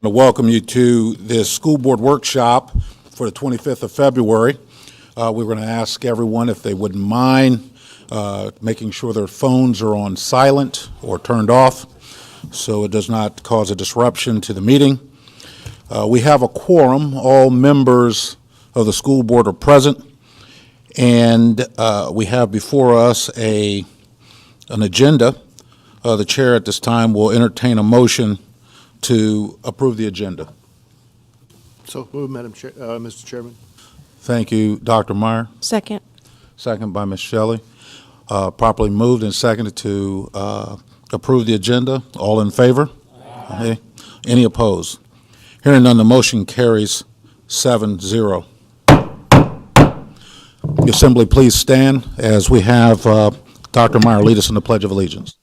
I welcome you to this school board workshop for the 25th of February. We're going to ask everyone if they wouldn't mind making sure their phones are on silent or turned off so it does not cause a disruption to the meeting. We have a quorum. All members of the school board are present, and we have before us an agenda. The chair at this time will entertain a motion to approve the agenda. So moved, Madam Chair, Mr. Chairman. Thank you, Dr. Meyer. Second. Second by Ms. Shelley. Properly moved and seconded to approve the agenda. All in favor? Aye. Any opposed? Hearing none, the motion carries 7-0. The assembly, please stand as we have Dr. Meyer lead us in the Pledge of Allegiance.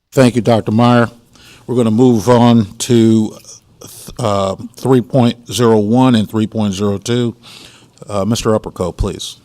Thank you, Dr. Meyer. We're going to move on to 3.01 and 3.02. Mr. Uppercoat, please.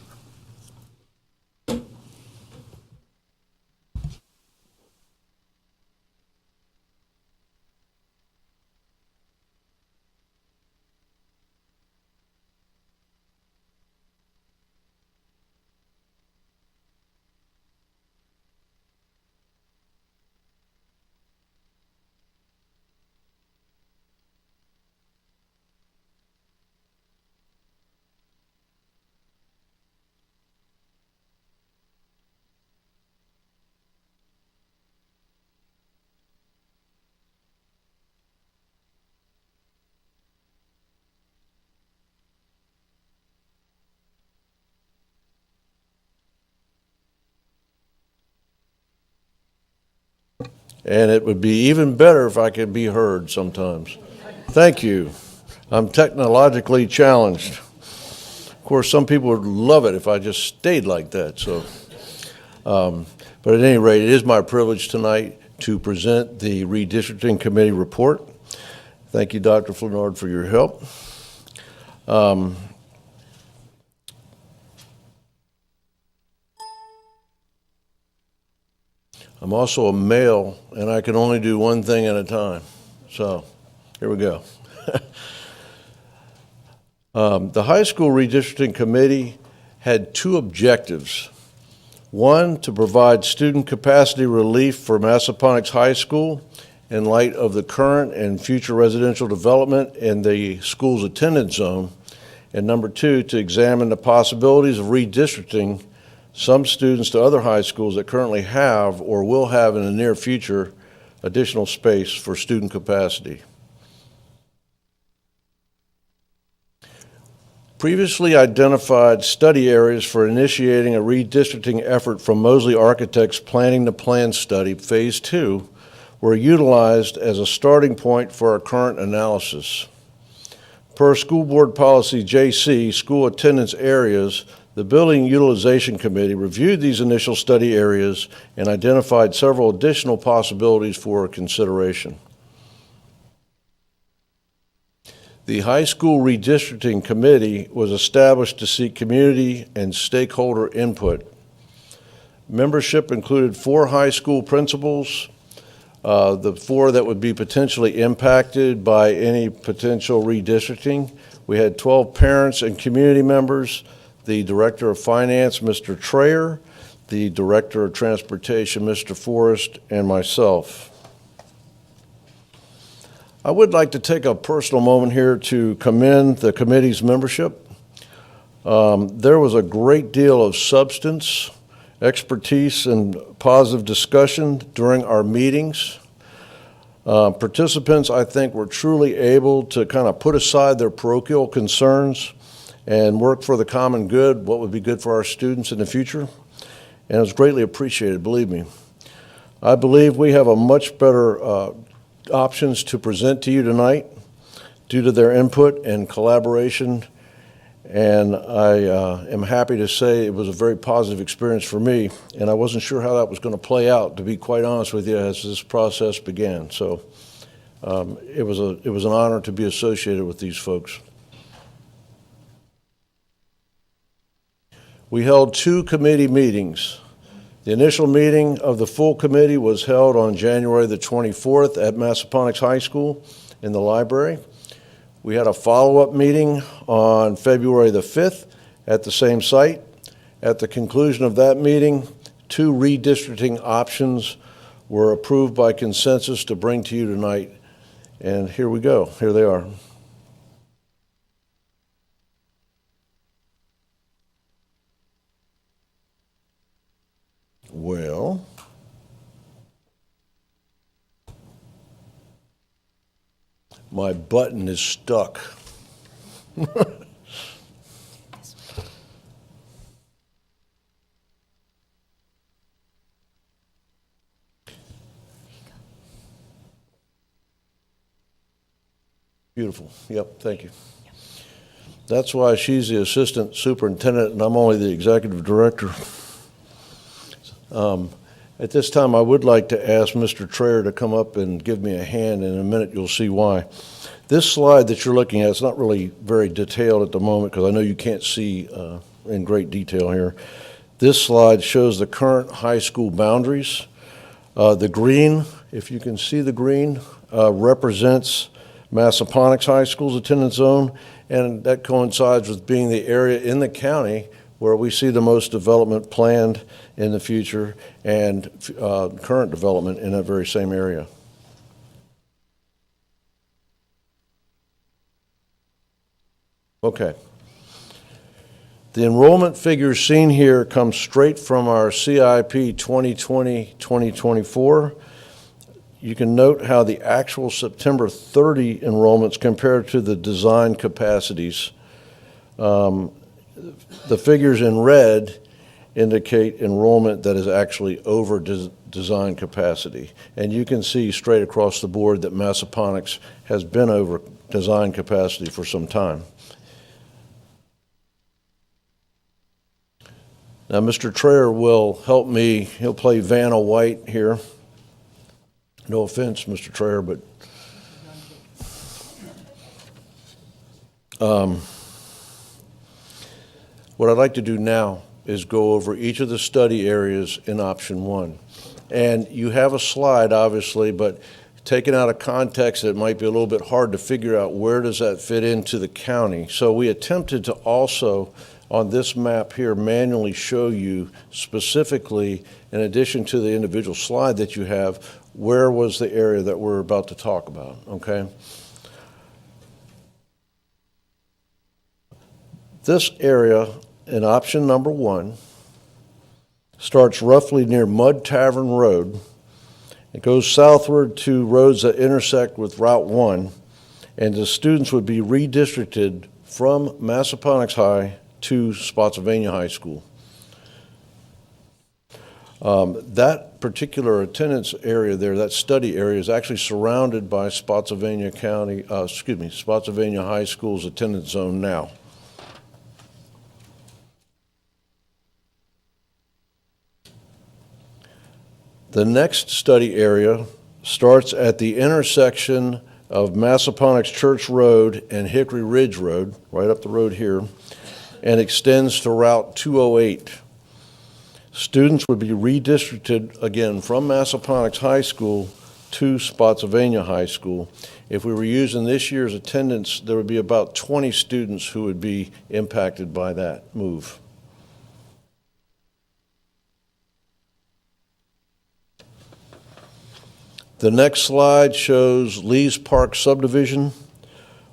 And it would be even better if I could be heard sometimes. Thank you. I'm technologically challenged. Of course, some people would love it if I just stayed like that. So, but at any rate, it is my privilege tonight to present the Redistricting Committee report. Thank you, Dr. Flanard, for your help. I'm also a male, and I can only do one thing at a time. So here we go. The High School Redistricting Committee had two objectives. One, to provide student capacity relief for Massaponax High School in light of the current and future residential development in the school's attendance zone. And number two, to examine the possibilities of redistricting some students to other high schools that currently have or will have in the near future additional space for student capacity. Previously identified study areas for initiating a redistricting effort from Mosley Architects Planning the Plan Study, Phase 2, were utilized as a starting point for our current analysis. Per School Board Policy JC, school attendance areas, the Building Utilization Committee reviewed these initial study areas and identified several additional possibilities for consideration. The High School Redistricting Committee was established to seek community and stakeholder input. Membership included 4 high school principals, the 4 that would be potentially impacted by any potential redistricting. We had 12 parents and community members, the Director of Finance, Mr. Trayer, the Director of Transportation, Mr. Forrest, and myself. I would like to take a personal moment here to commend the committee's membership. There was a great deal of substance, expertise, and positive discussion during our meetings. Participants, I think, were truly able to kind of put aside their parochial concerns and work for the common good, what would be good for our students in the future. And it was greatly appreciated, believe me. I believe we have a much better options to present to you tonight due to their input and collaboration And I am happy to say it was a very positive experience for me, and I wasn't sure how that was going to play out, to be quite honest with you, as this process began. So it was an honor to be associated with these folks. We held 2 committee meetings. The initial meeting of the full committee was held on January the 24th at Massaponax High School in the library. We had a follow-up meeting on February the 5th at the same site. At the conclusion of that meeting, 2 redistricting options were approved by consensus to bring to you tonight. And here we go. Here they are. Well, my button is stuck. Beautiful. Yep, thank you. That's why she's the assistant superintendent and I'm only the executive director. At this time, I would like to ask Mr. Traer to come up and give me a hand. In a minute, you'll see why. This slide that you're looking at is not really very detailed at the moment because I know you can't see in great detail here. This slide shows the current high school boundaries. The green, if you can see the green, represents Massaponax High School's attendance zone, and that coincides with being the area in the county where we see the most development planned in the future and current development in that very same area. Okay. The enrollment figures seen here come straight from our CIP 2020-2024. You can note how the actual September 30 enrollments compared to the design capacities. The figures in red indicate enrollment that is actually over design capacity. And you can see straight across the board that Massaponax has been over design capacity for some time. Now, Mr. Traer will help me. He'll play Vanna White here. No offense, Mr. Traer, but what I'd like to do now is go over each of the study areas in option 1. And you have a slide, obviously, but taken out of context, it might be a little bit hard to figure out where does that fit into the county. So we attempted to also, on this map here, manually show you specifically, in addition to the individual slide that you have, where was the area that we're about to talk about, okay? This area in option number 1 starts roughly near Mud Tavern Road. It goes southward to roads that intersect with Route 1, and the students would be redistricted from Massaponax High to Spotsylvania High School. That particular attendance area there, that study area, is actually surrounded by Spotsylvania Spotsylvania High School's attendance zone now. The next study area starts at the intersection of Massaponax Church Road and Hickory Ridge Road, right up the road here, and extends to Route 208. Students would be redistricted, again, from Massaponax High School to Spotsylvania High School. If we were using this year's attendance, there would be about 20 students who would be impacted by that move. The next slide shows Lees Park subdivision,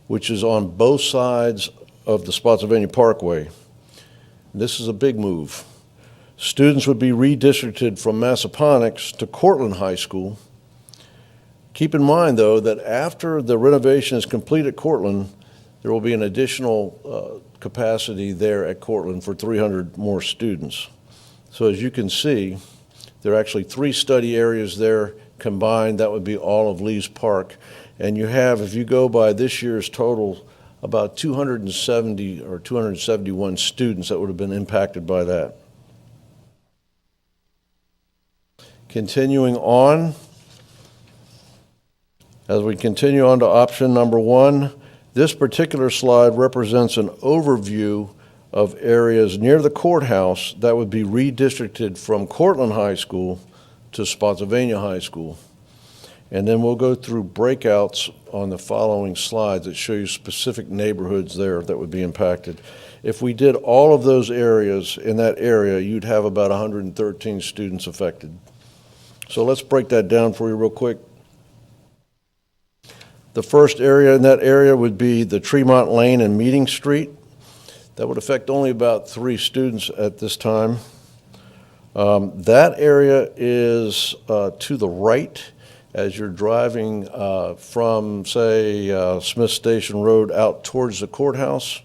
which is on both sides of the Spotsylvania Parkway. This is a big move. Students would be redistricted from Massaponax to Cortland High School. Keep in mind, though, that after the renovation is complete at Cortland, there will be an additional capacity there at Cortland for 300 more students. So as you can see, there are actually 3 study areas there combined. That would be all of Lees Park. And you have, if you go by this year's total about 270 or 271 students that would have been impacted by that. Continuing on, as we continue on to option number 1, this particular slide represents an overview of areas near the courthouse that would be redistricted from Cortland High School to Spotsylvania High School. And then we'll go through breakouts on the following slides that show you specific neighborhoods there that would be impacted. If we did all of those areas in that area, you'd have about 113 students affected. So let's break that down for you real quick. The first area in that area would be the Tremont Lane and Meeting Street. That would affect only about 3 students at this time. That area is to the right as you're driving from, say, Smith Station Road out towards the courthouse.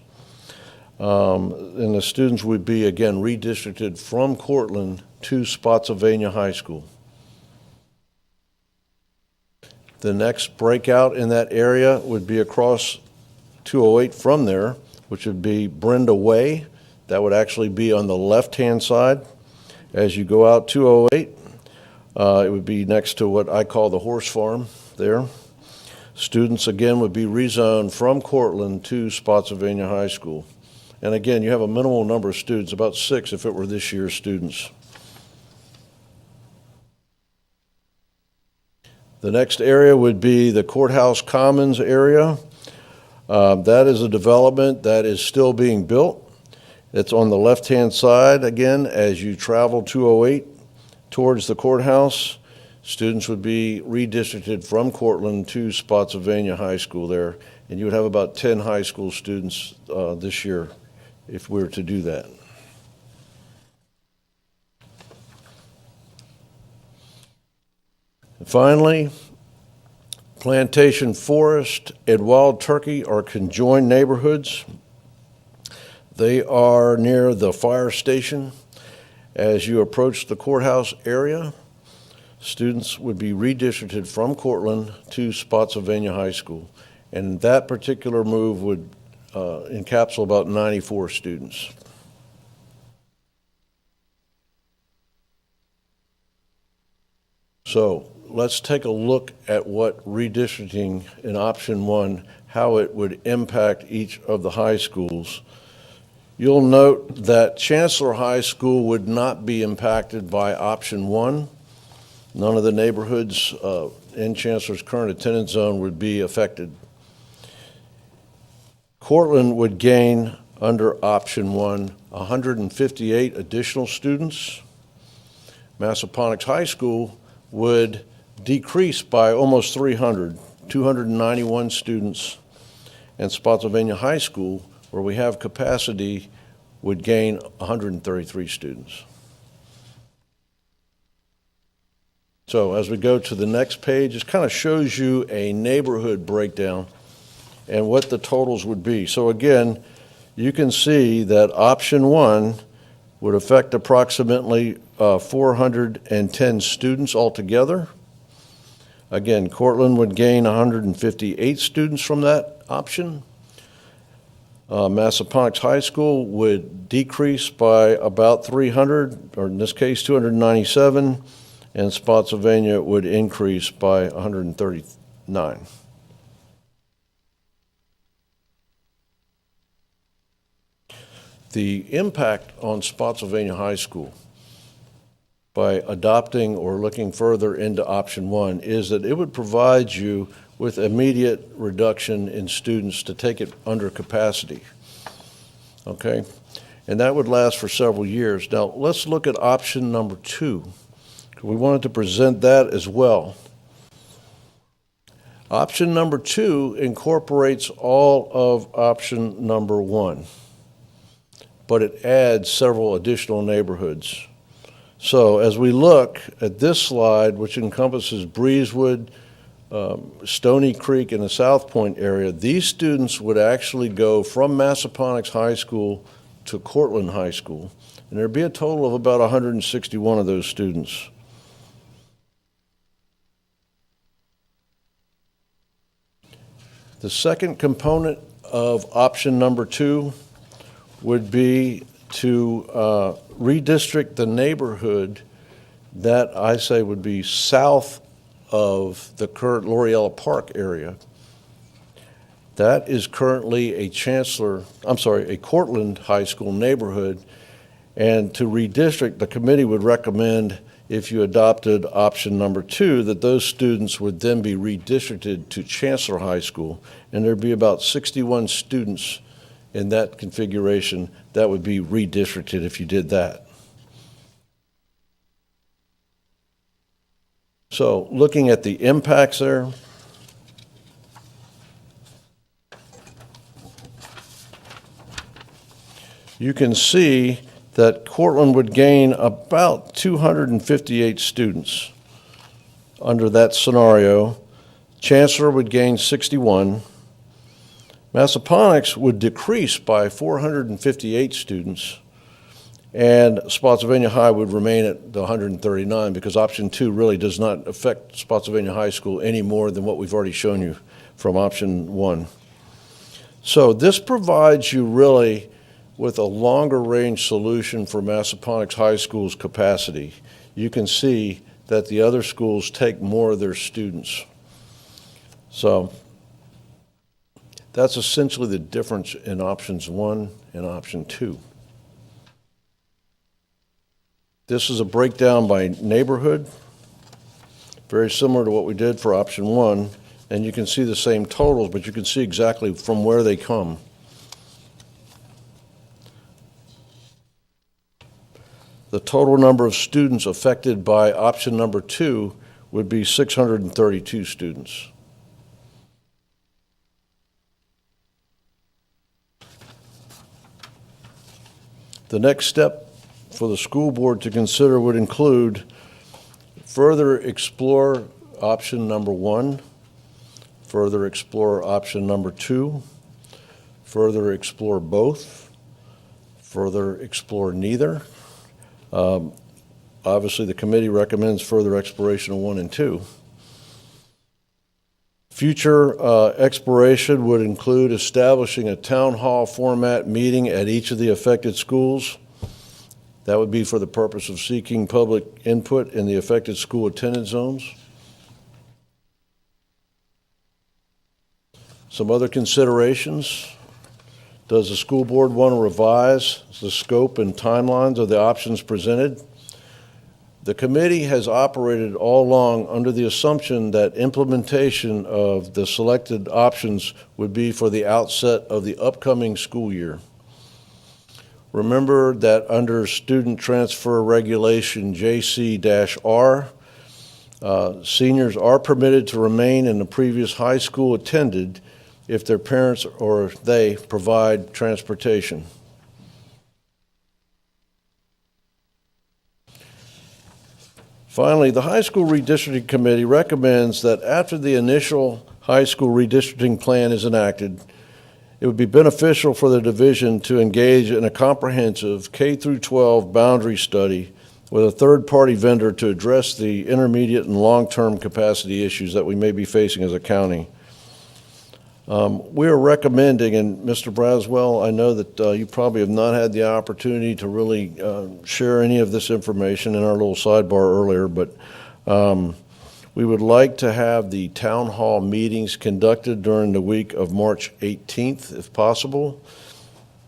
And the students would be, again, redistricted from Cortland to Spotsylvania High School. The next breakout in that area would be across 208 from there, which would be Brenda Way. That would actually be on the left-hand side. As you go out 208, it would be next to what I call the horse farm there. Students, again, would be rezoned from Cortland to Spotsylvania High School. And again, you have a minimal number of students, about 6 if it were this year's students. The next area would be the Courthouse Commons area. That is a development that is still being built. It's on the left-hand side, again, as you travel 208 towards the courthouse. Students would be redistricted from Cortland to Spotsylvania High School there, and you would have about 10 high school students this year if we were to do that. And finally, Plantation Forest and Wild Turkey are conjoined neighborhoods. They are near the fire station. As you approach the courthouse area, students would be redistricted from Cortland to Spotsylvania High School. And that particular move would encapsulate about 94 students. So let's take a look at what redistricting in option 1, how it would impact each of the high schools. You'll note that Chancellor High School would not be impacted by option 1. None of the neighborhoods in Chancellor's current attendance zone would be affected. Cortland would gain, under option 1, 158 additional students. Massaponax High School would decrease by almost 300, 291 students, and Spotsylvania High School, where we have capacity, would gain 133 students. So as we go to the next page, it kind of shows you a neighborhood breakdown and what the totals would be. So again, you can see that option 1 would affect approximately 410 students altogether. Again, Cortland would gain 158 students from that option. Massaponax High School would decrease by about 300, or in this case 297, and Spotsylvania would increase by 139. The impact on Spotsylvania High School by adopting or looking further into option 1 is that it would provide you with immediate reduction in students to take it under capacity, okay? And that would last for several years. Now, let's look at option number 2. We wanted to present that as well. Option number 2 incorporates all of option number 1, but it adds several additional neighborhoods. So as we look at this slide, which encompasses Breezewood, Stony Creek, and the South Point area, these students would actually go from Massaponax High School to Cortland High School, and there'd be a total of about 161 of those students. The second component of option number 2 would be to redistrict the neighborhood that I say would be south of the current Loriella Park area. That is currently a Cortland High School neighborhood, and to redistrict, the committee would recommend, if you adopted option number 2, that those students would then be redistricted to Chancellor High School, and there'd be about 61 students in that configuration that would be redistricted if you did that. So looking at the impacts there, you can see that Cortland would gain about 258 students under that scenario. Chancellor would gain 61. Massaponax would decrease by 458 students, and Spotsylvania High would remain at the 139 because option 2 really does not affect Spotsylvania High School any more than what we've already shown you from option 1. So this provides you really with a longer range solution for Massaponax High School's capacity. You can see that the other schools take more of their students. So that's essentially the difference in options 1 and option 2. This is a breakdown by neighborhood, very similar to what we did for option 1, and you can see the same totals, but you can see exactly from where they come. The total number of students affected by option number 2 would be 632 students. The next step for the school board to consider would include further explore option number 1, further explore option number 2, further explore both, further explore neither. Obviously, the committee recommends further exploration of 1 and 2. Future exploration would include establishing a town hall format meeting at each of the affected schools. That would be for the purpose of seeking public input in the affected school attendance zones. Some other considerations. Does the school board want to revise the scope and timelines of the options presented? The committee has operated all along under the assumption that implementation of the selected options would be for the outset of the upcoming school year. Remember that under student transfer regulation JC-R, seniors are permitted to remain in the previous high school attended if their parents or they provide transportation. Finally, the High School Redistricting Committee recommends that after the initial high school redistricting plan is enacted, it would be beneficial for the division to engage in a comprehensive K-12 boundary study with a third-party vendor to address the intermediate and long-term capacity issues that we may be facing as a county. We are recommending, and Mr. Braswell, I know that you probably have not had the opportunity to really share any of this information in our little sidebar earlier, but we would like to have the town hall meetings conducted during the week of March 18th, if possible.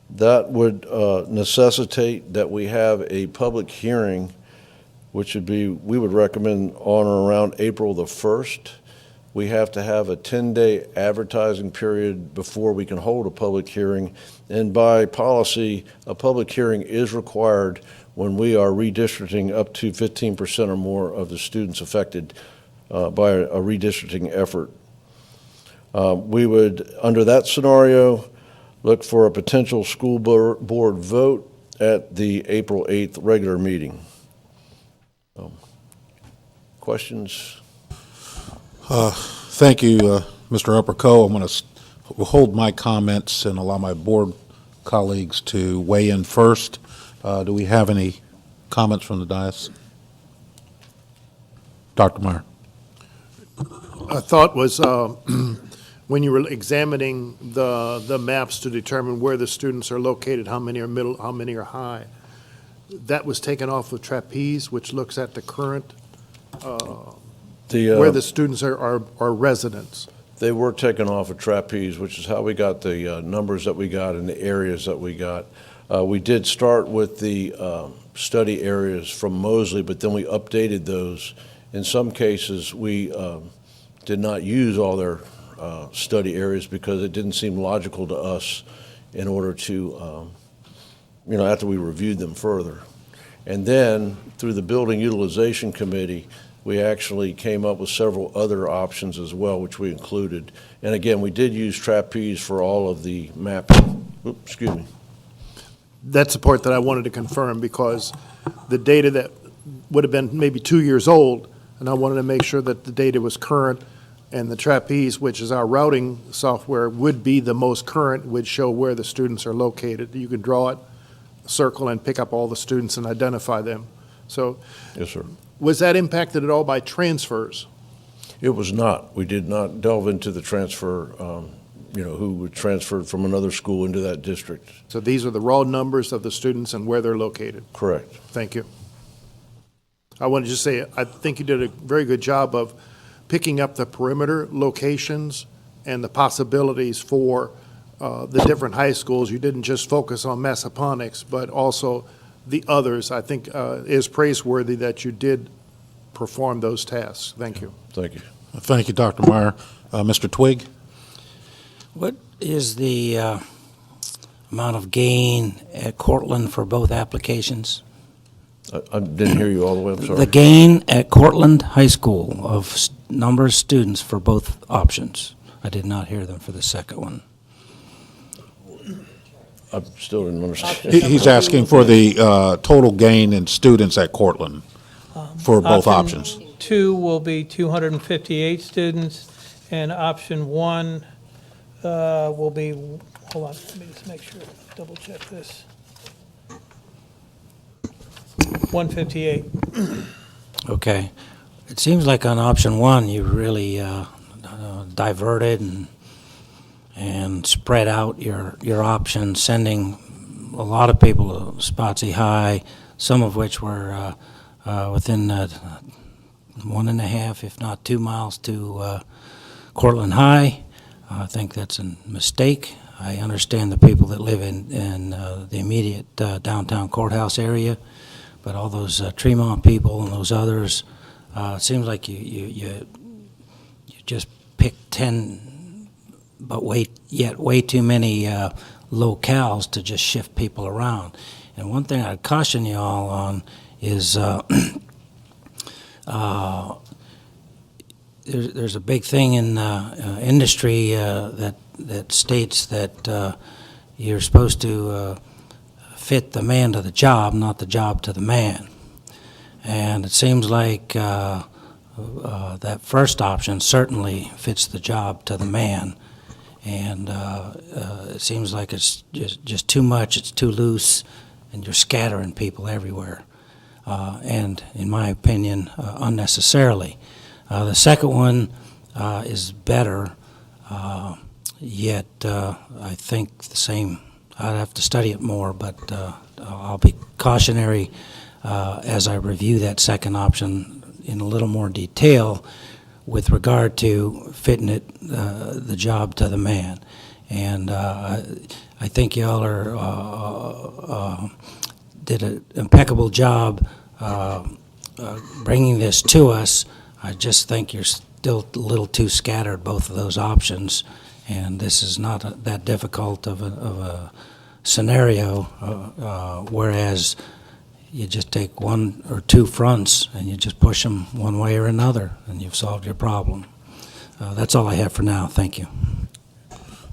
That would necessitate that we have a public hearing, which would be, we would recommend on or around April the 1st. We have to have a 10-day advertising period before we can hold a public hearing. And by policy, a public hearing is required when we are redistricting up to 15% or more of the students affected by a redistricting effort. We would, under that scenario, look for a potential school board vote at the April 8th regular meeting. Questions? Thank you, Mr. Upperco. I'm going to hold my comments and allow my board colleagues to weigh in first. Do we have any comments from the dais? Dr. Meyer. A thought was when you were examining the maps to determine where the students are located, how many are middle, how many are high, that was taken off of trapeze, which looks at the current, where the students are residents. They were taken off of trapeze, which is how we got the numbers that we got and the areas that we got. We did start with the study areas from Mosley, but then we updated those. In some cases, we did not use all their study areas because it didn't seem logical to us in order to, after we reviewed them further. And then through the Building Utilization Committee, we actually came up with several other options as well, which we included. And again, we did use trapeze for all of the mapping. Oops, excuse me. That's the part that I wanted to confirm, because the data that would have been maybe 2 years old, and I wanted to make sure that the data was current, and the trapeze, which is our routing software, would be the most current, would show where the students are located. You can draw it, circle, and pick up all the students and identify them. So, Yes, sir. was that impacted at all by transfers? It was not. We did not delve into the transfer, who would transfer from another school into that district. So these are the raw numbers of the students and where they're located. Correct. Thank you. I want to just say, I think you did a very good job of picking up the perimeter locations and the possibilities for the different high schools. You didn't just focus on Massaponax, but also the others. I think is praiseworthy that you did perform those tasks. Thank you. Thank you. Thank you, Dr. Meyer. Mr. Twigg? What is the amount of gain at Cortland for both applications? I didn't hear you all the way. I'm sorry. The gain at Cortland High School of number of students for both options. I did not hear them for the second one. I still didn't understand. He's asking for the total gain in students at Cortland for both options. Option 2 will be 258 students, and option 1 will be, hold on, let me just make sure, double check this. 158. Okay. It seems like on option 1, you really diverted and spread out your options, sending a lot of people to Spotsy High, some of which were within 1.5, if not 2 miles to Cortland High. I think that's a mistake. I understand the people that live in the immediate downtown courthouse area, but all those Tremont people and those others, it seems like you just picked 10, but way too many locales to just shift people around. And one thing I'd caution you all on is there's a big thing in industry that states that you're supposed to fit the man to the job, not the job to the man. And it seems like that first option certainly fits the job to the man. And it seems like it's just too much, it's too loose, and you're scattering people everywhere. And in my opinion, unnecessarily. The second one is better, yet I think the same. I'd have to study it more, but I'll be cautionary as I review that second option in a little more detail with regard to fitting it, the job to the man. And I think y'all did an impeccable job bringing this to us. I just think you're still a little too scattered, both of those options, and this is not that difficult of a scenario, whereas you just take one or two fronts and you just push them one way or another, and you've solved your problem. That's all I have for now. Thank you.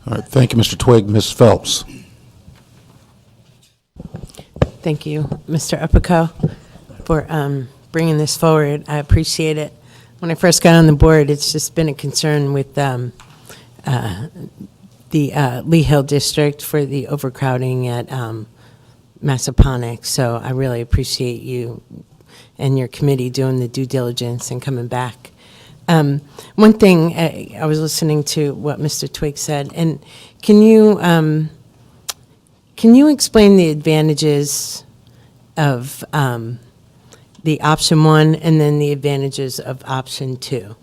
All right, thank you, Mr. Twigg. Ms. Phelps? Thank you, Mr. Epico, for bringing this forward. I appreciate it. When I first got on the board, it's just been a concern with the Lee Hill District for the overcrowding at Massaponax. So I really appreciate you and your committee doing the due diligence and coming back. One thing, I was listening to what Mr. Twig said, and can you explain the advantages of the option 1 and then the advantages of option 2?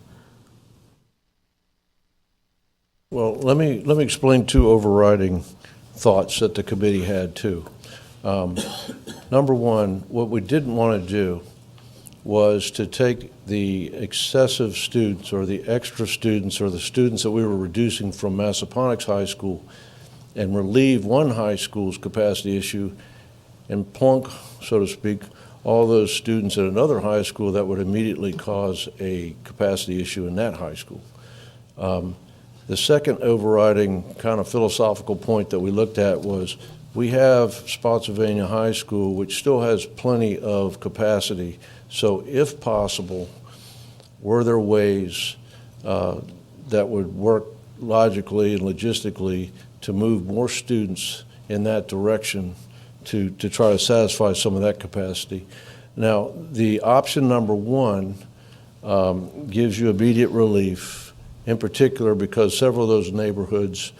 Well, let me explain 2 overriding thoughts that the committee had too. Number 1, what we didn't want to do was to take the excessive students or the extra students or the students that we were reducing from Massaponax High School and relieve one high school's capacity issue and plunk, so to speak, all those students at another high school that would immediately cause a capacity issue in that high school. The second overriding kind of philosophical point that we looked at was we have Spotsylvania High School, which still has plenty of capacity. So if possible, were there ways that would work logically and logistically to move more students in that direction to try to satisfy some of that capacity? Now, the option number 1 gives you immediate relief, in particular because several of those neighborhoods,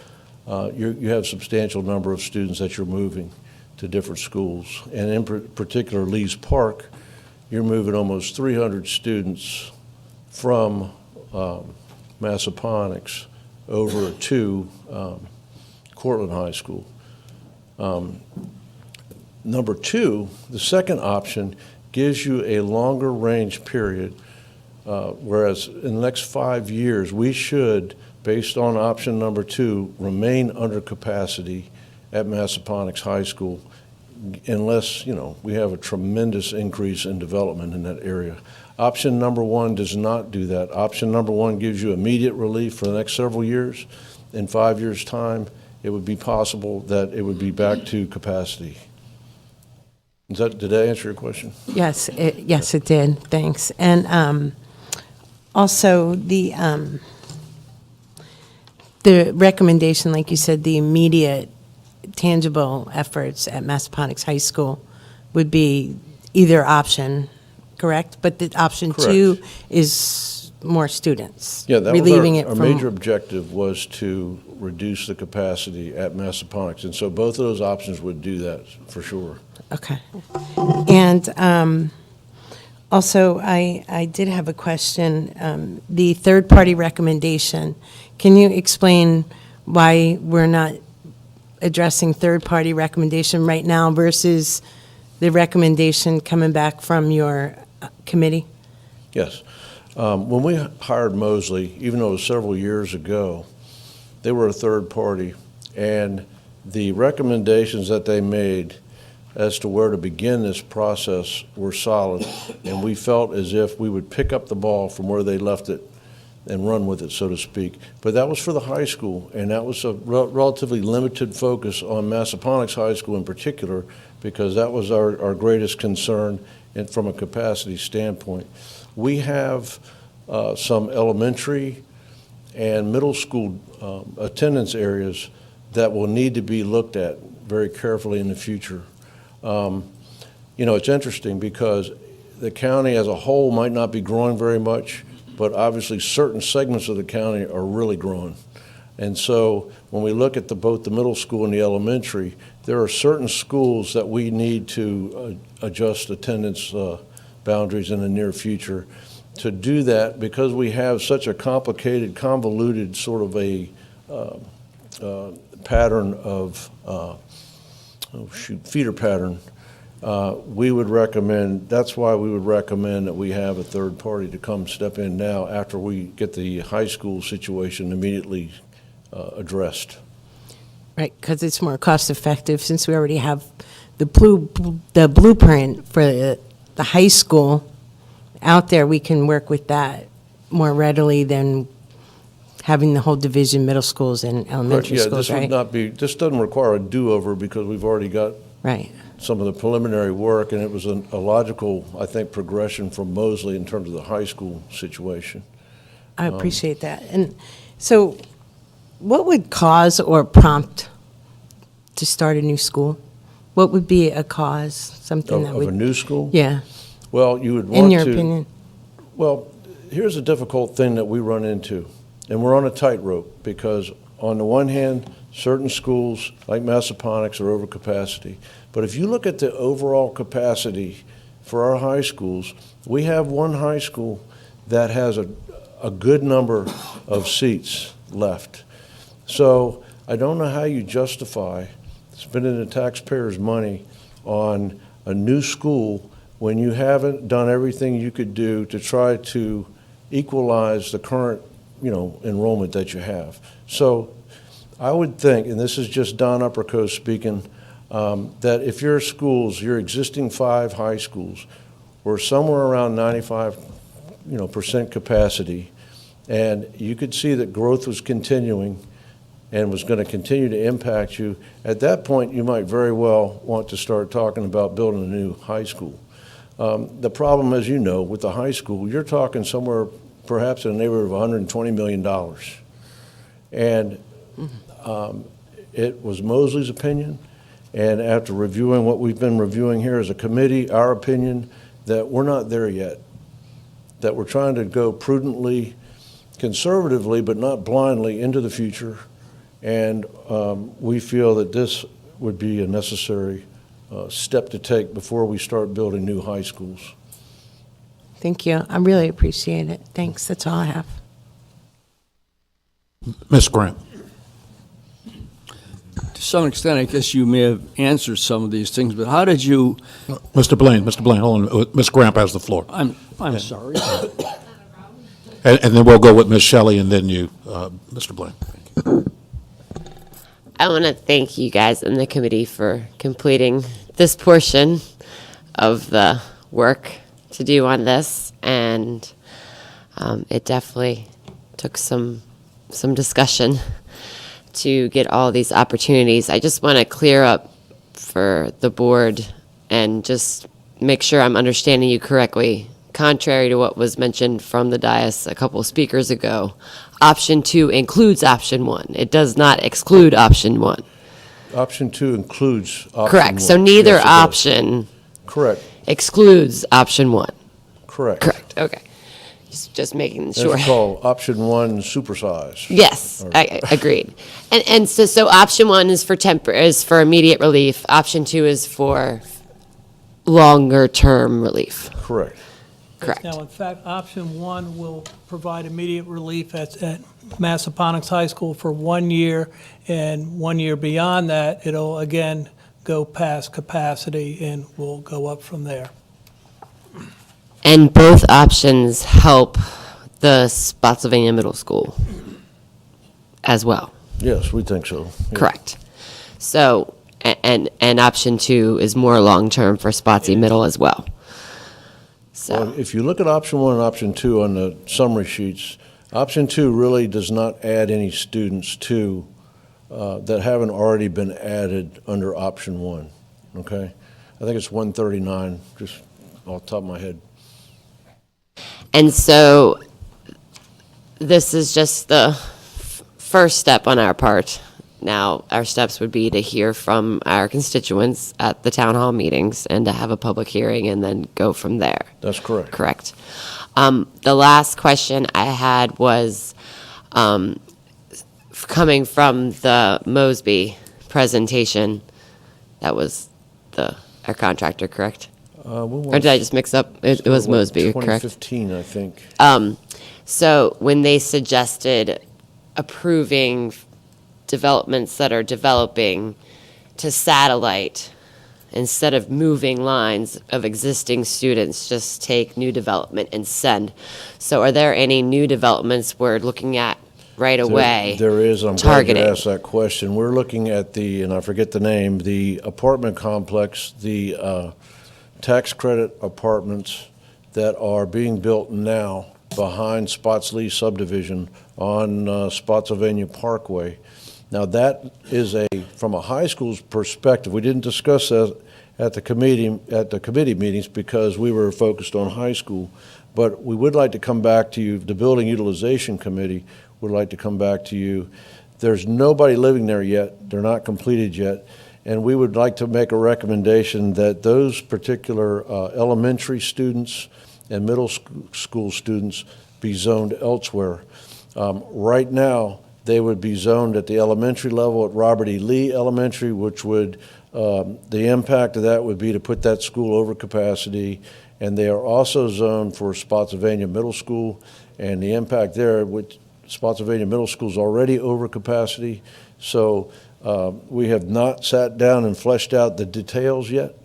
you have substantial number of students that you're moving to different schools. And in particular, Lee's Park, you're moving almost 300 students from Massaponax over to Cortland High School. Number 2, the second option gives you a longer range period, whereas in the next 5 years, we should, based on option number 2, remain under capacity at Massaponax High School unless, we have a tremendous increase in development in that area. Option number 1 does not do that. Option number 1 gives you immediate relief for the next several years. In 5 years' time, it would be possible that it would be back to capacity. Did I answer your question? Yes, it did. Thanks. And also the recommendation, like you said, the immediate tangible efforts at Massaponax High School would be either option, correct? But the option Correct. 2 is more students. Yeah, that relieving was it our from major objective was to reduce the capacity at Massaponax. And so both of those options would do that for sure. Okay. And also, I did have a question. The third-party recommendation, can you explain why we're not addressing third-party recommendation right now versus the recommendation coming back from your committee? Yes. When we hired Mosley, even though it was several years ago, they were a third party, and the recommendations that they made as to where to begin this process were solid, and we felt as if we would pick up the ball from where they left it and run with it, so to speak. But that was for the high school, and that was a relatively limited focus on Massaponax High School in particular, because that was our greatest concern from a capacity standpoint. We have some elementary and middle school attendance areas that will need to be looked at very carefully in the future. It's interesting because the county as a whole might not be growing very much, but obviously certain segments of the county are really growing. And so when we look at both the middle school and the elementary, there are certain schools that we need to adjust attendance boundaries in the near future. To do that, because we have such a complicated, convoluted sort of a pattern of, feeder pattern, we would recommend, that's why we would recommend that we have a third party to come step in now after we get the high school situation immediately addressed. Right, because it's more cost-effective since we already have the blueprint for the high school out there. We can work with that more readily than having the whole division, middle schools and elementary schools, right? This doesn't require a do-over because we've already got Right. some of the preliminary work, and it was a logical, I think, progression from Mosley in terms of the high school situation. I appreciate that. And so what would cause or prompt to start a new school? What would be a cause, something that Of would... a new school? Yeah, Well, you would want to... in your opinion? Well, here's a difficult thing that we run into, and we're on a tightrope, because on the one hand, certain schools like Massaponax are over capacity. But if you look at the overall capacity for our high schools, we have one high school that has a good number of seats left. So I don't know how you justify spending the taxpayers' money on a new school when you haven't done everything you could do to try to equalize the current, enrollment that you have. So I would think, and this is just Don Upperco speaking, that if your schools, your existing 5 high schools, were somewhere around 95% capacity, and you could see that growth was continuing and was going to continue to impact you, at that point you might very well want to start talking about building a new high school. The problem, as you know, with the high school, you're talking somewhere perhaps in the neighborhood of $120 million. And it was Mosley's opinion, and after reviewing what we've been reviewing here as a committee, our opinion that we're not there yet, that we're trying to go prudently, conservatively, but not blindly into the future. And we feel that this would be a necessary step to take before we start building new high schools. Thank you. I really appreciate it. Thanks. That's all I have. Ms. Grant. To some extent, I guess you may have answered some of these things, but how did you, Mr. Blaine, hold on. Ms. Gramp has the floor. I'm sorry. And then we'll go with Ms. Shelley and then you, Mr. Blaine. I want to thank you guys in the committee for completing this portion of the work to do on this, and it definitely took some discussion to get all these opportunities. I just want to clear up for the board and just make sure I'm understanding you correctly. Contrary to what was mentioned from the dais a couple of speakers ago, option 2 includes option 1. It does not exclude option 1. Option 2 includes option 1. Correct. So neither Yes, it does. option Correct. excludes option 1. Correct. Correct. Okay. Just making sure. That's called option 1 supersize. Yes, I agreed. And so option 1 is for immediate relief. Option 2 is for longer term relief. Correct. Correct. Now, in fact, option 1 will provide immediate relief at Massaponax High School for 1 year, and 1 year beyond that, it'll again go past capacity and will go up from there. And both options help the Spotsylvania Middle School as well. Yes, we think so. Yeah. Correct. So, and option 2 is more long-term for Spotsy Middle as well. Well, So, if you look at option 1 and option 2 on the summary sheets, option 2 really does not add any students to that haven't already been added under option 1. Okay, I think it's 139, just off the top of my head. and so this is just the first step on our part. Now, our steps would be to hear from our constituents at the town hall meetings and to have a public hearing and then go from there. That's correct. Correct. The last question I had was coming from the Mosby presentation. That was our contractor, correct? Or did I just mix up? It was Mosby, correct? 2015, I think. So when they suggested approving developments that are developing to satellite, instead of moving lines of existing students, just take new development and send. So are there any new developments we're looking at right away? There is. I'm glad targeting? you asked that question. We're looking at and I forget the name, the apartment complex, the tax credit apartments that are being built now behind Spotsylvania subdivision on Spotsylvania Parkway. Now, that is from a high school's perspective, we didn't discuss that at the committee meetings because we were focused on high school, but we would like to come back to you, the Building Utilization Committee would like to come back to you. There's nobody living there yet, they're not completed yet, and we would like to make a recommendation that those particular elementary students and middle school students be zoned elsewhere. Right now, they would be zoned at the elementary level at Robert E. Lee Elementary, which would, the impact of that would be to put that school over capacity. And they are also zoned for Spotsylvania Middle School, and the impact there, which Spotsylvania Middle School is already over capacity. So we have not sat down and fleshed out the details yet,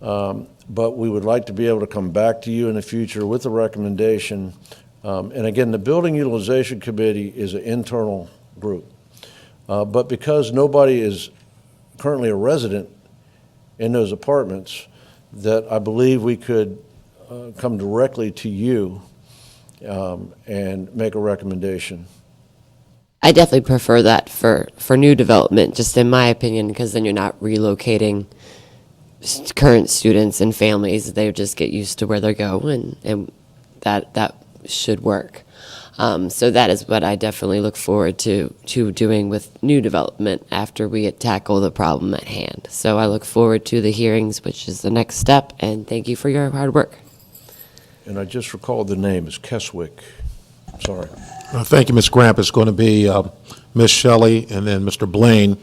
but we would like to be able to come back to you in the future with a recommendation. And again, the Building Utilization Committee is an internal group. But because nobody is currently a resident in those apartments, that I believe we could come directly to you and make a recommendation. I definitely prefer that for new development, just in my opinion, because then you're not relocating current students and families. They just get used to where they're going, and that should work. So that is what I definitely look forward to doing with new development after we tackle the problem at hand. So I look forward to the hearings, which is the next step, and thank you for your hard work. And I just recalled the name is Keswick. Sorry. Thank you, Ms. Gramp. It's going to be Ms. Shelley and then Mr. Blaine,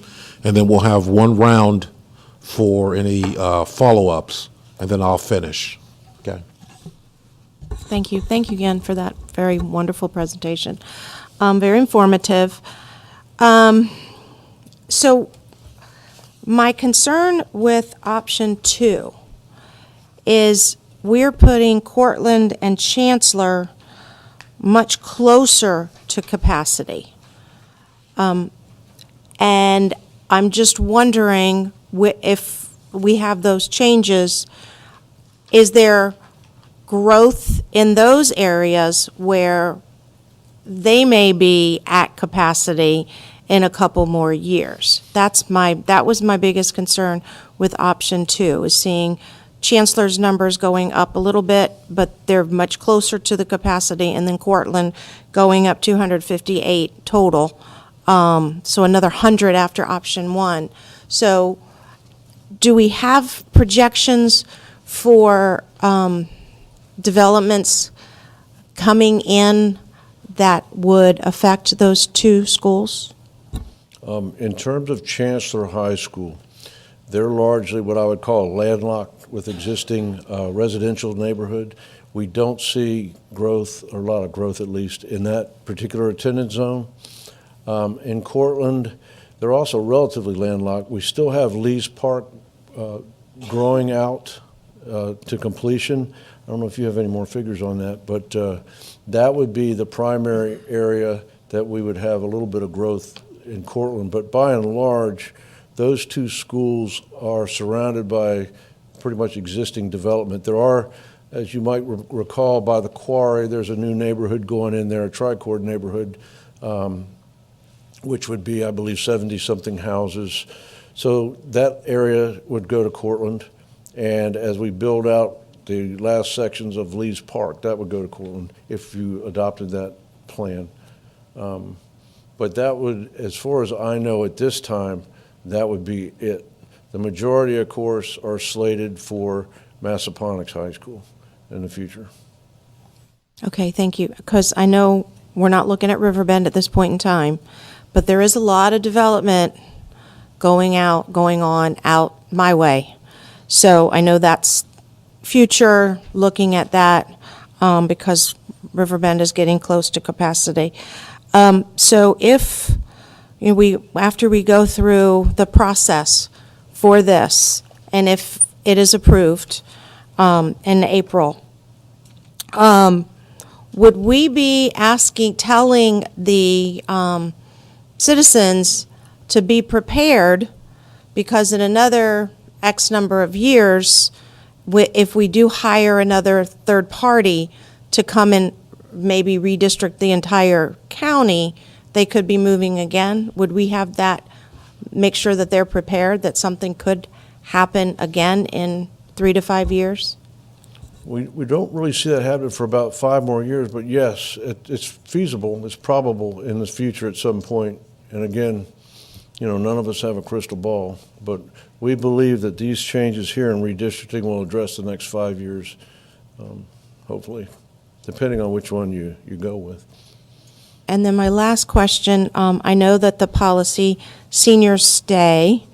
and then we'll have one round for any follow-ups, and then I'll finish. Okay. Thank you. Thank you again for that very wonderful presentation. Very informative. So my concern with option 2 is we're putting Cortland and Chancellor much closer to capacity. And I'm just wondering if we have those changes, is there growth in those areas where they may be at capacity in a couple more years? That was my biggest concern with option 2, is seeing Chancellor's numbers going up a little bit, but they're much closer to the capacity, and then Cortland going up 258 total, so another 100 after option 1. So do we have projections for developments coming in that would affect those 2 schools? In terms of Chancellor High School, they're largely what I would call landlocked with existing residential neighborhood. We don't see growth, or a lot of growth at least, in that particular attendance zone. In Cortland, they're also relatively landlocked. We still have Lee's Park growing out to completion. I don't know if you have any more figures on that, but that would be the primary area that we would have a little bit of growth in Cortland. But by and large, those 2 schools are surrounded by pretty much existing development. There are, as you might recall, by the quarry, there's a new neighborhood going in there, a tri-chord neighborhood, which would be, I believe, 70-something houses. So that area would go to Cortland. And as we build out the last sections of Lee's Park, that would go to Cortland if you adopted that plan. But that would, as far as I know at this time, that would be it. The majority, of course, are slated for Massaponax High School in the future. Okay, thank you. Because I know we're not looking at Riverbend at this point in time, but there is a lot of development going on out my way. So I know that's future, looking at that, because Riverbend is getting close to capacity. So if after we go through the process for this, and if it is approved in April, would we be telling the citizens to be prepared, because in another X number of years, if we do hire another third party to come and maybe redistrict the entire county, they could be moving again? Would we have that, make sure that they're prepared that something could happen again in 3 to 5 years? We don't really see that happen for about 5 more years, but yes, it's feasible, it's probable in the future at some point. And again, none of us have a crystal ball, but we believe that these changes here in redistricting will address the next 5 years, hopefully, depending on which one you go with. And then my last question, I know that the policy, seniors stay.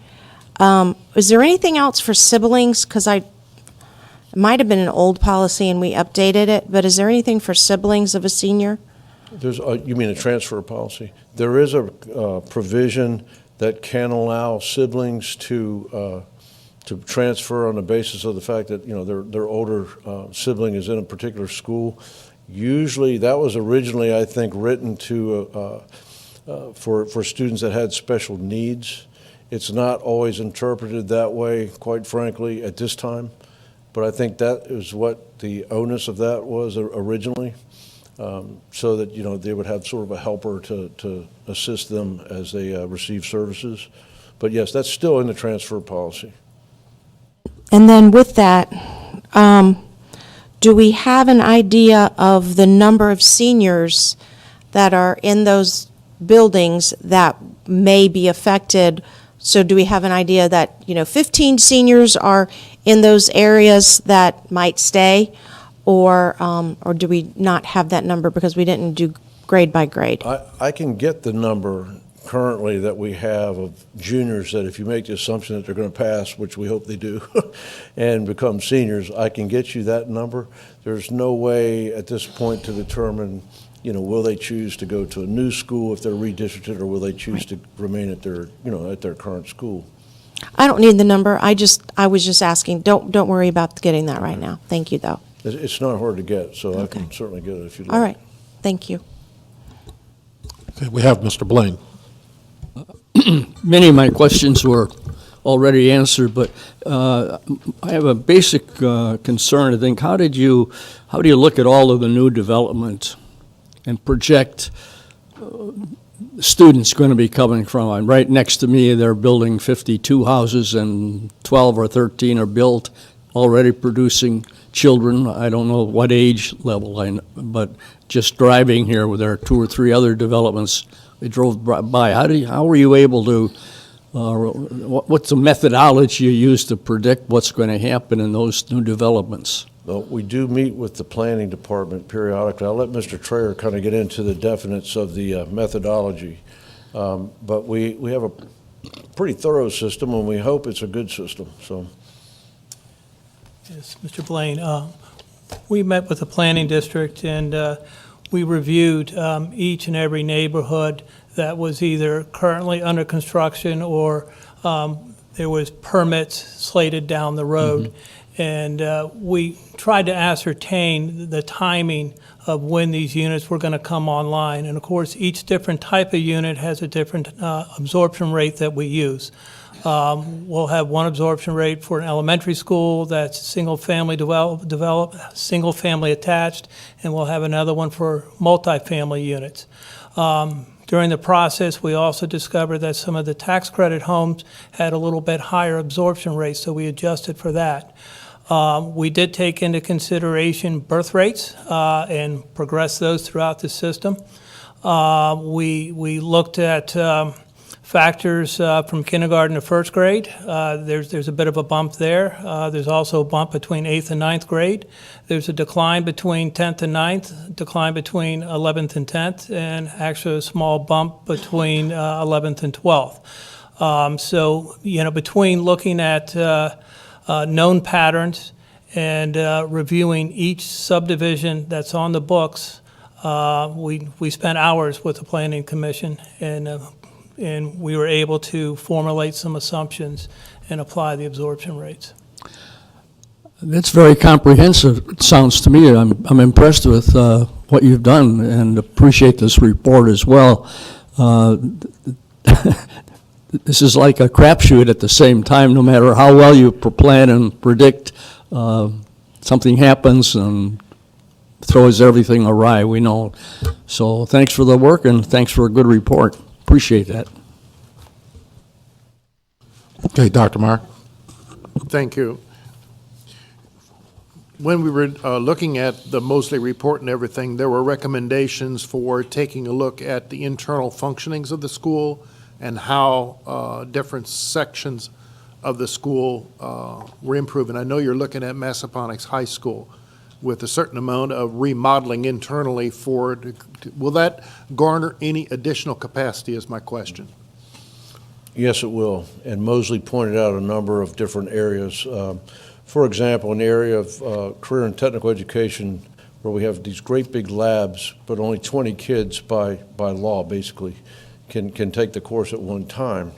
Is there anything else for siblings? Because it might have been an old policy and we updated it, but is there anything for siblings of a senior? There's, you mean a transfer policy? There is a provision that can allow siblings to transfer on the basis of the fact that, you know, their older sibling is in a particular school. Usually, that was originally, I think, written to for students that had special needs. It's not always interpreted that way, quite frankly, at this time. But I think that is what the onus of that was originally, so that, you know, they would have sort of a helper to assist them as they receive services. But yes, that's still in the transfer policy. And then with that, do we have an idea of the number of seniors that are in those buildings that may be affected? So do we have an idea that, 15 seniors are in those areas that might stay? Or do we not have that number because we didn't do grade by grade? I can get the number currently that we have of juniors that, if you make the assumption that they're going to pass, which we hope they do, and become seniors, I can get you that number. There's no way at this point to determine, will they choose to go to a new school if they're redistricted, or will they choose to remain at their, at their current school? I don't need the number. I was just asking. Don't worry about getting that right now. Thank you, though. It's not hard to get, so Okay. I can certainly get it if you'd like. All right. Thank you. Okay, we have Mr. Blaine. Many of my questions were already answered, but I have a basic concern, I think. How do you look at all of the new development and project students going to be coming from? I'm right next to me, they're building 52 houses, and 12 or 13 are built, already producing children. I don't know what age level, but just driving here, there are 2 or 3 other developments we drove by. How were you able to, what's the methodology you use to predict what's going to happen in those new developments? Well, we do meet with the planning department periodically. I'll let Mr. Trayer kind of get into the definites of the methodology. But we have a pretty thorough system, and we hope it's a good system. So, Yes, Mr. Blaine, we met with the planning district, and we reviewed each and every neighborhood that was either currently under construction or there was permits slated down the road. And we tried to ascertain the timing of when these units were going to come online. And of course, each different type of unit has a different absorption rate that we use. We'll have one absorption rate for an elementary school that's single-family single-family attached, and we'll have another one for multifamily units. During the process, we also discovered that some of the tax credit homes had a little bit higher absorption rates, so we adjusted for that. We did take into consideration birth rates and progress those throughout the system. We looked at factors from kindergarten to first grade. There's a bit of a bump there. There's also a bump between 8th and 9th grade. There's a decline between 10th and 9th, decline between 11th and 10th, and actually a small bump between 11th and 12th. So, between looking at known patterns and reviewing each subdivision that's on the books, we spent hours with the Planning Commission, and we were able to formulate some assumptions and apply the absorption rates. That's very comprehensive, it sounds to me. I'm impressed with what you've done and appreciate this report as well. This is like a crapshoot at the same time. No matter how well you plan and predict, something happens and throws everything awry, we know. So thanks for the work and thanks for a good report. Appreciate that. Okay, Dr. Meyer. Thank you. When we were looking at the Mosley report and everything, there were recommendations for taking a look at the internal functionings of the school and how different sections of the school were improving. I know you're looking at Massaponax High School. with a certain amount of remodeling internally will that garner any additional capacity is my question. Yes, it will. And Mosley pointed out a number of different areas. For example, an area of career and technical education where we have these great big labs, but only 20 kids by law, basically, can take the course at one time.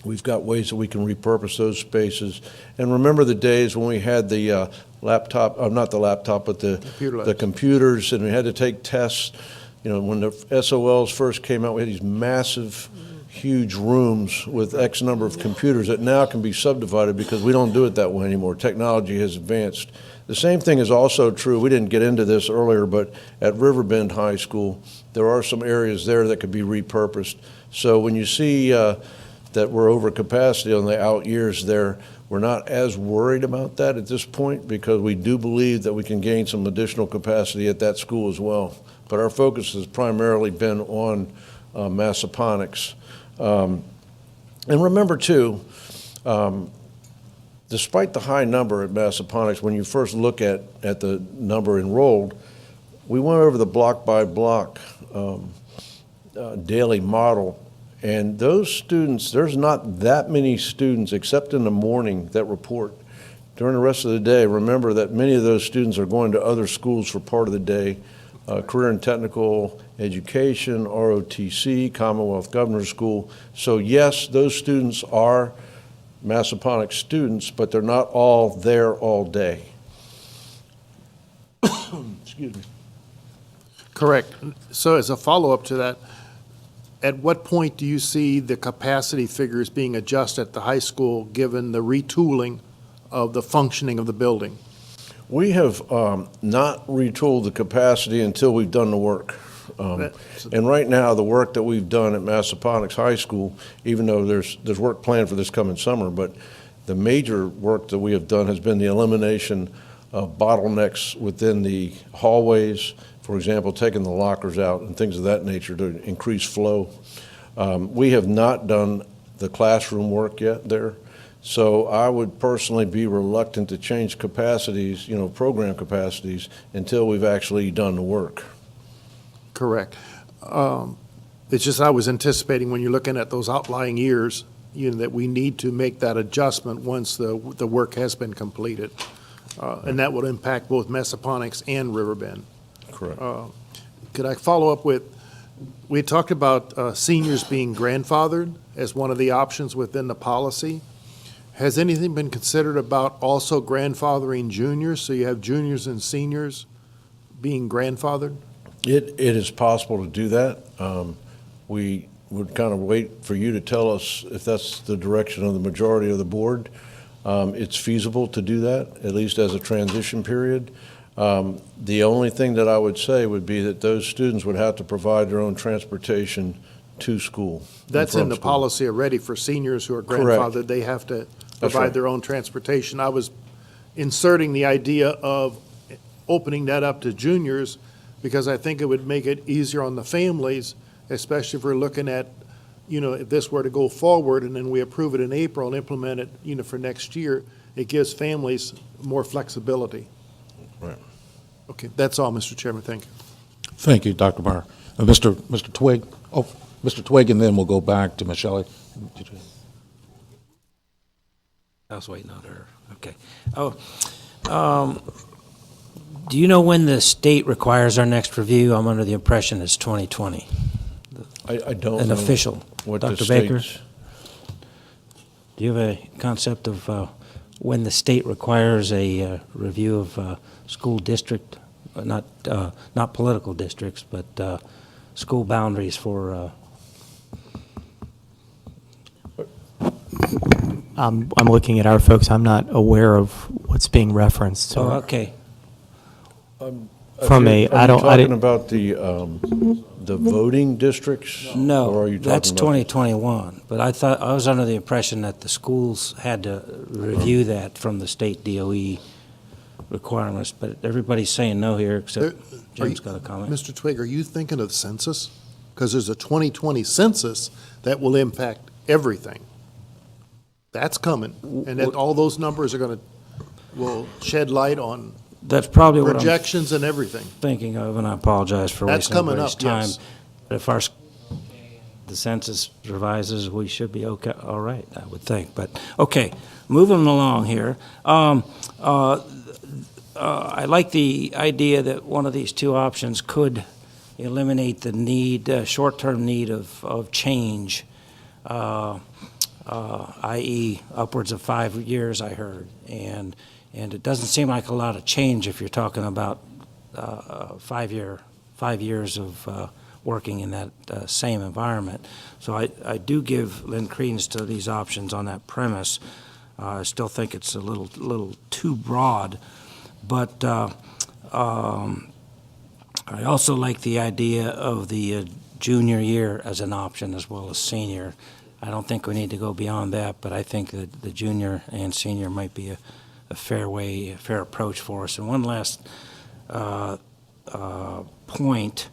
We've got ways that we can repurpose those spaces. And remember the days when we had the not the laptop, but the computers, and we had to take tests. You know, when the SOLs first came out, we had these massive, huge rooms with X number of computers that now can be subdivided because we don't do it that way anymore. Technology has advanced. The same thing is also true, we didn't get into this earlier, but at Riverbend High School, there are some areas there that could be repurposed. So when you see that we're over capacity on the out years there, we're not as worried about that at this point because we do believe that we can gain some additional capacity at that school as well. But our focus has primarily been on Massaponax. And remember too, despite the high number at Massaponax, when you first look at the number enrolled, we went over the block by block daily model. And those students, there's not that many students except in the morning that report. During the rest of the day, remember that many of those students are going to other schools for part of the day, career and technical education, ROTC, Commonwealth Governor's School. So yes, those students are Massaponax students, but they're not all there all day. Excuse me. Correct. So as a follow-up to that, at what point do you see the capacity figures being adjusted at the high school given the retooling of the functioning of the building? We have not retooled the capacity until we've done the work. And right now, the work that we've done at Massaponax High School, even though there's work planned for this coming summer, but the major work that we have done has been the elimination of bottlenecks within the hallways, for example, taking the lockers out and things of that nature to increase flow. We have not done the classroom work yet there. So I would personally be reluctant to change capacities, program capacities, until we've actually done the work. Correct. It's just I was anticipating when you're looking at those outlying years, that we need to make that adjustment once the work has been completed. And that will impact both Massaponax and Riverbend. Correct. Could I follow up with, we talked about seniors being grandfathered as one of the options within the policy. Has anything been considered about also grandfathering juniors, so you have juniors and seniors being grandfathered? It is possible to do that. We would kind of wait for you to tell us if that's the direction of the majority of the board. It's feasible to do that, at least as a transition period. The only thing that I would say would be that those students would have to provide their own transportation to school. That's in the policy already for seniors who are grandfathered. Correct. They have to That's provide right. their own transportation. I was inserting the idea of opening that up to juniors because I think it would make it easier on the families, especially if we're looking at, if this were to go forward and then we approve it in April and implement it, for next year, it gives families more flexibility. Right. Okay, that's all, Mr. Chairman. Thank you. Thank you, Dr. Meyer. Mr. Twigg? Oh, Mr. Twigg, and then we'll go back to Ms. Shelley. I was waiting on her. Okay. Do you know when the state requires our next review? I'm under the impression it's 2020. I don't An know official. what the Dr. Baker? state's- Do you have a concept of when the state requires a review of school district, not political districts, but school boundaries for? I'm looking at our folks. I'm not aware of what's being referenced. So Okay. From Are a- you I don't- I talking didn't- about the voting districts? Or are No, you that's talking about- 2021. But I was under the impression that the schools had to review that from the state DOE requirements. But everybody's saying no here, except Jim's got a comment. Mr. Twigg, are you thinking of the census? Because there's a 2020 census that will impact everything. That's coming, and that all those numbers will shed light on That's probably what I'm projections and everything. thinking of, and I apologize for That's wasting coming everybody's up, time. yes. If the census revises, we should be okay, all right, I would think. But, okay, moving along here. I like the idea that one of these two options could eliminate the need, short-term need of change, i.e. upwards of 5 years, I heard. And it doesn't seem like a lot of change if you're talking about 5 years of working in that same environment. So I do give Lynn credence to these options on that premise. I still think it's a little too broad, but I also like the idea of the junior year as an option as well as senior. I don't think we need to go beyond that, but I think that the junior and senior might be a fair approach for us. And one last point,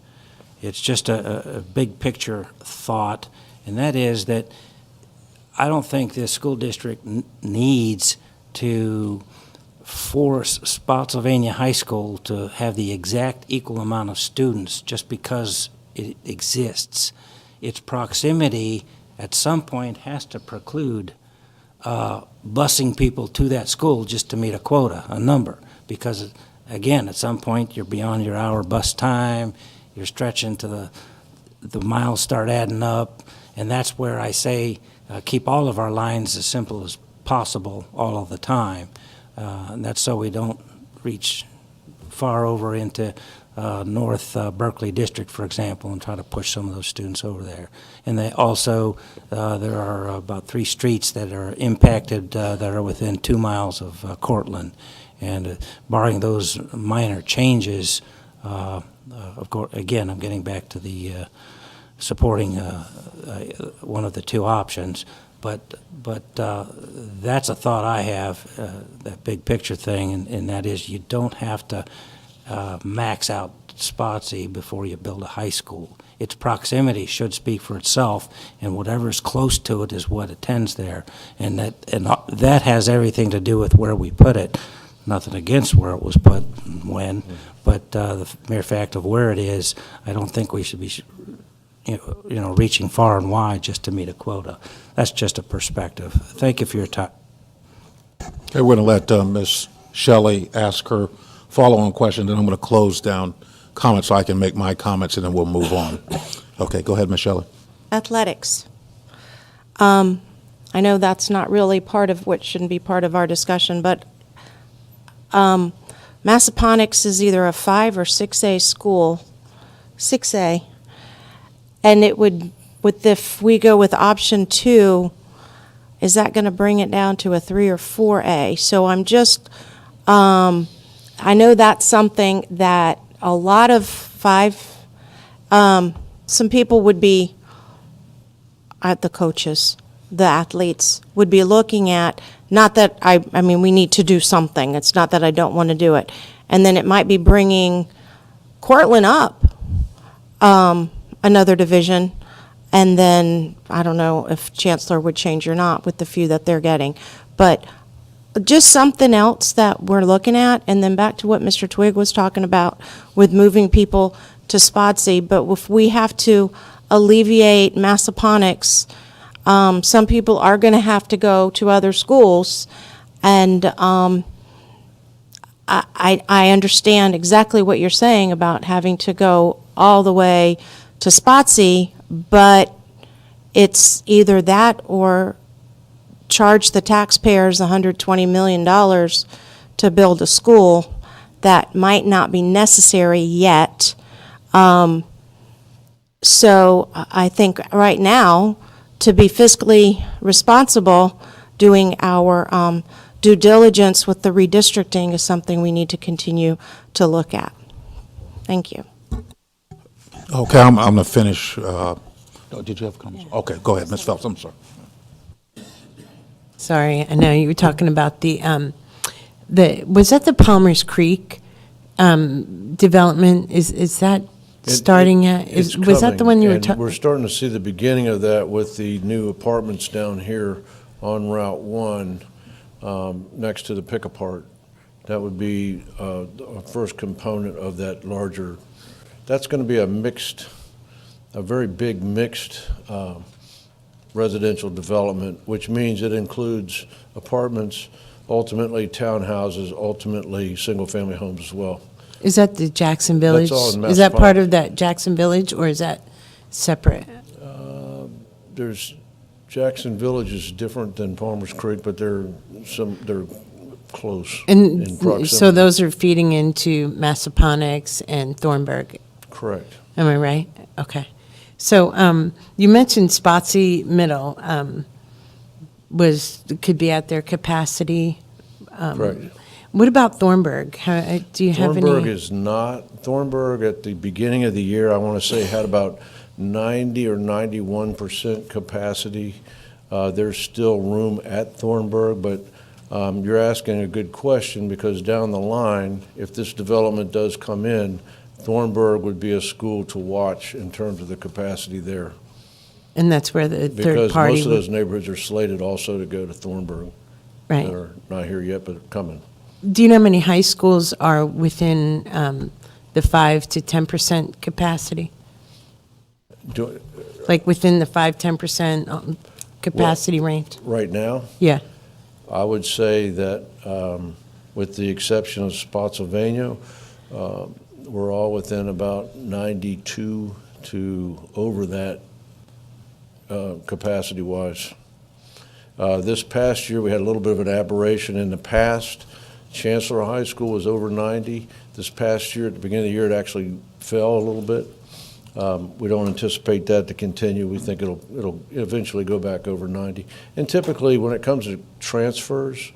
it's just a big picture thought, and that is that I don't think this school district needs to force Spotsylvania High School to have the exact equal amount of students just because it exists. Its proximity at some point has to preclude busing people to that school just to meet a quota, a number, because, again, at some point you're beyond your hour bus time, you're stretching to the miles start adding up, and that's where I say keep all of our lines as simple as possible all of the time. And that's so we don't reach far over into North Berkeley District, for example, and try to push some of those students over there. And they also, there are about 3 streets that are impacted that are within 2 miles of Cortland. And barring those minor changes, of course, again, I'm getting back to the supporting one of the two options, but that's a thought I have, that big picture thing, and that is you don't have to max out Spotsy before you build a high school. Its proximity should speak for itself, and whatever is close to it is what attends there, and that has everything to do with where we put it. Nothing against where it was put and when, but the mere fact of where it is, I don't think we should be reaching far and wide just to meet a quota. That's just a perspective. Thank you for your time. Okay, we're going to let Ms. Shelley ask her follow-on question, then I'm going to close down comments so I can make my comments, and then we'll move on. Okay, go ahead, Ms. Shelley. Athletics. I know that's not really part of what shouldn't be part of our discussion, but Massaponax is either a 5 or 6A school, 6A, and it would, if we go with option 2, is that going to bring it down to a 3 or 4A? So I'm just, I know that's something that a lot of some people would be, the coaches, the athletes, would be looking at, not that I mean, we need to do something. It's not that I don't want to do it. And then it might be bringing Cortland up another division, and then I don't know if Chancellor would change or not with the few that they're getting. But just something else that we're looking at, and then back to what Mr. Twigg was talking about with moving people to Spotsy. But if we have to alleviate Massaponax, some people are going to have to go to other schools, and I understand exactly what you're saying about having to go all the way to Spotsy, but it's either that or charge the taxpayers $120 million to build a school that might not be necessary yet. So I think right now, to be fiscally responsible, doing our due diligence with the redistricting is something we need to continue to look at. Thank you. Okay, I'm going to finish. Did you have comments? Okay, go ahead, Ms. Phelps, I'm sorry. Sorry, I know you were talking about was that the Palmer's Creek development? Is that starting yet? Was that the one you were talking? We're starting to see the beginning of that with the new apartments down here on Route 1, next to the pick-apart That would be a first component of that larger. That's going to be a very big mixed residential development, which means it includes apartments, ultimately townhouses, ultimately single-family homes as well. Is that the Jackson Village? all in Is that Mass part Pike. of that Jackson Village, or is that separate? There's, Jackson Village is different than Palmer's Creek, but they're close in And proximity. so those are feeding into Massaponax and Thornburg, Correct. am I right? Okay. So you mentioned Spotsy Middle could be at their capacity. Correct. What about Thornburg? Do you have any? Thornburg is not. Thornburg, at the beginning of the year, I want to say, had about 90 or 91% capacity. There's still room at Thornburg, but you're asking a good question, because down the line, if this development does come in, Thornburg would be a school to watch in terms of the capacity there. And that's where the third Because party most of would- those neighborhoods are slated also to go to Thornburg. Right. They're not here yet, but coming. Do you know how many high schools are within the 5 to 10% capacity? Do- Like within the 5-10% capacity range? Right now, Yeah. I would say that, with the exception of Spotsylvania, we're all within about 92 to over that capacity-wise. This past year, we had a little bit of an aberration. In the past, Chancellor High School was over 90. This past year, at the beginning of the year, it actually fell a little bit. We don't anticipate that to continue. We think it'll eventually go back over 90. And typically, when it comes to transfers,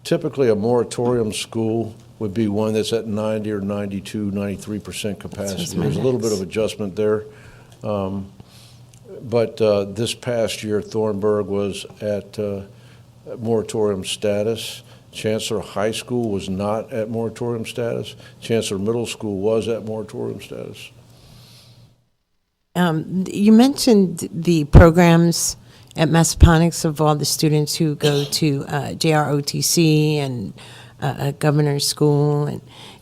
typically a moratorium school would be one that's at 90 or 92, 93% capacity. my There's a little bit next. of adjustment there. But this past year, Thornburg was at moratorium status. Chancellor High School was not at moratorium status. Chancellor Middle School was at moratorium status. You mentioned the programs at Massaponax of all the students who go to JROTC and Governor's School. And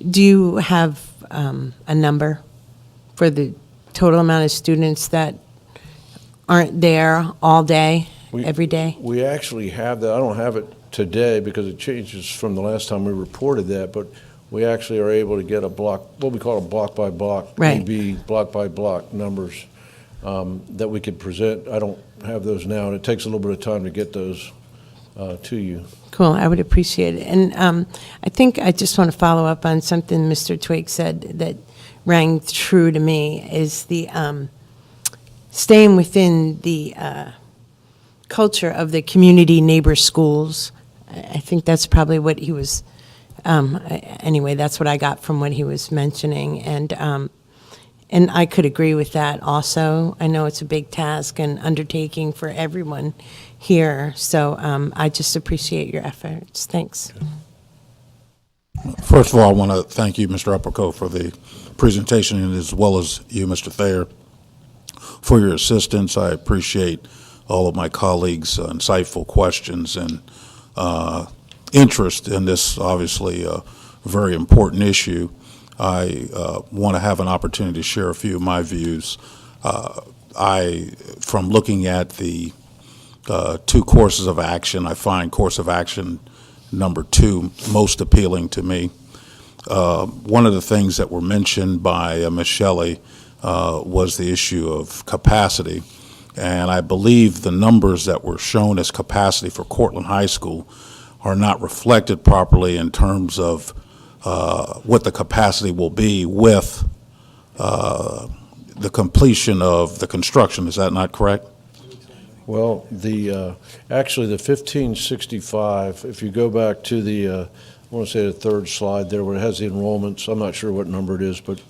do you have a number for the total amount of students that aren't there all day, every day? We actually have that. I don't have it today because it changes from the last time we reported that, but we actually are able to get a block, what we call a block by block, Right. maybe block by block numbers that we could present. I don't have those now, and it takes a little bit of time to get those to you. Cool, I would appreciate it. And I think I just want to follow up on something Mr. Twig said that rang true to me, is the staying within the culture of the community neighbor schools. I think that's probably what he was, anyway, that's what I got from what he was mentioning. And I could agree with that also. I know it's a big task and undertaking for everyone here, so I just appreciate your efforts. Thanks. First of all, I want to thank you, Mr. Upperco, for the presentation, and as well as you, Mr. Thayer, for your assistance. I appreciate all of my colleagues' insightful questions and interest in this obviously very important issue. I want to have an opportunity to share a few of my views. From looking at the two courses of action, I find course of action number 2 most appealing to me. One of the things that were mentioned by Ms. Shelley was the issue of capacity. And I believe the numbers that were shown as capacity for Cortland High School are not reflected properly in terms of what the capacity will be with the completion of the construction. Is that not correct? Well, actually, the 1565, if you go back to I want to say the third slide there where it has the enrollments, I'm not sure what number it is, but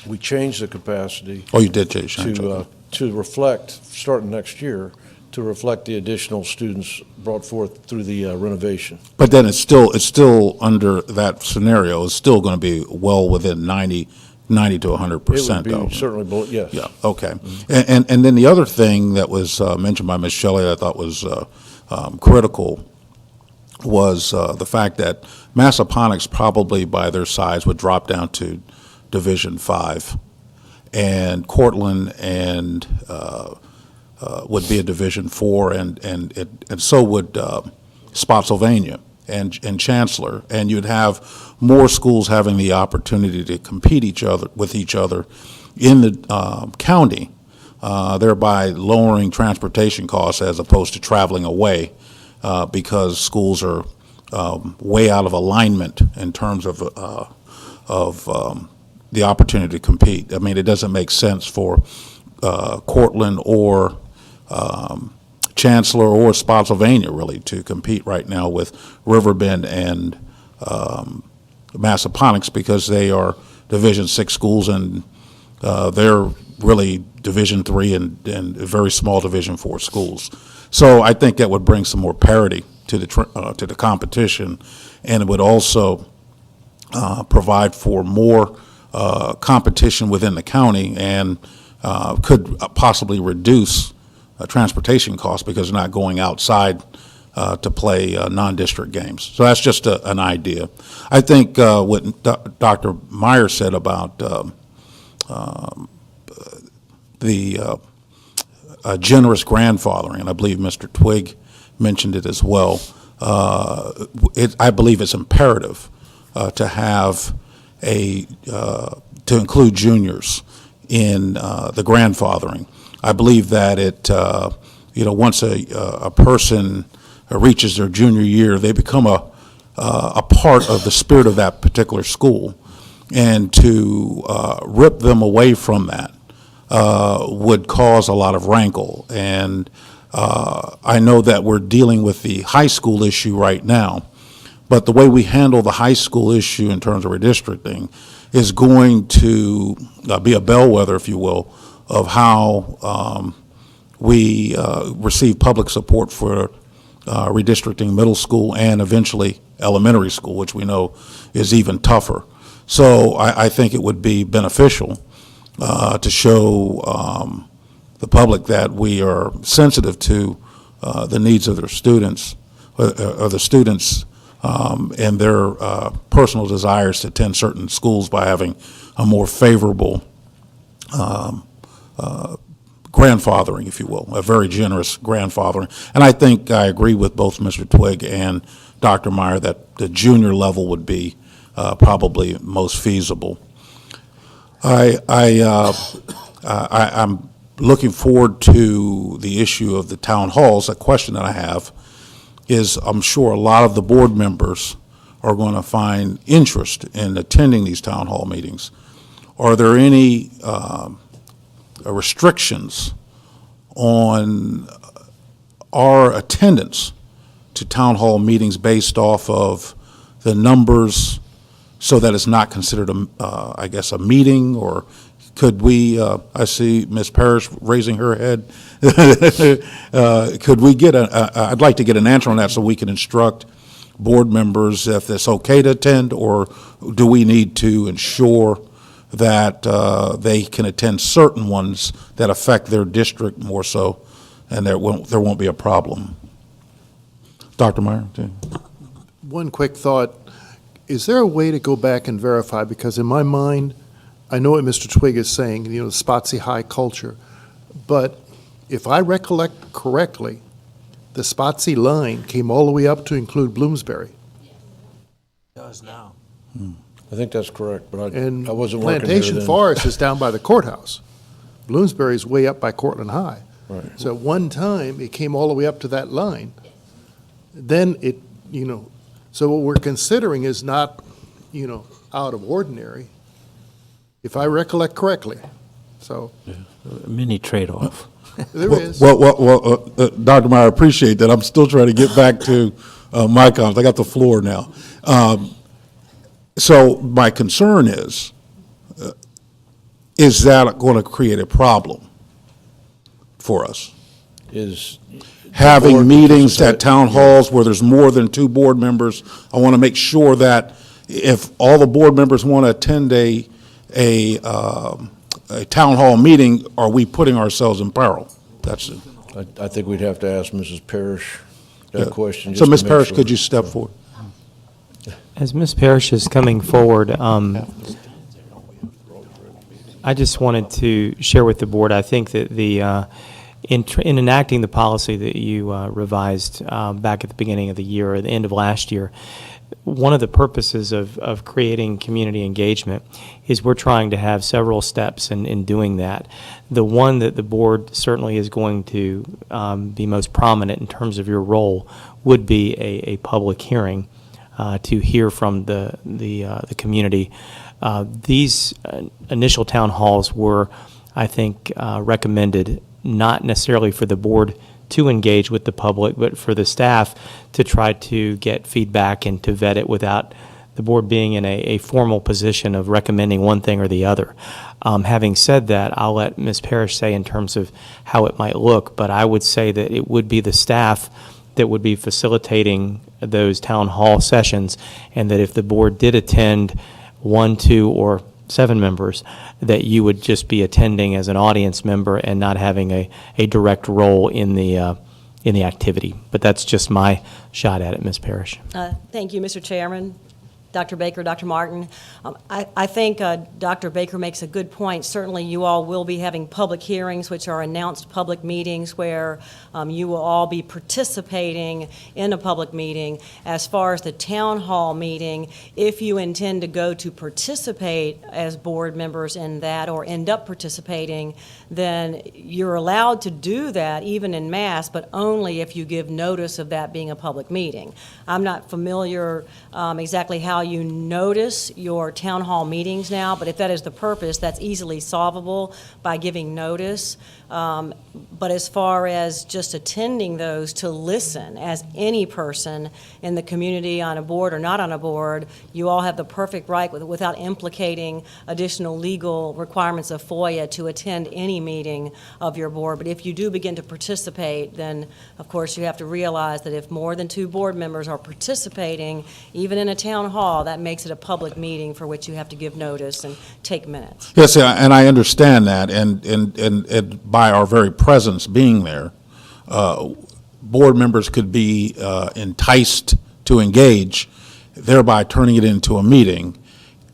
we changed the capacity Oh, you did change. Okay. to reflect, starting next year, to reflect the additional students brought forth through the renovation. But then it's still under that scenario, it's still going to be well within 90 to 100%, It though. would be certainly, yes. Yeah, okay. And then the other thing that was mentioned by Ms. Shelley that I thought was critical was the fact that Massaponax probably by their size would drop down to Division 5, and Cortland and would be a Division 4, and so would Spotsylvania and Chancellor, and you'd have more schools having the opportunity to compete with each other in the county, thereby lowering transportation costs as opposed to traveling away, because schools are way out of alignment in terms of the opportunity to compete. I mean, it doesn't make sense for Cortland or Chancellor or Spotsylvania really to compete right now with Riverbend and Massaponax, because they are Division 6 schools, and they're really Division 3 and very small Division 4 schools. So I think that would bring some more parity to the competition, and it would also provide for more competition within the county, and could possibly reduce transportation costs because they're not going outside to play non-district games. So that's just an idea. I think what Dr. Meyer said about the generous grandfathering, and I believe Mr. Twigg mentioned it as well, I believe it's imperative to have to include juniors in the grandfathering. I believe that once a person reaches their junior year, they become a part of the spirit of that particular school, and to rip them away from that would cause a lot of rankle. And I know that we're dealing with the high school issue right now, but the way we handle the high school issue in terms of redistricting is going to be a bellwether, if you will, of how we receive public support for redistricting middle school and eventually elementary school, which we know is even tougher. So I think it would be beneficial to show the public that we are sensitive to the needs of their students, or the students and their personal desires to attend certain schools by having a more favorable grandfathering, if you will, a very generous grandfathering. And I think I agree with both Mr. Twigg and Dr. Meyer that the junior level would be probably most feasible. I'm looking forward to the issue of the town halls. A question that I have is, I'm sure a lot of the board members are going to find interest in attending these town hall meetings. Are there any restrictions on our attendance to town hall meetings based off of the numbers, so that it's not considered I guess, a meeting? Or could we, I see Ms. Parrish raising her head, could we get I'd like to get an answer on that so we can instruct board members if it's okay to attend, or do we need to ensure that they can attend certain ones that affect their district more so, and there won't be a problem? Dr. Meyer? One quick thought. Is there a way to go back and verify? Because in my mind, I know what Mr. Twigg is saying, the Spotsy high culture. But if I recollect correctly, the Spotsy line came all the way up to include Bloomsbury. It does now. I think that's correct, but And I wasn't working here Plantation then. Forest is down by the courthouse. Bloomsbury's way up by Cortland High. Right. So at one time, it came all the way up to that line. Then it, so what we're considering is not, out of ordinary, if I recollect correctly. So Mini trade-off. there is. Well, Dr. Meyer, I appreciate that. I'm still trying to get back to my comments. I got the floor now. So my concern is that going to create a problem for us? Is Having board meetings participate? at town halls where there's more than 2 board members, I want to make sure that if all the board members want to attend a town hall meeting, are we putting ourselves in peril? That's it. I think we'd have to ask Mrs. Parrish that question. So, just to Ms. make Parrish, sure. could you step forward? As Ms. Parrish is coming forward, I just wanted to share with the board, I think that in enacting the policy that you revised back at the beginning of the year, or the end of last year, one of the purposes of creating community engagement is we're trying to have several steps in doing that. The one that the board certainly is going to be most prominent in terms of your role would be a public hearing to hear from the community. These initial town halls were, I think, recommended not necessarily for the board to engage with the public, but for the staff to try to get feedback and to vet it without the board being in a formal position of recommending one thing or the other. Having said that, I'll let Ms. Parrish say in terms of how it might look, but I would say that it would be the staff that would be facilitating those town hall sessions, and that if the board did attend 1, 2, or 7 members, that you would just be attending as an audience member and not having a direct role in the activity. But that's just my shot at it, Ms. Parrish. Thank you, Mr. Chairman, Dr. Baker, Dr. Martin. I think Dr. Baker makes a good point. Certainly, you all will be having public hearings, which are announced public meetings where you will all be participating in a public meeting. As far as the town hall meeting, if you intend to go to participate as board members in that or end up participating, then you're allowed to do that even in mass, but only if you give notice of that being a public meeting. I'm not familiar exactly how you notice your town hall meetings now, but if that is the purpose, that's easily solvable by giving notice. But as far as just attending those to listen, as any person in the community on a board or not on a board, you all have the perfect right without implicating additional legal requirements of FOIA to attend any meeting of your board. But if you do begin to participate, then of course you have to realize that if more than 2 board members are participating, even in a town hall, that makes it a public meeting for which you have to give notice and take minutes. Yes, and I understand that, and by our very presence being there, board members could be enticed to engage, thereby turning it into a meeting,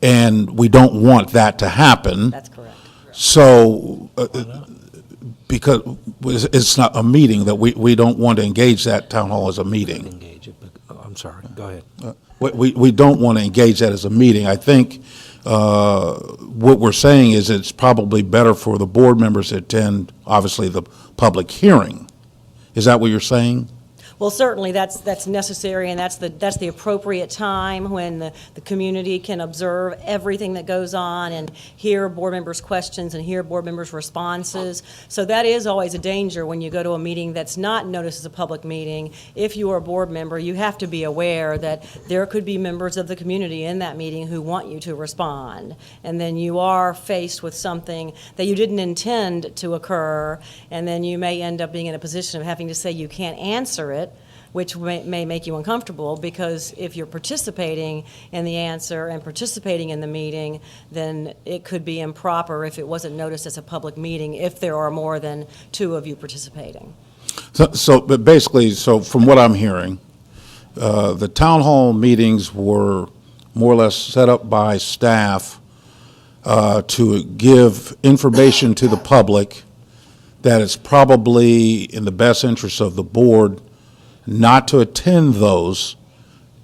and we don't want that to happen. That's correct. So, because it's not a meeting, that we don't want to engage that town hall as a meeting. Engage it, but, I'm sorry, go ahead. We don't want to engage that as a meeting. I think what we're saying is it's probably better for the board members to attend, obviously, the public hearing. Is that what you're saying? Well, certainly, that's necessary, and that's the appropriate time when the community can observe everything that goes on and hear board members' questions and hear board members' responses. So that is always a danger when you go to a meeting that's not noticed as a public meeting. If you are a board member, you have to be aware that there could be members of the community in that meeting who want you to respond. And then you are faced with something that you didn't intend to occur, and then you may end up being in a position of having to say you can't answer it, which may make you uncomfortable, because if you're participating in the answer and participating in the meeting, then it could be improper if it wasn't noticed as a public meeting if there are more than 2 of you participating. But basically, from what I'm hearing, the town hall meetings were more or less set up by staff to give information to the public that it's probably in the best interest of the board not to attend those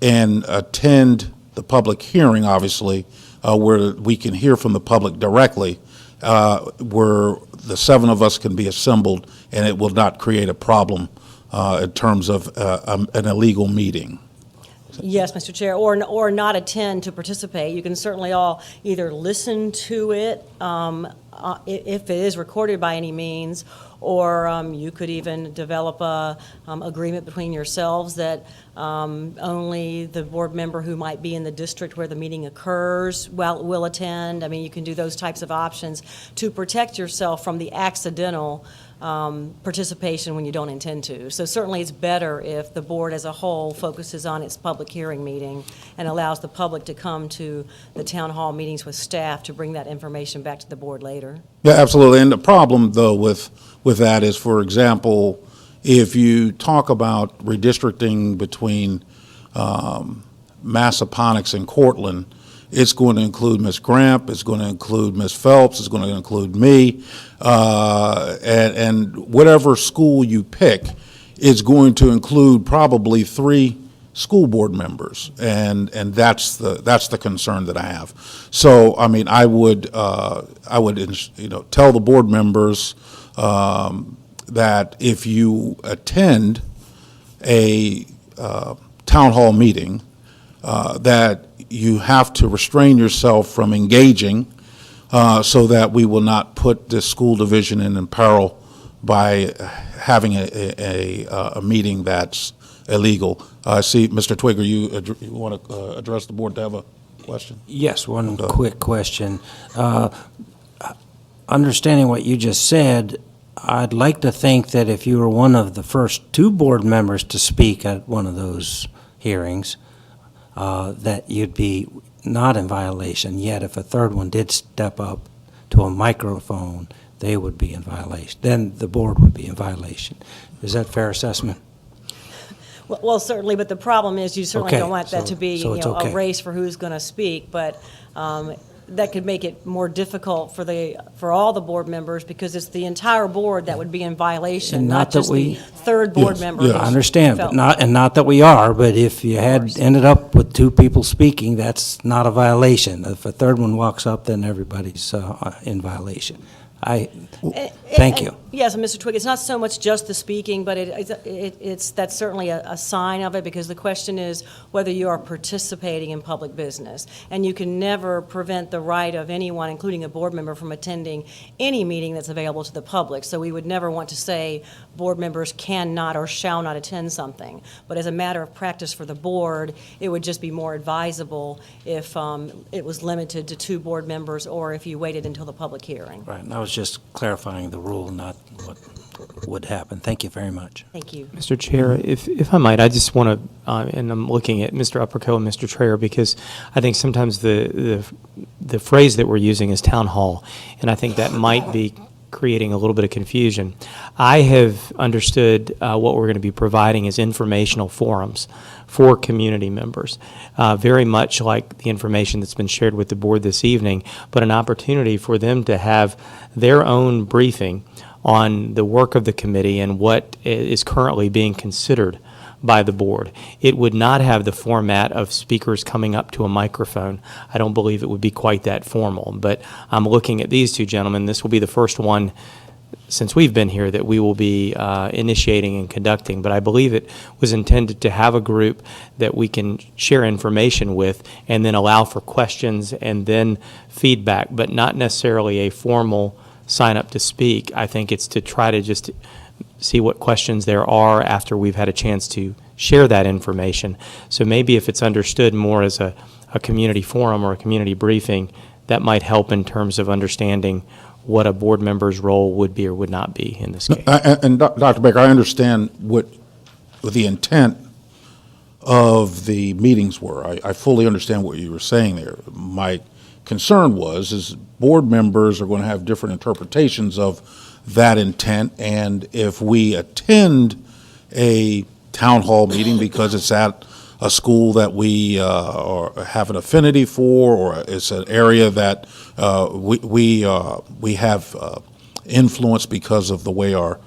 and attend the public hearing, obviously, where we can hear from the public directly, where the 7 of us can be assembled and it will not create a problem in terms of an illegal meeting. Yes, Mr. Chair, or not attend to participate. You can certainly all either listen to it if it is recorded by any means, or you could even develop a agreement between yourselves that only the board member who might be in the district where the meeting occurs will attend. I mean, you can do those types of options to protect yourself from the accidental participation when you don't intend to. So certainly it's better if the board as a whole focuses on its public hearing meeting and allows the public to come to the town hall meetings with staff to bring that information back to the board later. Yeah, absolutely. And the problem, though, with that is, for example, if you talk about redistricting between Massaponax and Cortland, it's going to include Ms. Gramp, it's going to include Ms. Phelps, it's going to include me, and whatever school you pick is going to include probably 3 school board members, and that's the concern that I have. So, I mean, I would tell the board members that if you attend a town hall meeting, that you have to restrain yourself from engaging so that we will not put this school division in peril by having a meeting that's illegal. I see, Mr. Twigger, you want to address the board to have a question? Yes, one quick question. Understanding what you just said, I'd like to think that if you were one of the first 2 board members to speak at one of those hearings, that you'd be not in violation. Yet if a third one did step up to a microphone, they would be in violation. Then the board would be in violation. Is that a fair assessment? Well, certainly, but the problem is you certainly Okay, don't want that so- to be, so it's a okay. race for who's going to speak, but that could make it more difficult for all the board members, because it's the entire board that would be in violation, And not not that just the we- third board Yes, member. yes. who's I understand, but felt- not that we are, but if you had course. ended up with 2 people speaking, that's not a violation. If a third one walks up, then everybody's in violation. Thank you. Yes, Mr. Twigg, it's not so much just the speaking, but that's certainly a sign of it, because the question is whether you are participating in public business. And you can never prevent the right of anyone, including a board member, from attending any meeting that's available to the public. So we would never want to say board members cannot or shall not attend something. But as a matter of practice for the board, it would just be more advisable if it was limited to 2 board members, or if you waited until the public hearing. Right, and I was just clarifying the rule, not what would happen. Thank you very much. Thank you. Mr. Chair, if I might, I just want to, and I'm looking at Mr. Upperco and Mr. Traer, because I think sometimes the phrase that we're using is town hall, and I think that might be creating a little bit of confusion. I have understood what we're going to be providing as informational forums for community members, very much like the information that's been shared with the board this evening, but an opportunity for them to have their own briefing on the work of the committee and what is currently being considered by the board. It would not have the format of speakers coming up to a microphone. I don't believe it would be quite that formal, but I'm looking at these 2 gentlemen. This will be the first one since we've been here that we will be initiating and conducting, but I believe it was intended to have a group that we can share information with and then allow for questions and then feedback, but not necessarily a formal sign up to speak. I think it's to try to just see what questions there are after we've had a chance to share that information. So maybe if it's understood more as a community forum or a community briefing, that might help in terms of understanding what a board member's role would be or would not be in this case. And Dr. Baker, I understand what the intent of the meetings were. I fully understand what you were saying there. My concern is board members are going to have different interpretations of that intent, and if we attend a town hall meeting because it's at a school that we or have an affinity for, or it's an area that we have influence because of the way our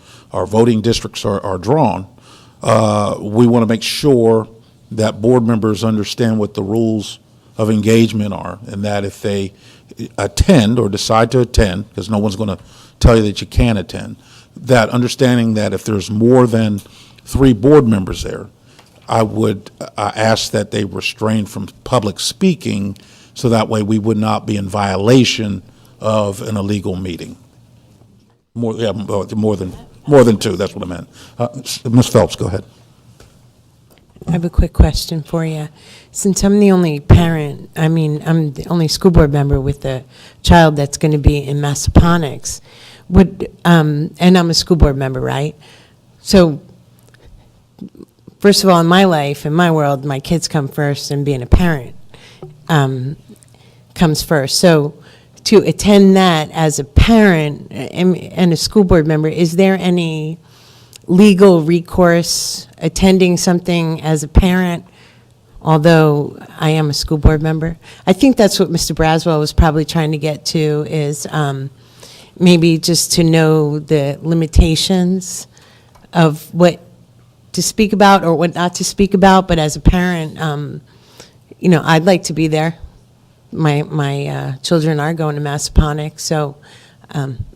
voting districts are drawn, we want to make sure that board members understand what the rules of engagement are, and that if they attend or decide to attend, because no one's going to tell you that you can't attend, that understanding that if there's more than 3 board members there, I would ask that they refrain from public speaking, so that way we would not be in violation of an illegal meeting. More than 2, that's what I meant. Ms. Phelps, go ahead. I have a quick question for you. Since I'm the only parent, I'm the only school board member with a child that's going to be in Massaponax, and I'm a school board member, right? So, first of all, in my life, in my world, my kids come first, and being a parent comes first. So, to attend that as a parent and a school board member, is there any legal recourse attending something as a parent, although I am a school board member. I think that's what Mr. Braswell was probably trying to get to, is maybe just to know the limitations of what to speak about or what not to speak about. But as a parent, I'd like to be there. My children are going to Massaponic, so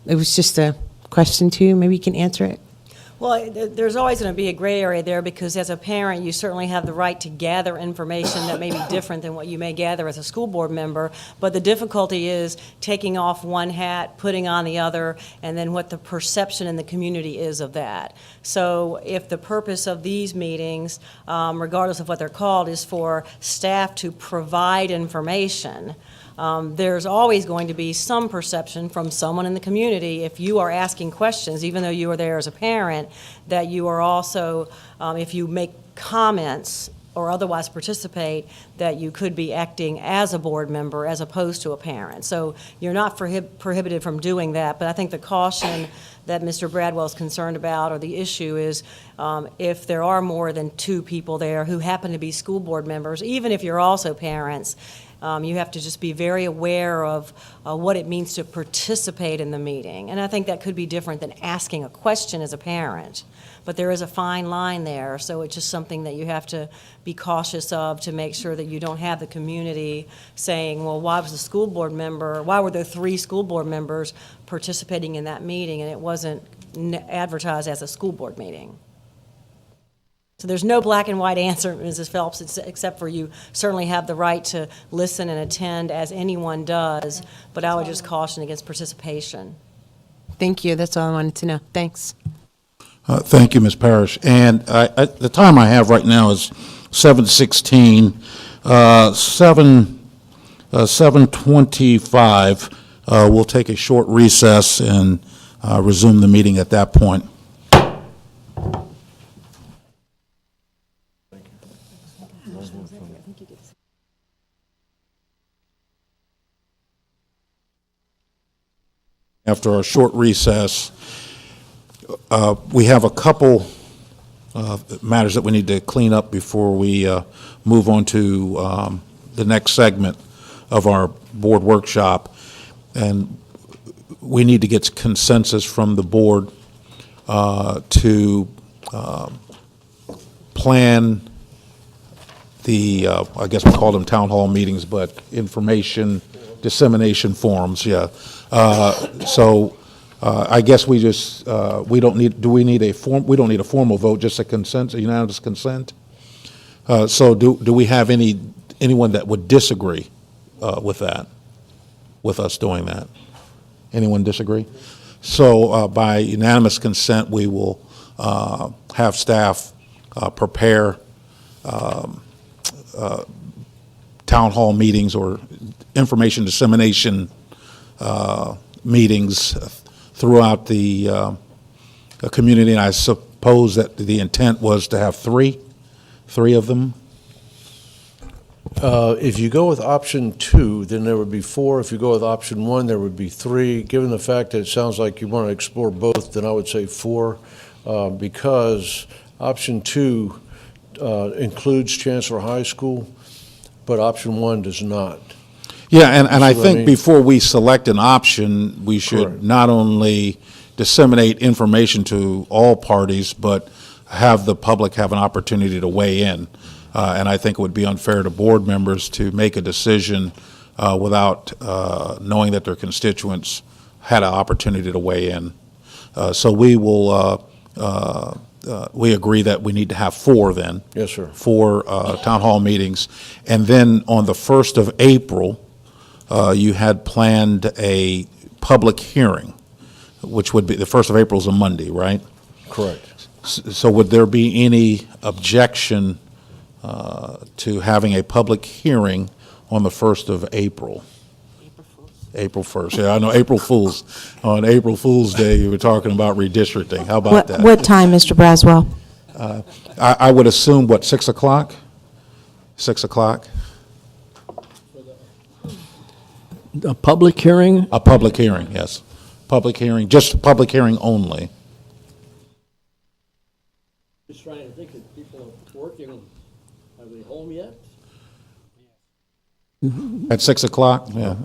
it was just a question to you. Maybe you can answer it. Well, there's always going to be a gray area there, because as a parent, you certainly have the right to gather information that may be different than what you may gather as a school board member. But the difficulty is taking off one hat, putting on the other, and then what the perception in the community is of that. So if the purpose of these meetings, regardless of what they're called, is for staff to provide information, there's always going to be some perception from someone in the community, if you are asking questions, even though you are there as a parent, that you are also, if you make comments or otherwise participate, that you could be acting as a board member as opposed to a parent. So you're not prohibited from doing that, but I think the caution that Mr. Bradwell is concerned about, or the issue is, if there are more than 2 people there who happen to be school board members, even if you're also parents, you have to just be very aware of what it means to participate in the meeting. And I think that could be different than asking a question as a parent. But there is a fine line there, so it's just something that you have to be cautious of, to make sure that you don't have the community saying, well, why were there 3 school board members participating in that meeting and it wasn't advertised as a school board meeting? So there's no black and white answer, Mrs. Phelps, except for you certainly have the right to listen and attend as anyone does, but I would just caution against participation. Thank you. That's all I wanted to know. Thanks. Thank you, Ms. Parrish. And the time I have right now is 7:16. 7:25. We'll take a short recess and resume the meeting at that point. After our short recess, we have a couple matters that we need to clean up before we move on to the next segment of our board workshop. And we need to get consensus from the board to plan the, I guess we call them town hall meetings, but information dissemination forums, yeah. So I guess we just, we don't need, do we need a form? We don't need a formal vote, just a consent, a unanimous consent. So do we have anyone that would disagree with that, with us doing that? Anyone disagree? So by unanimous consent, we will have staff prepare town hall meetings or information dissemination meetings throughout the community. And I suppose that the intent was to have three of them. If you go with option 2, then there would be 4. If you go with option 1, there would be 3. Given the fact that it sounds like you want to explore both, then I would say 4, because option 2 includes Chancellor High School, but option 1 does not. Yeah, and I what I think mean? before we select an option, we should Correct. not only disseminate information to all parties, but have the public have an opportunity to weigh in. And I think it would be unfair to board members to make a decision without knowing that their constituents had an opportunity to weigh in. So we will, we agree that we need to have 4 then. Yes, sir. 4 town hall meetings. And then on the 1st of April, you had planned a public hearing, which would be, the 1st of April is a Monday, right? Correct. So would there be any objection to having a public hearing on the 1st of April? April 1st. Yeah, I know, April Fool's. On April Fool's Day, you were talking about redistricting. How about that? What time, Mr. Braswell? I would assume, what, 6 o'clock? 6 o'clock? A public hearing? A public hearing, yes. Public hearing, just public hearing only. Just trying to think if people are working, are they home yet? At 6 o'clock? Yeah.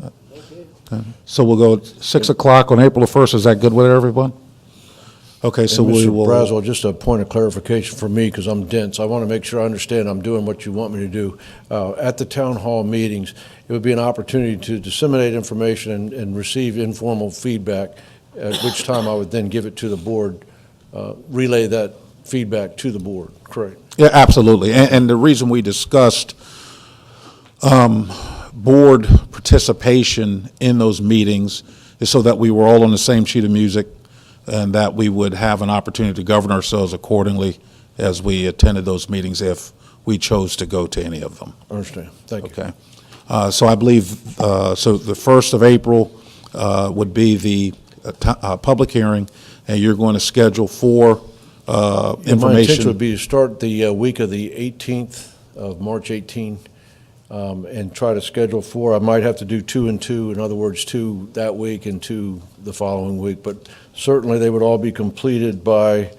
Okay. So we'll go at 6 o'clock on April the 1st. Is that good with everyone? Okay, so And we Mr. will. Braswell, just a point of clarification for me, because I'm dense. I want to make sure I understand I'm doing what you want me to do. At the town hall meetings, it would be an opportunity to disseminate information and receive informal feedback, at which time I would then give it to the board, relay that feedback to the board, correct? Yeah, absolutely. And the reason we discussed board participation in those meetings is so that we were all on the same sheet of music and that we would have an opportunity to govern ourselves accordingly as we attended those meetings if we chose to go to any of them. Understand. Thank you. Okay. So I believe, so the 1st of April would be the public hearing, and you're going to schedule for My intention information. would be to start the week of the 18th of March 18, and try to schedule 4. I might have to do 2 and 2, in other words, 2 that week and 2 the following week, but certainly they would all be completed by,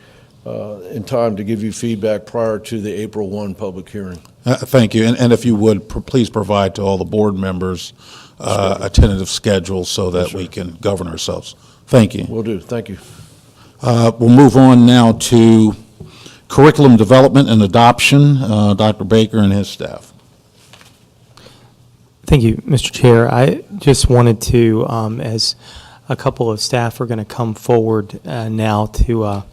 in time to give you feedback prior to the April 1 public hearing. Thank you. And if you would, please provide to all the board members a tentative schedule so that we can govern ourselves. Thank you. Will do. Thank you. We'll move on now to curriculum development and adoption. Dr. Baker and his staff. Thank you, Mr. Chair. I just wanted to, as a couple of staff are going to come forward now to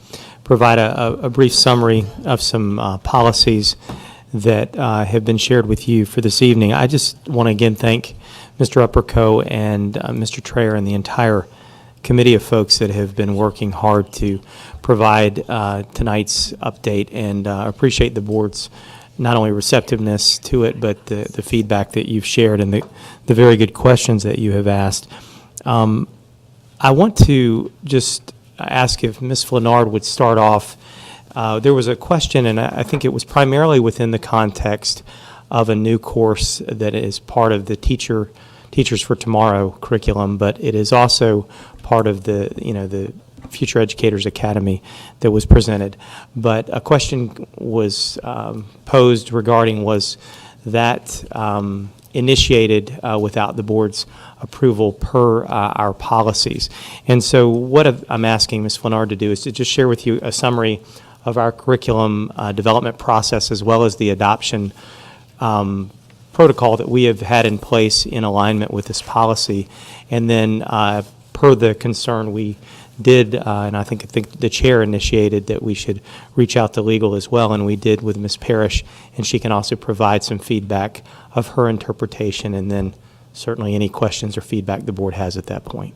provide a brief summary of some policies that have been shared with you for this evening. I just want to again thank Mr. Upperco and Mr. Traer and the entire committee of folks that have been working hard to provide tonight's update, and appreciate the board's not only receptiveness to it, but the feedback that you've shared and the very good questions that you have asked. I want to just ask if Ms. Flanard would start off. There was a question, and I think it was primarily within the context of a new course that is part of the Teachers for Tomorrow curriculum, but it is also part of the Future Educators Academy that was presented. But a question was posed regarding was that initiated without the board's approval per our policies. And so what I'm asking Ms. Flanard to do is to just share with you a summary of our curriculum development process as well as the adoption protocol that we have had in place in alignment with this policy. And then per the concern we did, and I think the chair initiated that we should reach out to legal as well, and we did with Ms. Parrish, and she can also provide some feedback of her interpretation, and then certainly any questions or feedback the board has at that point.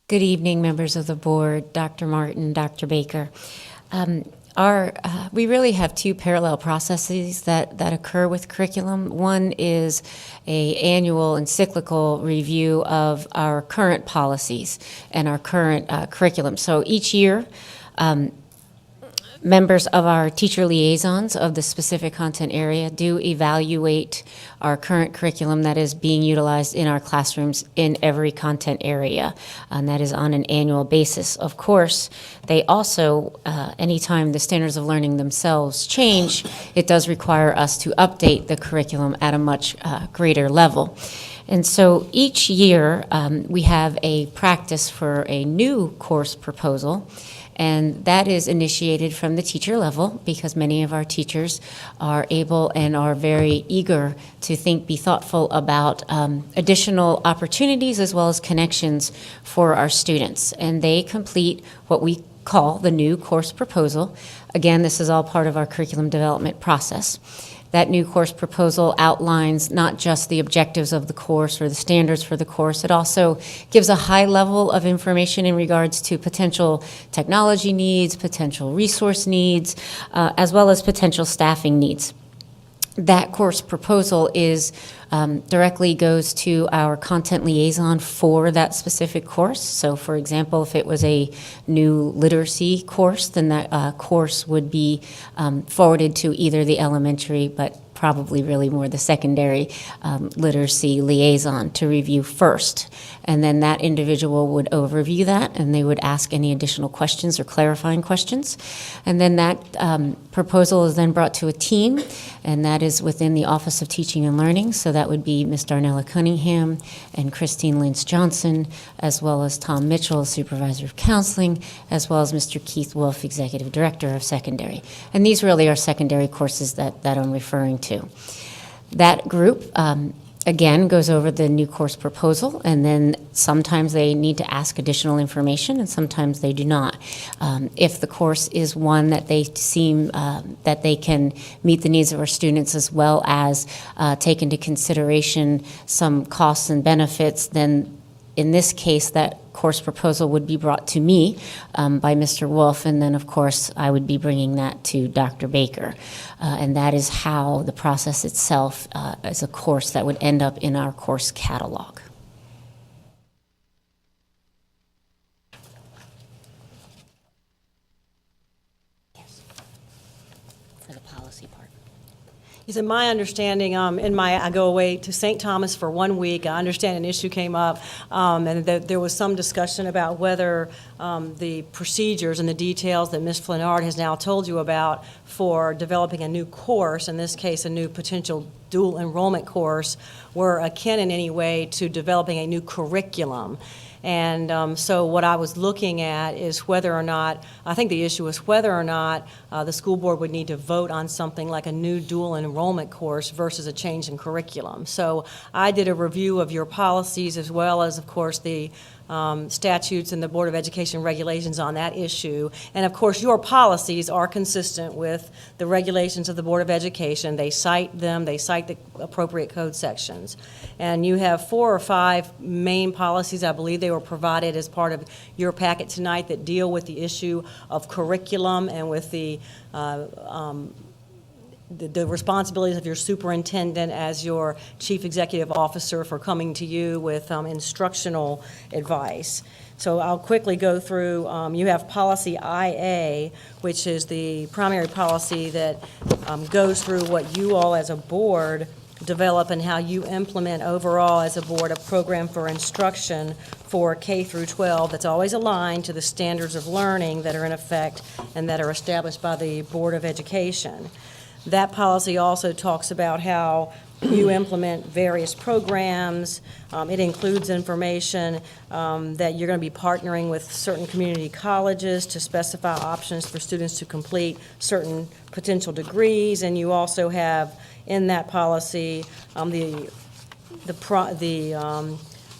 Good evening, members of the board, Dr. Martin, Dr. Baker. We really have two parallel processes that occur with curriculum. One is an annual and cyclical review of our current policies and our current curriculum. So each year, members of our teacher liaisons of the specific content area do evaluate our current curriculum that is being utilized in our classrooms in every content area, and that is on an annual basis. Of course, they also, anytime the standards of learning themselves change, it does require us to update the curriculum at a much greater level. And so each year, we have a practice for a new course proposal, and that is initiated from the teacher level because many of our teachers are able and are very eager to be thoughtful about additional opportunities as well as connections for our students. And they complete what we call the new course proposal. Again, this is all part of our curriculum development process. That new course proposal outlines not just the objectives of the course or the standards for the course, it also gives a high level of information in regards to potential technology needs, potential resource needs, as well as potential staffing needs. That course proposal is directly goes to our content liaison for that specific course. So for example, if it was a new literacy course, then that course would be forwarded to either the elementary, but probably really more the secondary literacy liaison to review first. And then that individual would overview that, and they would ask any additional questions or clarifying questions. And then that proposal is then brought to a team, and that is within the Office of Teaching and Learning. So that would be Ms. Darnella Cunningham and Christine Lynch-Johnson, as well as Tom Mitchell, Supervisor of Counseling, as well as Mr. Keith Wolf, Executive Director of Secondary. And these really are secondary courses that I'm referring to. That group, again, goes over the new course proposal, and then sometimes they need to ask additional information, and sometimes they do not. If the course is one that they seem that they can meet the needs of our students as well as take into consideration some costs and benefits, then in this case, that course proposal would be brought to me by Mr. Wolf, and then, of course, I would be bringing that to Dr. Baker. And that is how the process itself is a course that would end up in our course catalog. Yes. For the policy part. Is it my understanding, I go away to St. Thomas for 1 week. I understand an issue came up, and that there was some discussion about whether the procedures and the details that Ms. Flenard has now told you about for developing a new course, in this case a new potential dual enrollment course, were akin in any way to developing a new curriculum. And so what I was looking at is whether or not, I think the issue is whether or not the school board would need to vote on something like a new dual enrollment course versus a change in curriculum. So I did a review of your policies as well as, of course, the statutes and the Board of Education regulations on that issue. And of course, your policies are consistent with the regulations of the Board of Education. They cite them, they cite the appropriate code sections. And you have 4 or 5 main policies, I believe they were provided as part of your packet tonight, that deal with the issue of curriculum and with the responsibilities of your superintendent as your chief executive officer for coming to you with instructional advice. So I'll quickly go through, you have policy IA, which is the primary policy that goes through what you all as a board develop and how you implement overall as a board a program for instruction for K through 12 that's always aligned to the standards of learning that are in effect and that are established by the Board of Education. That policy also talks about how you implement various programs. It includes information that you're going to be partnering with certain community colleges to specify options for students to complete certain potential degrees, and you also have in that policy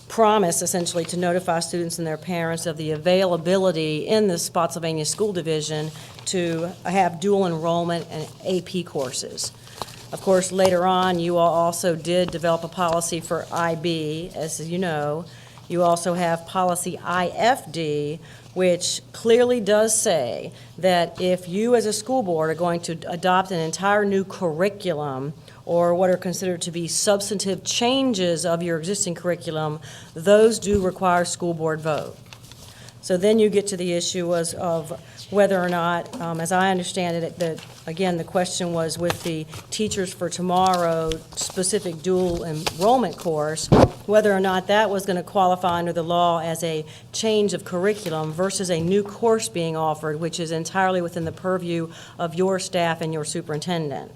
promise essentially to notify students and their parents of the availability in the Spotsylvania School Division to have dual enrollment and AP courses. Of course, later on, you all also did develop a policy for IB, as you know. You also have policy IFD, which clearly does say that if you as a school board are going to adopt an entire new curriculum or what are considered to be substantive changes of your existing curriculum, those do require school board vote. So then you get to the issue of whether or not, as I understand it, that, again, the question was with the Teachers for Tomorrow specific dual enrollment course, whether or not that was going to qualify under the law as a change of curriculum versus a new course being offered, which is entirely within the purview of your staff and your superintendent.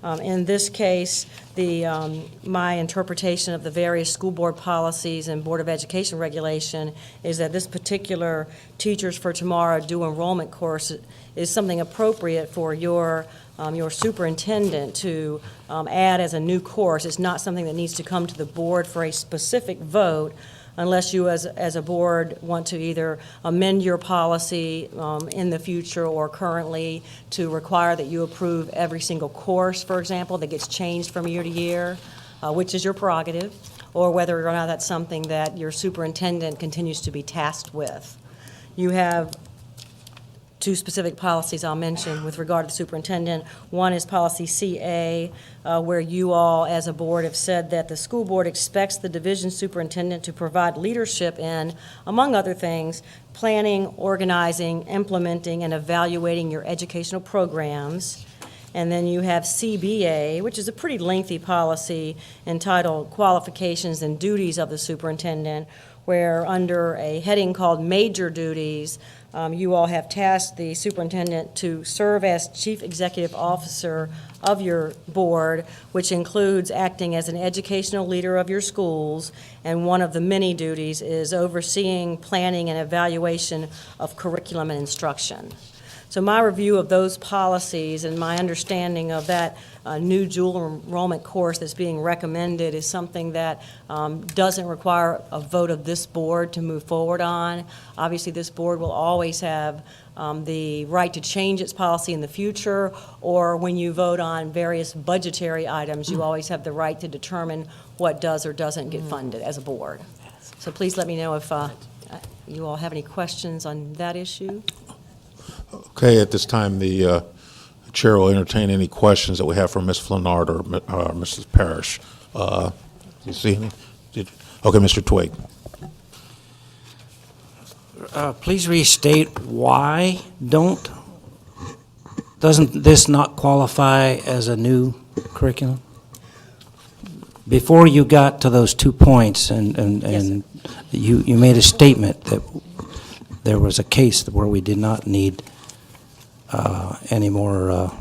In this case, my interpretation of the various school board policies and Board of Education regulation is that this particular Teachers for Tomorrow dual enrollment course is something appropriate for your superintendent to add as a new course. It's not something that needs to come to the board for a specific vote unless you as a board want to either amend your policy in the future or currently to require that you approve every single course, for example, that gets changed from year to year, which is your prerogative, or whether or not that's something that your superintendent continues to be tasked with. You have 2 specific policies I'll mention with regard to the superintendent. One is policy CA, where you all as a board have said that the school board expects the division superintendent to provide leadership in, among other things, planning, organizing, implementing, and evaluating your educational programs. And then you have CBA, which is a pretty lengthy policy entitled Qualifications and Duties of the Superintendent, where under a heading called Major Duties, you all have tasked the superintendent to serve as Chief Executive Officer of your board, which includes acting as an educational leader of your schools, and one of the many duties is overseeing planning and evaluation of curriculum and instruction. So my review of those policies and my understanding of that new dual enrollment course that's being recommended is something that doesn't require a vote of this board to move forward on. Obviously, this board will always have the right to change its policy in the future, or when you vote on various budgetary items, you always have the right to determine what does or doesn't get funded as a board. So please let me know if you all have any questions on that issue. Okay, at this time, the chair will entertain any questions that we have from Ms. Flenard or Mrs. Parrish. You see any? Okay, Mr. Twig. Please restate why doesn't this not qualify as a new curriculum? Before you got to those 2 points, and you made a statement that there was a case where we did not need any more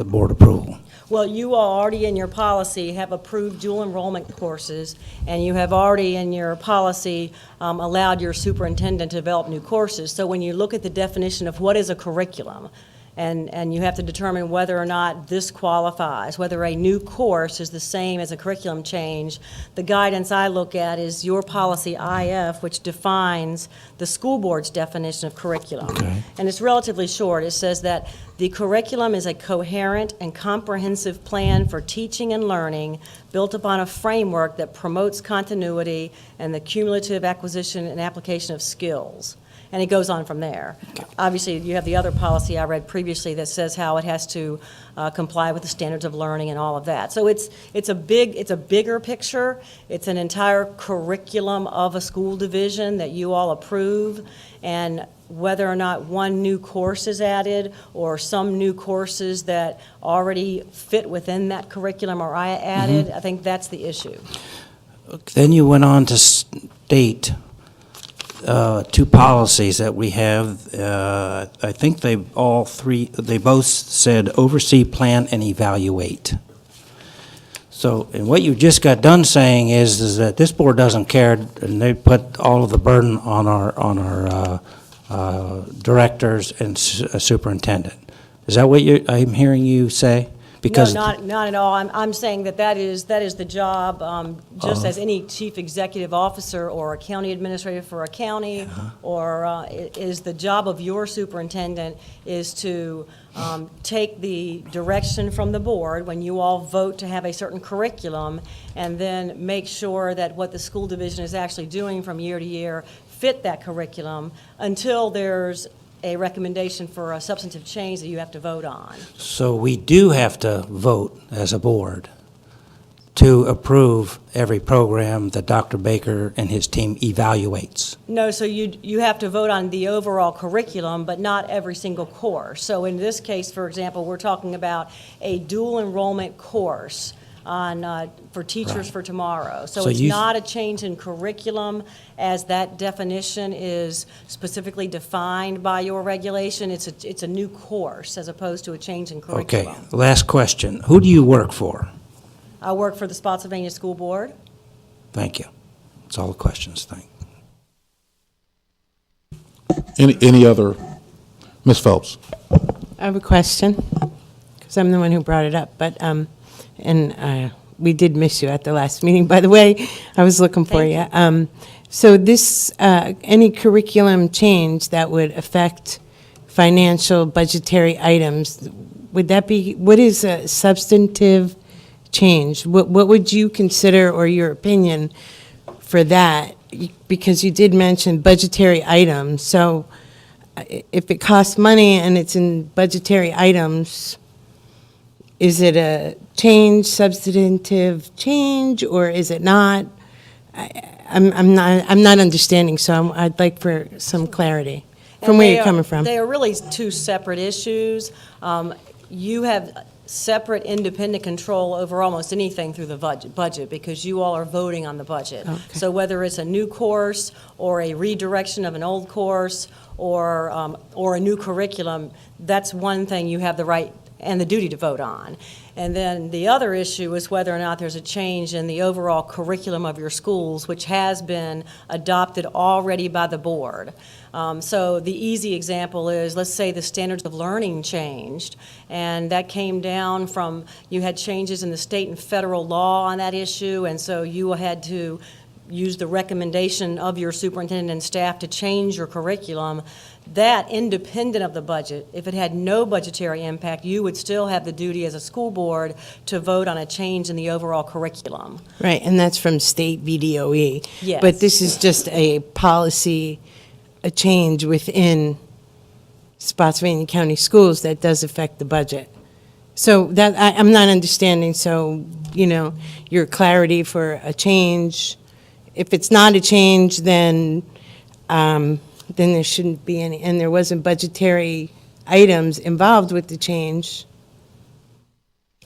board approval. Well, you all already in your policy have approved dual enrollment courses, and you have already in your policy allowed your superintendent to develop new courses. So when you look at the definition of what is a curriculum, and you have to determine whether or not this qualifies, whether a new course is the same as a curriculum change, the guidance I look at is your policy IF, which defines the school board's definition of curriculum. Okay. And it's relatively short. It says that the curriculum is a coherent and comprehensive plan for teaching and learning built upon a framework that promotes continuity and the cumulative acquisition and application of skills. And it goes on from there. Obviously, you have the other policy I read previously that says how it has to comply with the standards of learning and all of that. So it's a bigger picture. It's an entire curriculum of a school division that you all approve, and whether or not one new course is added or some new courses that already fit within that curriculum are added, I think that's the issue. Then you went on to state 2 policies that we have. I think they both said oversee, plan, and evaluate. So, and what you just got done saying is that this board doesn't care, and they put all of the burden on our directors and superintendent. Is that what I'm hearing you say? Because No, not at all. I'm saying that is the job, just as any chief executive officer or a county administrator for a county, or is the job of your superintendent is to take the direction from the board when you all vote to have a certain curriculum, and then make sure that what the school division is actually doing from year to year fit that curriculum until there's a recommendation for a substantive change that you have to vote on. So we do have to vote as a board to approve every program that Dr. Baker and his team evaluates. No, so you have to vote on the overall curriculum, but not every single course. So in this case, for example, we're talking about a dual enrollment course on for Teachers for Tomorrow. So it's not a change in curriculum as that definition is specifically defined by your regulation. It's a new course as opposed to a change in curriculum. Okay, last question. Who do you work for? I work for the Spotsylvania School Board. Thank you. That's all the questions. Thank you. Any other? Ms. Phelps? I have a question, because I'm the one who brought it up, but, we did miss you at the last meeting, by the way. I was looking for Thank you. So this, any curriculum change that would affect financial budgetary items, would that be, what is a substantive change? What would you consider, or your opinion for that? Because you did mention budgetary items, so if it costs money and it's in budgetary items, is it a change, substantive change, or is it not? I'm not understanding, so I'd like for some clarity from where you're coming from. They are really 2 separate issues. you have separate independent control over almost anything through the budget because you all are voting on the budget. Okay. So whether it's a new course or a redirection of an old course or a new curriculum, that's one thing you have the right and the duty to vote on. And then the other issue is whether or not there's a change in the overall curriculum of your schools, which has been adopted already by the board. So the easy example is, let's say the standards of learning changed, and that came down from, you had changes in the state and federal law on that issue, and so you had to use the recommendation of your superintendent and staff to change your curriculum. That, independent of the budget, if it had no budgetary impact, you would still have the duty as a school board to vote on a change in the overall curriculum. Right, and that's from state VDOE. Yes. But this is just a policy, a change within Spotsylvania County Schools that does affect the budget. So that, I'm not understanding, so, your clarity for a change, if it's not a change, then there shouldn't be any, and there wasn't budgetary items involved with the change.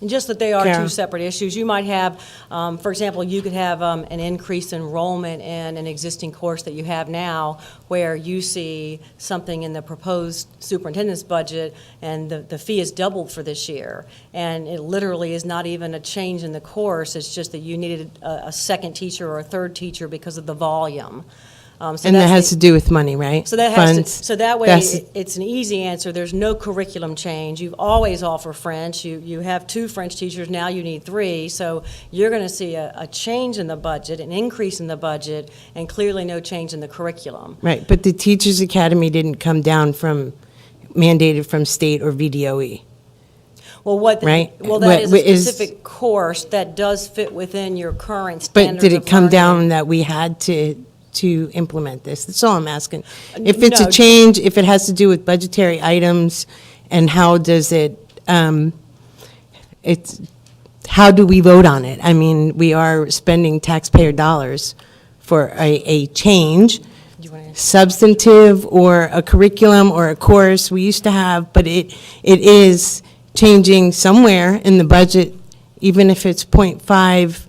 And just that they are Carol. two separate issues. You might have, for example, you could have an increased enrollment in an existing course that you have now, where you see something in the proposed superintendent's budget, and the fee is doubled for this year. And it literally is not even a change in the course, it's just that you needed a second teacher or a third teacher because of the volume. So And that that's has the- to do with money, right? So that has to, Funds. so that way, That's- it's an easy answer. There's no curriculum change. You've always offered French. You have 2 French teachers, now you need 3. So you're going to see a change in the budget, an increase in the budget, and clearly no change in the curriculum. Right, but the Teachers Academy didn't come down mandated from state or VDOE. Well, Right. Well, that is What a is- specific course that does fit within your current But standards did of it come learning. down that we had to implement this? That's all I'm asking. If it's No. a change, if it has to do with budgetary items, and how does it, how do we vote on it? I mean, we are spending taxpayer dollars for a change, Do you want to- substantive or a curriculum or a course we used to have, but it is changing somewhere in the budget, even if it's 0.5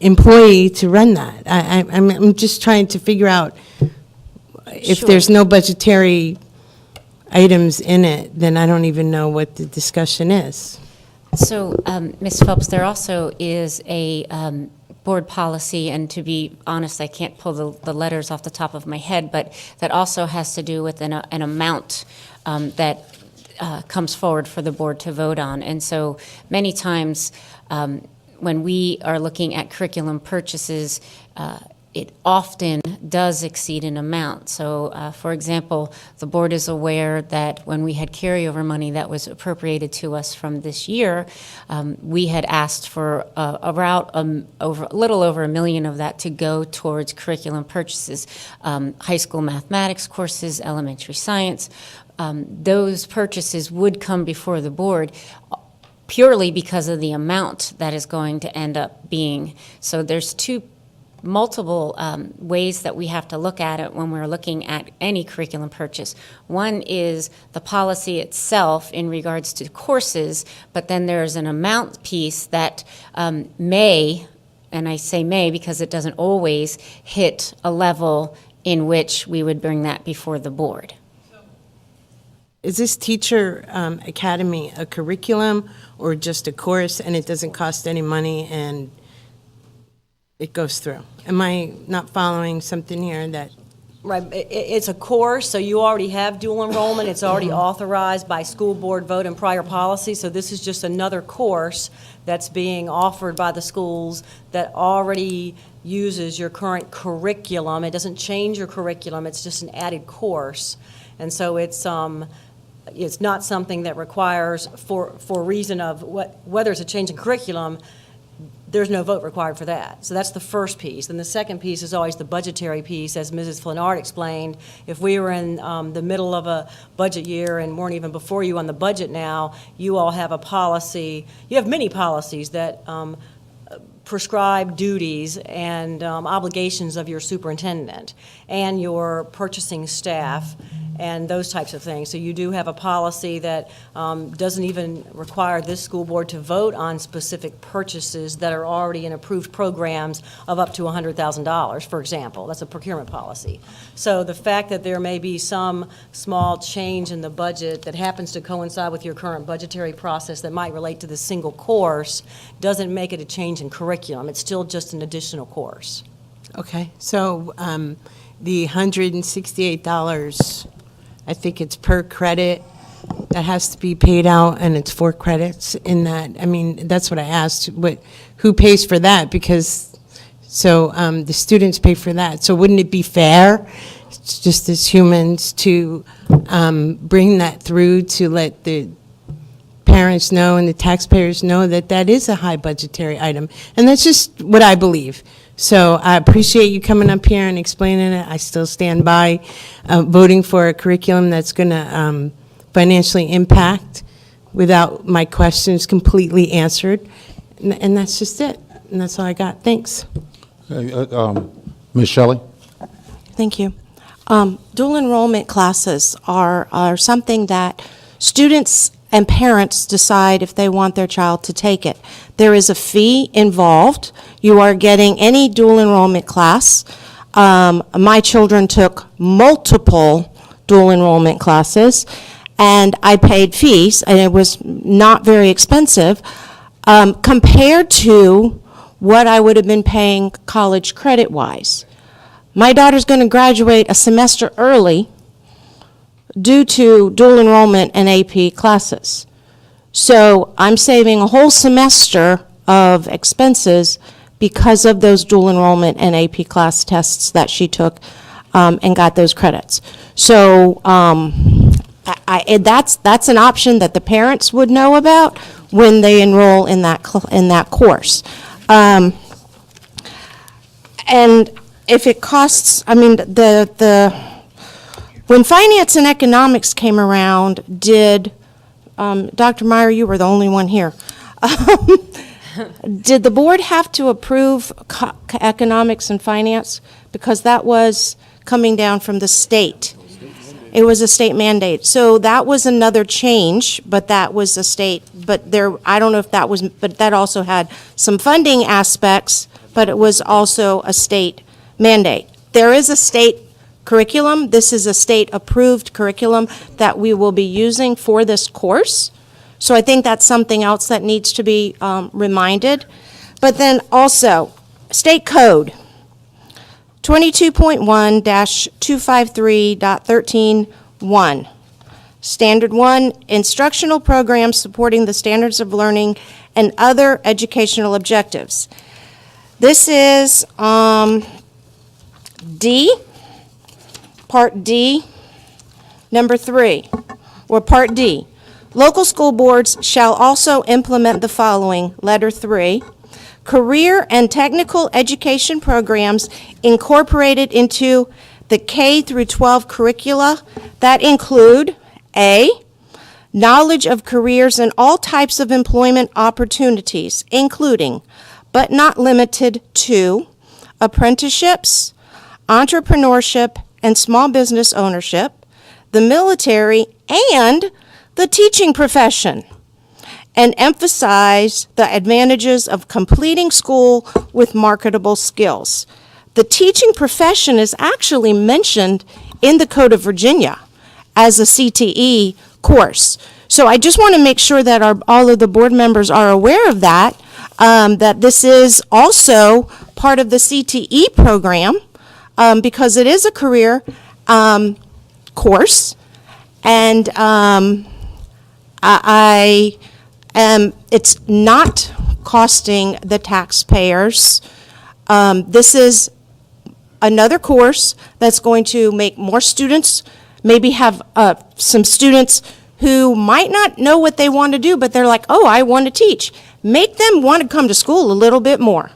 employee to run that. I'm just trying to figure out, if Sure. there's no budgetary items in it, then I don't even know what the discussion is. So, Ms. Phelps, there also is a board policy, and to be honest, I can't pull the letters off the top of my head, but that also has to do with an amount that comes forward for the board to vote on. And so many times, when we are looking at curriculum purchases, it often does exceed an amount. So, for example, the board is aware that when we had carryover money that was appropriated to us from this year, we had asked for a little over $1 million of that to go towards curriculum purchases, high school mathematics courses, elementary science. Those purchases would come before the board purely because of the amount that is going to end up being. So there's multiple ways that we have to look at it when we're looking at any curriculum purchase. One is the policy itself in regards to courses, but then there's an amount piece that may, and I say may because it doesn't always hit a level in which we would bring that before the board. Is this Teacher Academy a curriculum or just a course, and it doesn't cost any money and it goes through? Am I not following something here that? Right, it's a course, so you already have dual enrollment. It's already authorized by school board vote and prior policy, so this is just another course that's being offered by the schools that already uses your current curriculum. It doesn't change your curriculum, it's just an added course. And so it's not something that requires, for reason of whether it's a change in curriculum, there's no vote required for that. So that's the first piece. And the second piece is always the budgetary piece, as Mrs. Flinard explained. If we were in the middle of a budget year and weren't even before you on the budget now, you all have a policy, you have many policies that prescribe duties and obligations of your superintendent and your purchasing staff. and those types of things. So you do have a policy that doesn't even require this school board to vote on specific purchases that are already in approved programs of up to $100,000, for example. That's a procurement policy. So the fact that there may be some small change in the budget that happens to coincide with your current budgetary process that might relate to the single course doesn't make it a change in curriculum. It's still just an additional course. Okay, so the $168, I think it's per credit, that has to be paid out, and it's 4 credits in that. I mean, that's what I asked, who pays for that? Because, so the students pay for that. So wouldn't it be fair, just as humans, to bring that through to let the parents know and the taxpayers know that that is a high budgetary item? And that's just what I believe. So I appreciate you coming up here and explaining it. I still stand by voting for a curriculum that's going to financially impact without my questions completely answered. And that's just it. And that's all I got. Thanks. Ms. Shelley? Thank you. Dual enrollment classes are something that students and parents decide if they want their child to take it. There is a fee involved. You are getting any dual enrollment class. My children took multiple dual enrollment classes, and I paid fees, and it was not very expensive compared to what I would have been paying college credit-wise. My daughter's going to graduate a semester early due to dual enrollment and AP classes. So I'm saving a whole semester of expenses because of those dual enrollment and AP class tests that she took and got those credits. So that's an option that the parents would know about when they enroll in that course. And if it costs, I mean, when finance and economics came around, Dr. Meyer, you were the only one here. Did the board have to approve economics and finance? Because that was coming down from the state. It was a state mandate. So that was another change, but that was a state, I don't know if that was, but that also had some funding aspects, but it was also a state mandate. There is a state curriculum. This is a state-approved curriculum that we will be using for this course. So I think that's something else that needs to be reminded. But then also, state code 22.1-253.13.1. Standard 1, instructional programs supporting the standards of learning and other educational objectives. This is D. Part D, number 3, or Part D. Local school boards shall also implement the following, letter 3, career and technical education programs incorporated into the K through 12 curricula that include A, knowledge of careers and all types of employment opportunities, including, but not limited to, apprenticeships, entrepreneurship, and small business ownership, the military, and the teaching profession, and emphasize the advantages of completing school with marketable skills. The teaching profession is actually mentioned in the Code of Virginia as a CTE course. So I just want to make sure that all of the board members are aware of that, that this is also part of the CTE program, because it is a career course, and it's not costing the taxpayers. This is another course that's going to make more students, maybe have some students who might not know what they want to do, but they're like, oh, I want to teach. Make them want to come to school a little bit more.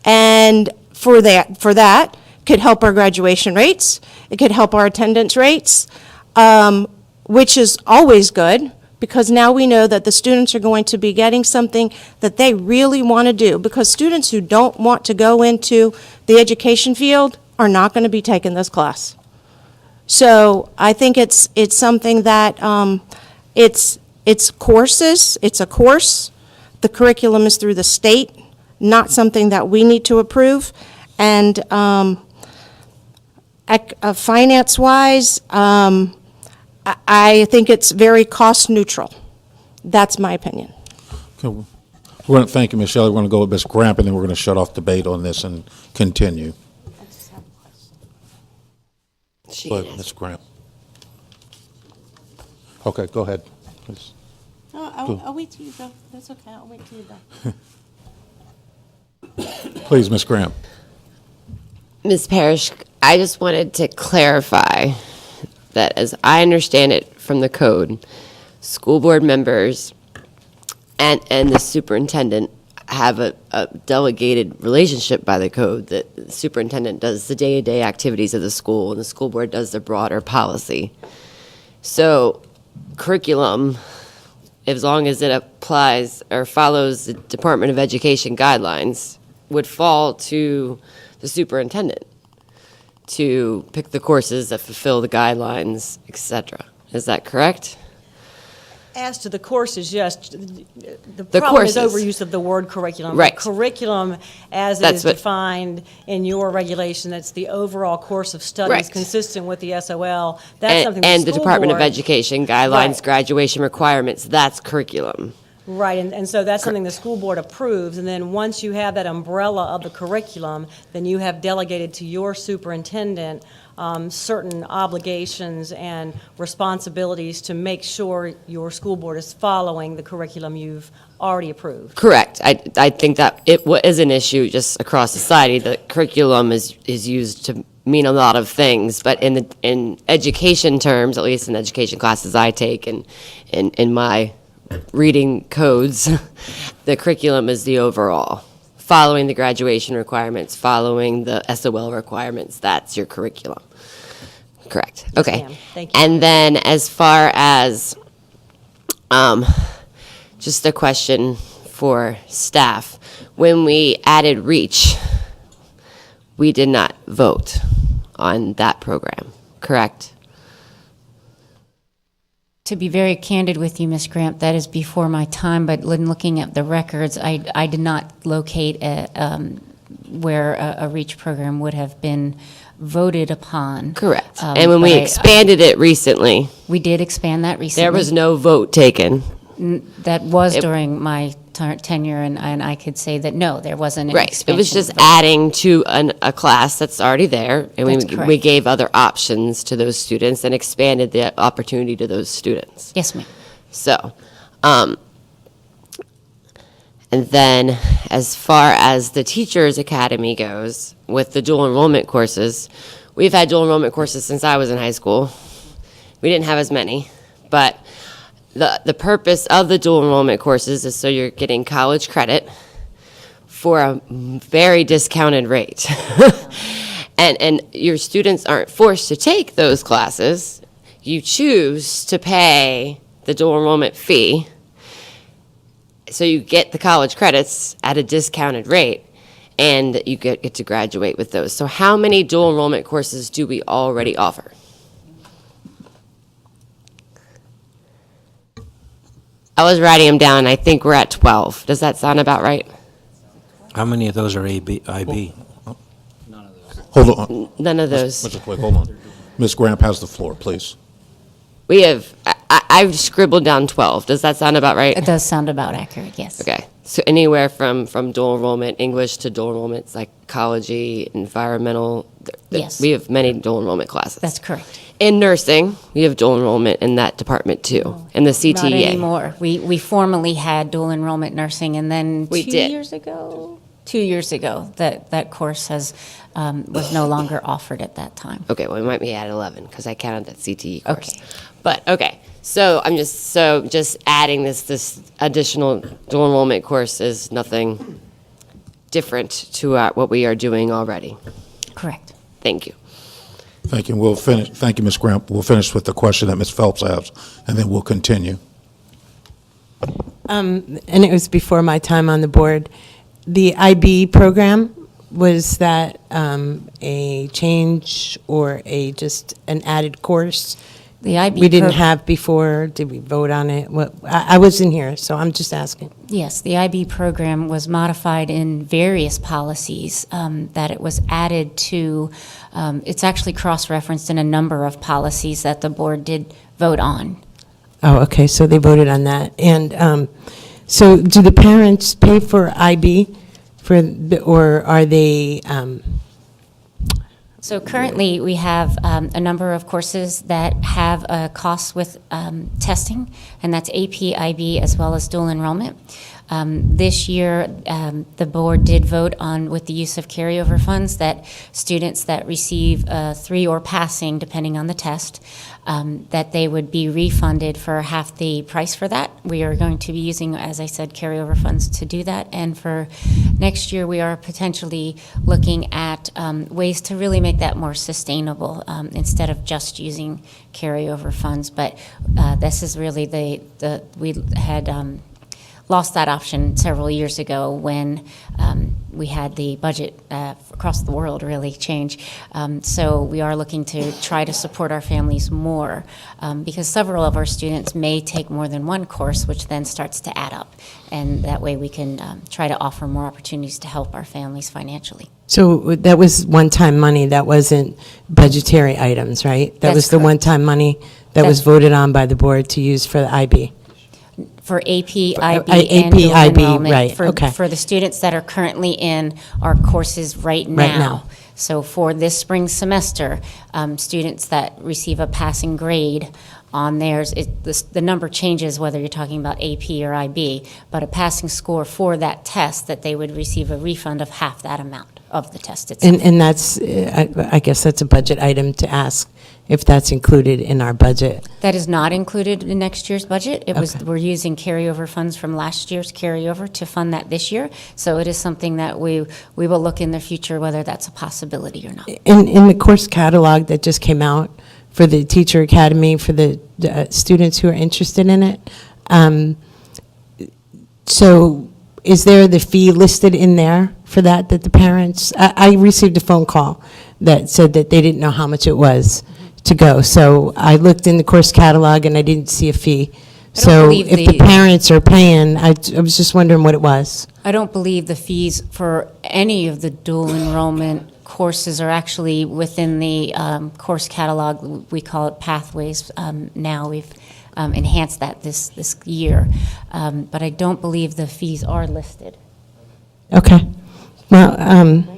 And for that, could help our graduation rates. It could help our attendance rates, which is always good, because now we know that the students are going to be getting something that they really want to do, because students who don't want to go into the education field are not going to be taking this class. So I think it's something that, it's courses, it's a course. The curriculum is through the state, not something that we need to approve. And finance-wise, I think it's very cost neutral. That's my opinion. Okay, we're going to thank you, Ms. Shelley. We're going to go with Ms. Gramp, and then we're going to shut off debate on this and continue. Go ahead, Ms. Gramp. Okay, go ahead, please. I'll wait till you go. That's okay, I'll wait till you go. Please, Ms. Gramp. Ms. Parrish, I just wanted to clarify that as I understand it from the code, school board members and the superintendent have a delegated relationship by the code, that the superintendent does the day-to-day activities of the school and the school board does the broader policy. So curriculum, as long as it applies or follows the Department of Education guidelines, would fall to the superintendent to pick the courses that fulfill the guidelines, et cetera. Is that correct? As to the courses, yes, the The problem is courses. overuse of the word curriculum. Right. Curriculum, as it That's is what- defined in your regulation, that's the overall course of studies Right. consistent with the SOL. That's something And the the school Department of board- Education guidelines, Right. graduation requirements, that's curriculum. Right, and so that's something the school board approves, and then once you have that umbrella of the curriculum, then you have delegated to your superintendent certain obligations and responsibilities to make sure your school board is following the curriculum you've already approved. Correct. I think that it is an issue just across society. The curriculum is used to mean a lot of things, but in education terms, at least in education classes I take and in my reading codes, the curriculum is the overall. Following the graduation requirements, following the SOL requirements, that's your curriculum. Correct. Yes, Okay. ma'am. Thank you. And then as far as just a question for staff, when we added REACH, we did not vote on that program, correct? To be very candid with you, Ms. Gramp, that is before my time, but when looking at the records, I did not locate where a REACH program would have been voted upon. Correct. And when we but expanded it recently, we did expand that recently. there was no vote taken. That was It- during my tenure, and I could say that, no, there wasn't an Right. expansion. It was just vote. adding to a class that's already there. And That's we correct. gave other options to those students and expanded the opportunity to those students. Yes, ma'am. So, and then as far as the Teachers Academy goes, with the dual enrollment courses, we've had dual enrollment courses since I was in high school. We didn't have as many, but the purpose of the dual enrollment courses is so you're getting college credit for a very discounted rate. And your students aren't forced to take those classes. You choose to pay the dual enrollment fee, so you get the college credits at a discounted rate, and you get to graduate with those. So how many dual enrollment courses do we already offer? I was writing them down, and I think we're at 12. Does that sound about right? How many of those are IB? Hold on, None of those. Mr. Quick, hold on. Ms. Gramp has the floor, please. We have, I've scribbled down 12. Does that sound about right? It does sound about accurate, yes. Okay. So anywhere from dual enrollment, English to dual enrollment, psychology, environmental. Yes. We have many dual enrollment classes. That's correct. In nursing, we have dual enrollment in that department too, in the CTEA. Not anymore. We formerly had dual enrollment nursing, and then We 2 did. years ago, that course was no longer offered at that time. Okay, well, we might be at 11 because I counted that CTE course. Okay. But, okay, so I'm just adding this additional dual enrollment course is nothing different to what we are doing already. Correct. Thank you. Thank you. We'll finish. Thank you, Ms. Gramp. We'll finish with the question that Ms. Phelps has, and then we'll continue. And it was before my time on the board. The IB program, was that a change or just an added course The IB we didn't prog- have before? Did we vote on it? I wasn't here, so I'm just asking. Yes, the IB program was modified in various policies, that it was added to, it's actually cross-referenced in a number of policies that the board did vote on. Oh, okay, so they voted on that. And so do the parents pay for IB or are they, So currently, we have a number of courses that have costs with testing, and that's AP, IB, as well as dual enrollment. This year, the board did vote on, with the use of carryover funds, that students that receive 3 or passing, depending on the test, that they would be refunded for half the price for that. We are going to be using, as I said, carryover funds to do that. And for next year, we are potentially looking at ways to really make that more sustainable, instead of just using carryover funds. But this is really we had lost that option several years ago when we had the budget across the world really change. So we are looking to try to support our families more, because several of our students may take more than one course, which then starts to add up. And that way we can try to offer more opportunities to help our families financially. so that was one-time money, that wasn't budgetary items, right? That That's was the correct. one-time money that was voted on by the board to use for the IB? For AP, IB, AP, and dual IB, enrollment. right, For- okay. For the students that are currently in our courses right now. now. So for this spring semester, students that receive a passing grade on theirs, the number changes whether you're talking about AP or IB, but a passing score for that test, that they would receive a refund of half that amount of the test itself. And that's, I guess that's a budget item to ask if that's included in our budget. That is not included in next year's budget. Okay. We're using carryover funds from last year's carryover to fund that this year. So it is something that we will look in the future whether that's a possibility or not. In the course catalog that just came out for the Teacher Academy, for the students who are interested in it, so is there the fee listed in there for that the parents, I received a phone call that said that they didn't know how much it was to go. So I looked in the course catalog and I didn't see a fee. So believe if the the- parents are paying, I was just wondering what it was. I don't believe the fees for any of the dual enrollment courses are actually within the course catalog. We call it Pathways. Now we've enhanced that this year. But I don't believe the fees are listed. Okay. Well,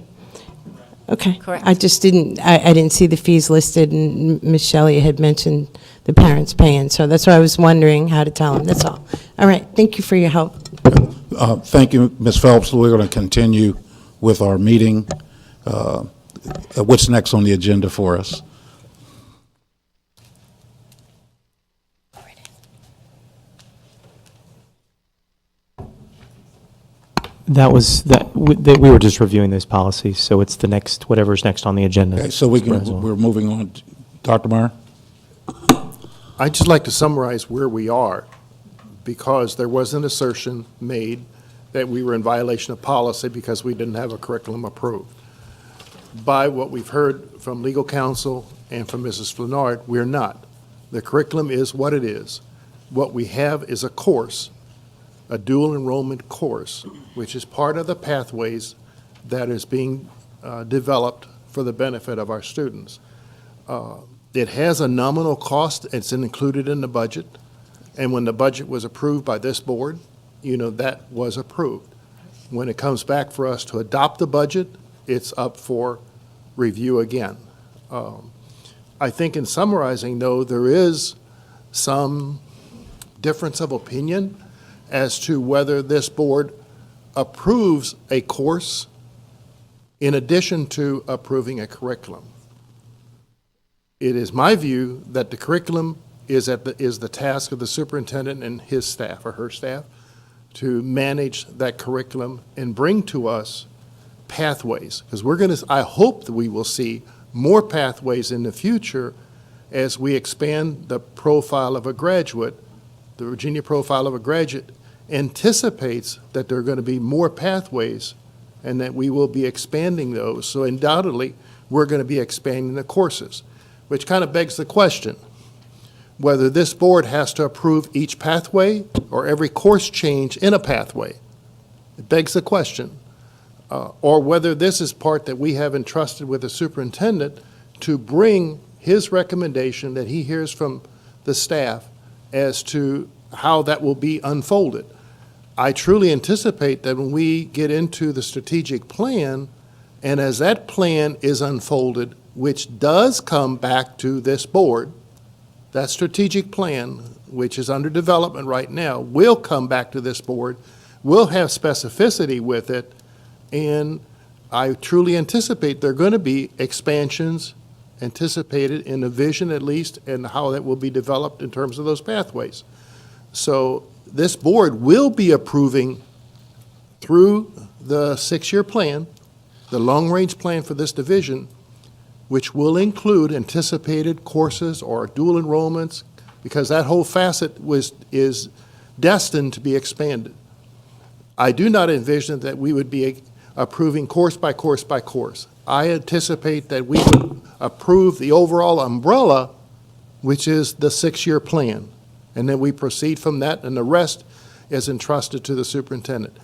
okay. Correct. I just didn't, I didn't see the fees listed, and Ms. Shelley had mentioned the parents paying, so that's why I was wondering how to tell them, that's all. All right, thank you for your help. Thank you, Ms. Phelps. We're going to continue with our meeting. What's next on the agenda for us? We were just reviewing those policies, so it's the next, whatever's next on the agenda. Okay, so we're moving on. Dr. Meyer? I'd just like to summarize where we are, because there was an assertion made that we were in violation of policy because we didn't have a curriculum approved. By what we've heard from legal counsel and from Mrs. Flenard, we're not. The curriculum is what it is. What we have is a course, a dual enrollment course, which is part of the pathways that is being developed for the benefit of our students. It has a nominal cost. It's included in the budget. And when the budget was approved by this board, that was approved. When it comes back for us to adopt the budget, it's up for review again. I think in summarizing, though, there is some difference of opinion as to whether this board approves a course in addition to approving a curriculum. It is my view that the curriculum is the task of the superintendent and his staff or her staff to manage that curriculum and bring to us pathways. Because I hope that we will see more pathways in the future as we expand the profile of a graduate. The Virginia profile of a graduate anticipates that there are going to be more pathways and that we will be expanding those. So undoubtedly, we're going to be expanding the courses, which kind of begs the question whether this board has to approve each pathway or every course change in a pathway. It begs the question. Or whether this is part that we have entrusted with the superintendent to bring his recommendation that he hears from the staff as to how that will be unfolded. I truly anticipate that when we get into the strategic plan, and as that plan is unfolded, which does come back to this board, that strategic plan, which is under development right now, will come back to this board, will have specificity with it, and I truly anticipate there are going to be expansions anticipated in the vision, at least, and how that will be developed in terms of those pathways. So this board will be approving through the 6-year plan, the long-range plan for this division, which will include anticipated courses or dual enrollments, because that whole facet is destined to be expanded. I do not envision that we would be approving course by course by course. I anticipate that we would approve the overall umbrella, which is the 6-year plan, and then we proceed from that, and the rest is entrusted to the superintendent.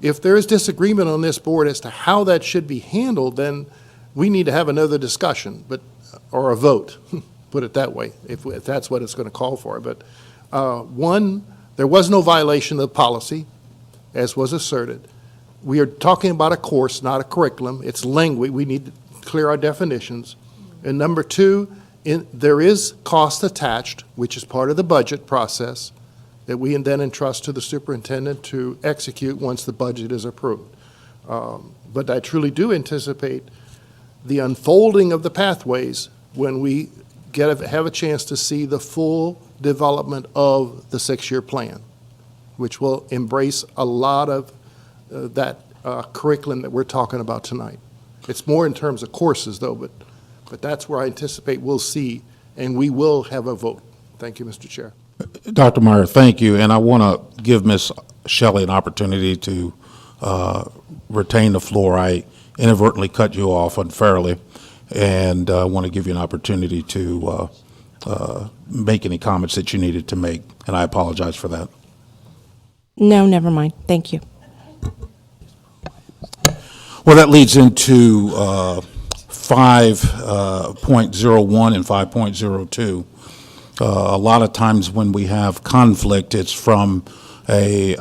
If there is disagreement on this board as to how that should be handled, then we need to have another discussion, or a vote, put it that way, if that's what it's going to call for. But one, there was no violation of the policy, as was asserted. We are talking about a course, not a curriculum. It's language. We need to clear our definitions. And number two, there is cost attached, which is part of the budget process, that we then entrust to the superintendent to execute once the budget is approved. But I truly do anticipate the unfolding of the pathways when we have a chance to see the full development of the 6-year plan, which will embrace a lot of that curriculum that we're talking about tonight. It's more in terms of courses, though, but that's where I anticipate we'll see, and we will have a vote. Thank you, Mr. Chair. Dr. Meyer, thank you, and I want to give Ms. Shelley an opportunity to retain the floor. I inadvertently cut you off unfairly, and I want to give you an opportunity to make any comments that you needed to make, and I apologize for that. No, never mind. Thank you. Well, that leads into 5.01 and 5.02. A lot of times when we have conflict, it's from a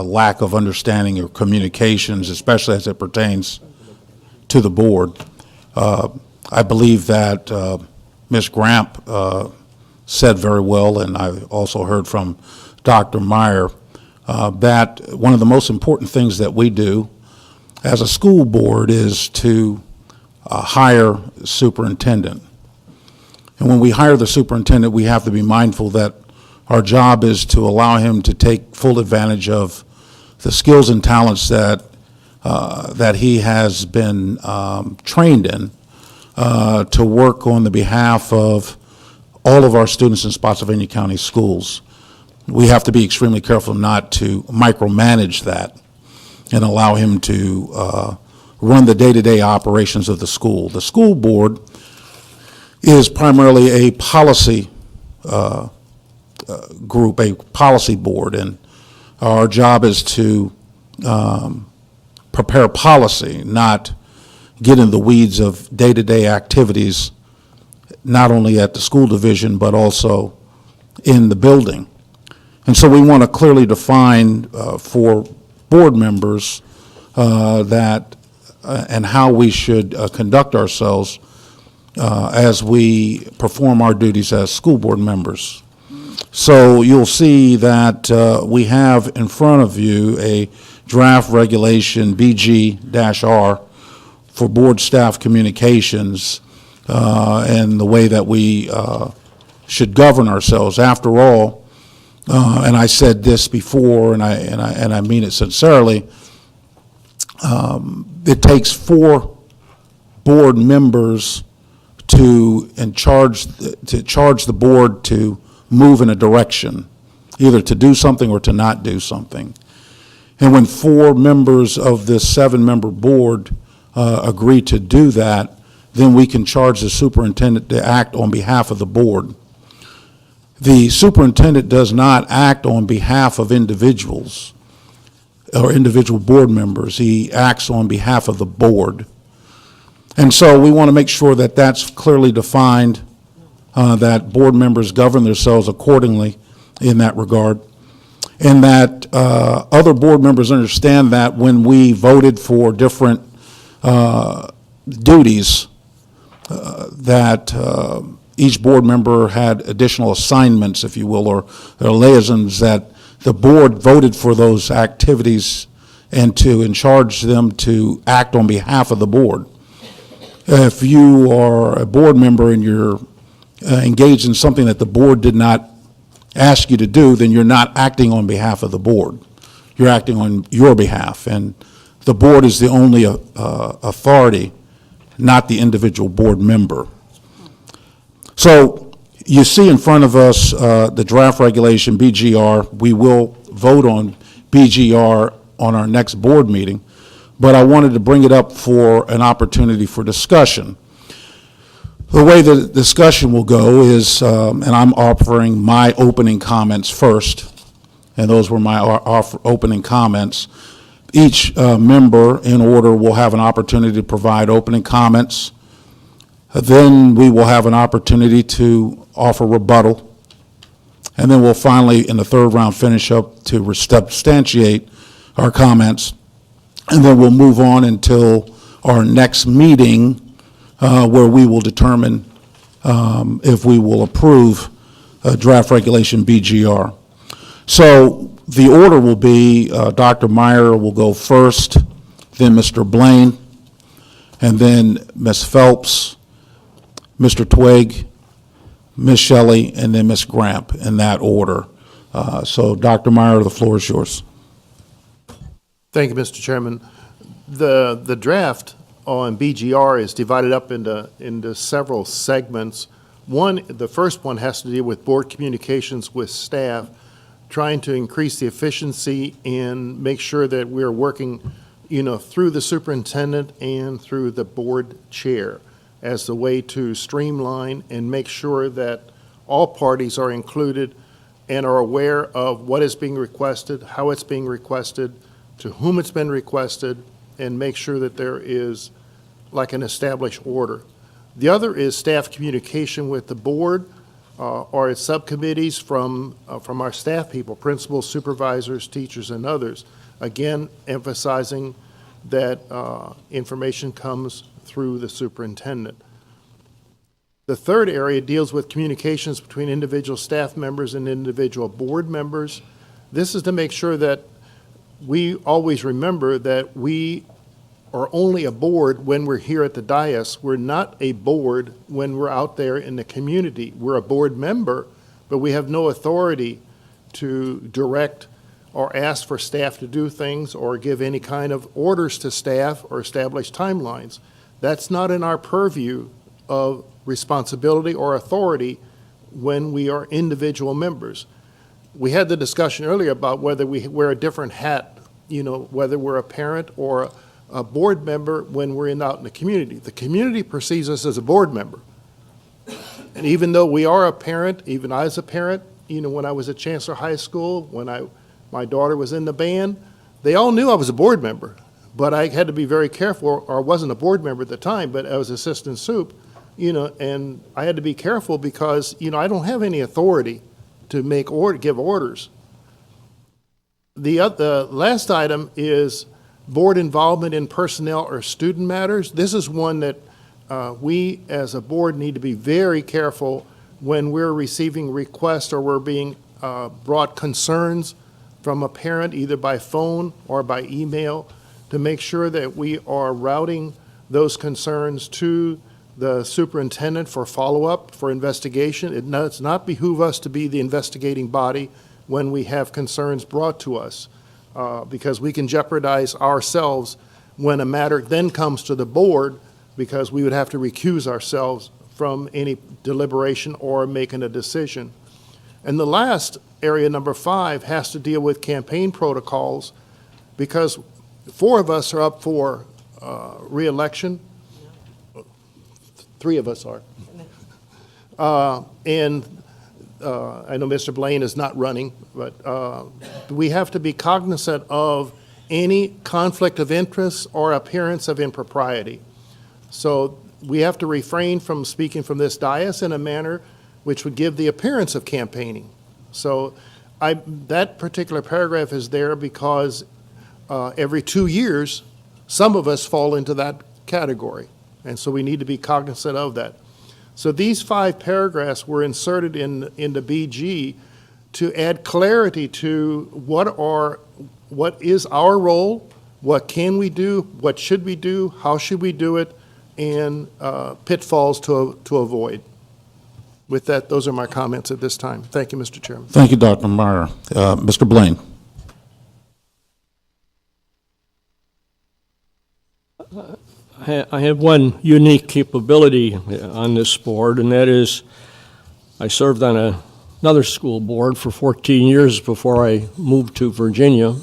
lack of understanding or communications, especially as it pertains to the board. I believe that Ms. Gramp said very well, and I also heard from Dr. Meyer, that one of the most important things that we do as a school board is to hire a superintendent. And when we hire the superintendent, we have to be mindful that our job is to allow him to take full advantage of the skills and talents that he has been trained in to work on the behalf of all of our students in Spotsylvania County schools. We have to be extremely careful not to micromanage that and allow him to run the day-to-day operations of the school. The school board is primarily a policy group, a policy board, and our job is to prepare policy, not get in the weeds of day-to-day activities, not only at the school division, but also in the building. And so we want to clearly define for board members that and how we should conduct ourselves as we perform our duties as school board members. So you'll see that we have in front of you a draft regulation BG-R for board staff communications and the way that we should govern ourselves. After all, and I said this before, and I mean it sincerely, it takes 4 board members to charge the board to move in a direction, either to do something or to not do something. And when 4 members of this 7-member board agree to do that, then we can charge the superintendent to act on behalf of the board. The superintendent does not act on behalf of individuals or individual board members. He acts on behalf of the board. And so we want to make sure that that's clearly defined, that board members govern themselves accordingly in that regard, and that other board members understand that when we voted for different duties, that each board member had additional assignments, if you will, or liaisons, that the board voted for those activities and to charge them to act on behalf of the board. If you are a board member and you're engaged in something that the board did not ask you to do, then you're not acting on behalf of the board. You're acting on your behalf, and the board is the only authority, not the individual board member. So you see in front of us the draft regulation, BGR. We will vote on BGR on our next board meeting, but I wanted to bring it up for an opportunity for discussion. The way the discussion will go is, and I'm offering my opening comments first, and those were my opening comments. Each member in order will have an opportunity to provide opening comments. Then we will have an opportunity to offer rebuttal. And then we'll finally, in the third round, finish up to substantiate our comments. And then we'll move on until our next meeting, where we will determine if we will approve draft regulation BGR. So the order will be Dr. Meyer will go first, then Mr. Blaine, and then Ms. Phelps, Mr. Twigg, Ms. Shelley, and then Ms. Gramp, in that order. So Dr. Meyer, the floor is yours. Thank you, Mr. Chairman. The draft on BGR is divided up into several segments. The first one has to deal with board communications with staff, trying to increase the efficiency and make sure that we're working, through the superintendent and through the board chair as the way to streamline and make sure that all parties are included and are aware of what is being requested, how it's being requested, to whom it's been requested, and make sure that there is like an established order. The other is staff communication with the board or its subcommittees from our staff people, principals, supervisors, teachers, and others. Again, emphasizing that information comes through the superintendent. The third area deals with communications between individual staff members and individual board members. This is to make sure that we always remember that we are only a board when we're here at the dais. We're not a board when we're out there in the community. We're a board member, but we have no authority to direct or ask for staff to do things or give any kind of orders to staff or establish timelines. That's not in our purview of responsibility or authority when we are individual members. We had the discussion earlier about whether we wear a different hat, whether we're a parent or a board member when we're out in the community. The community perceives us as a board member. And even though we are a parent, even I as a parent, when I was at Chancellor High School, when my daughter was in the band, they all knew I was a board member. But I had to be very careful, or I wasn't a board member at the time, but I was assistant soup, and I had to be careful because, I don't have any authority to give orders. The last item is board involvement in personnel or student matters. This is one that we as a board need to be very careful when we're receiving requests or we're being brought concerns from a parent either by phone or by email, to make sure that we are routing those concerns to the superintendent for follow-up, for investigation. It does not behoove us to be the investigating body when we have concerns brought to us, because we can jeopardize ourselves when a matter then comes to the board, because we would have to recuse ourselves from any deliberation or making a decision. And the last area, number 5, has to deal with campaign protocols. because 4 of us are up for reelection. 3 of us are. And I know Mr. Blaine is not running, but we have to be cognizant of any conflict of interest or appearance of impropriety. So we have to refrain from speaking from this dais in a manner which would give the appearance of campaigning. So that particular paragraph is there because every 2 years, some of us fall into that category. And so we need to be cognizant of that. So these 5 paragraphs were inserted in the BG to add clarity to what is our role, what can we do, what should we do, how should we do it, and pitfalls to avoid. With that, those are my comments at this time. Thank you, Mr. Chairman. Thank you, Dr. Meyer. Mr. Blaine. I have one unique capability on this board, and that is I served on another school board for 14 years before I moved to Virginia,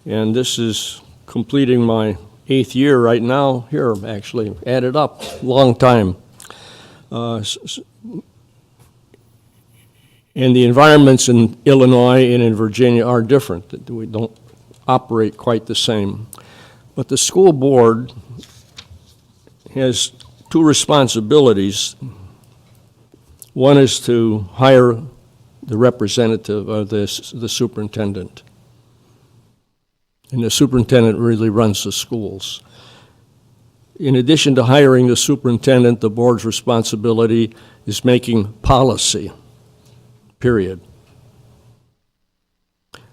and this is completing my 8th year right now here, actually, added up, long time. And the environments in Illinois and in Virginia are different. We don't operate quite the same. But the school board has 2 responsibilities. One is to hire the representative of the superintendent. And the superintendent really runs the schools. In addition to hiring the superintendent, the board's responsibility is making policy, period.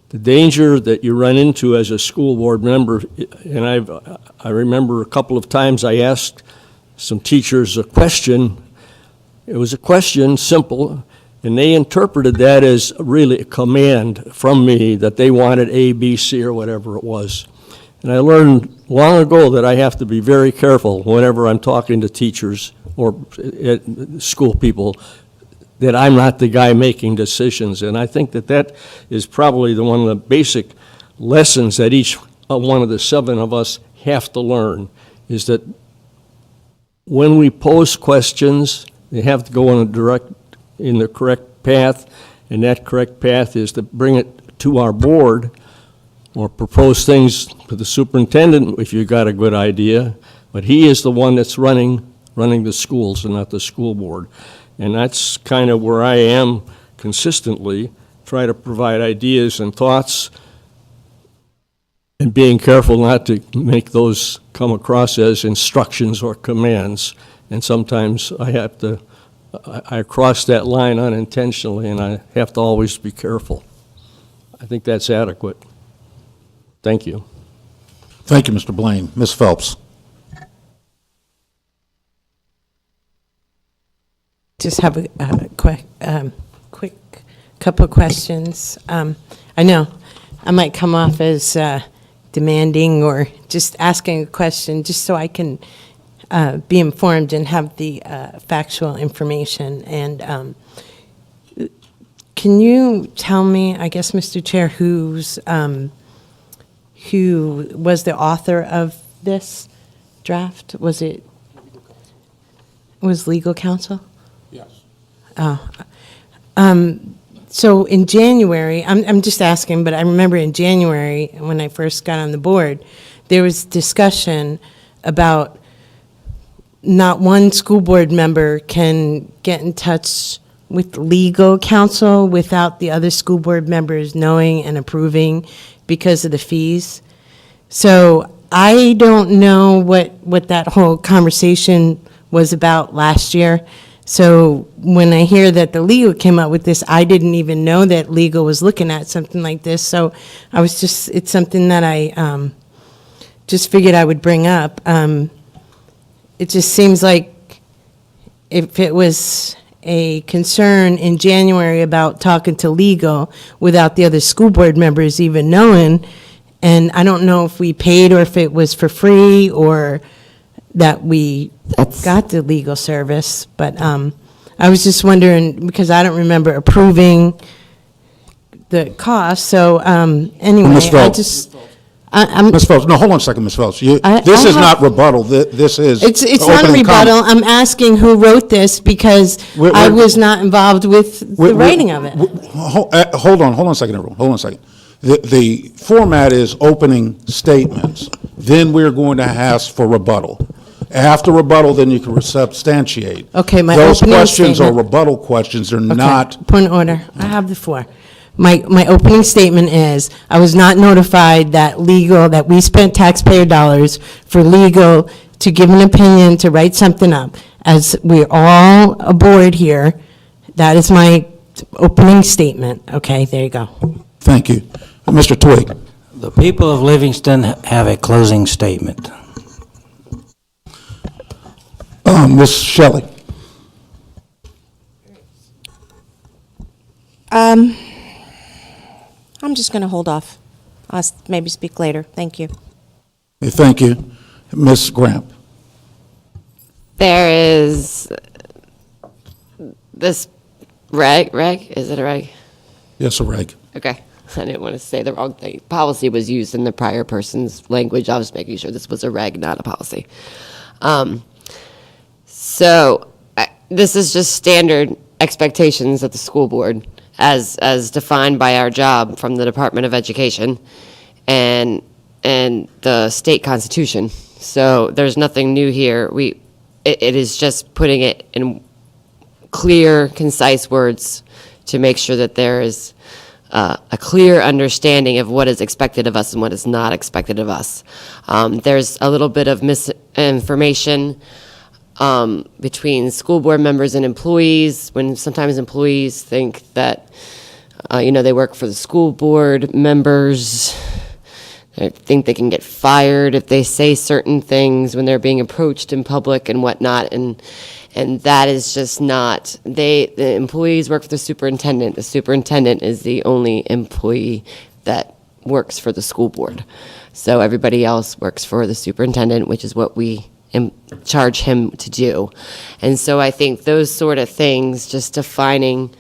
The danger that you run into as a school board member, and I remember a couple of times I asked some teachers a question. It was a question, simple, and they interpreted that as really a command from me that they wanted A, B, C, or whatever it was. And I learned long ago that I have to be very careful whenever I'm talking to teachers or school people that I'm not the guy making decisions. And I think that that is probably one of the basic lessons that each one of the 7 of us have to learn, is that when we pose questions, they have to go in the correct path, and that correct path is to bring it to our board or propose things to the superintendent if you've got a good idea, but he is the one that's running the schools and not the school board. And that's kind of where I am consistently, try to provide ideas and thoughts and being careful not to make those come across as instructions or commands. And sometimes I cross that line unintentionally, and I have to always be careful. I think that's adequate. Thank you. Thank you, Mr. Blaine. Ms. Phelps. Just have a quick couple of questions. I know I might come off as demanding or just asking a question just so I can be informed and have the factual information. And can you tell me, I guess, Mr. Chair, who was the author of this draft? Was legal counsel? Yes. So in January, I'm just asking, but I remember in January, when I first got on the board, there was discussion about not one school board member can get in touch with legal counsel without the other school board members knowing and approving because of the fees. So I don't know what that whole conversation was about last year. So when I hear that the legal came up with this, I didn't even know that legal was looking at something like this. So it's something that I just figured I would bring up. It just seems like if it was a concern in January about talking to legal without the other school board members even knowing, and I don't know if we paid or if it was for free or that we got the legal service, but I was just wondering, because I don't remember approving the cost, so anyway, Ms. I Phelps. just, I'm, Ms. Phelps, no, hold on a second, Ms. Phelps. This I is have- not rebuttal. This is it's not a opening rebuttal. comment. I'm asking who wrote this because We're- I we're- was not involved with the writing of it. Hold on a second, everyone. Hold on a second. The format is opening statements. Then we're going to ask for rebuttal. After rebuttal, then you can substantiate. Okay, my Those opening questions are statement- rebuttal questions. They're Okay, not. point of order. I have the floor. My opening statement is, I was not notified that we spent taxpayer dollars for legal to give an opinion, to write something up. As we're all aboard here, that is my opening statement. Okay, there you go. Thank you. Mr. Twig. The people of Livingston have a closing statement. Ms. Shelley. I'm just going to hold off. Maybe speak later. Thank you. Thank you. Ms. Gramp. There is this reg, is it a reg? Yes, a reg. Okay, I didn't want to say the wrong thing. Policy was used in the prior person's language. I was making sure this was a reg, not a policy. This is just standard expectations of the school board as defined by our job from the Department of Education and the state constitution. So there's nothing new here. It is just putting it in clear, concise words to make sure that there is a clear understanding of what is expected of us and what is not expected of us. There's a little bit of misinformation between school board members and employees, when sometimes employees think that, they work for the school board members. I think they can get fired if they say certain things when they're being approached in public and whatnot, and that is just not. The employees work for the superintendent. The superintendent is the only employee that works for the school board. So everybody else works for the superintendent, which is what we charge him to do. And so I think those sort of things, just defining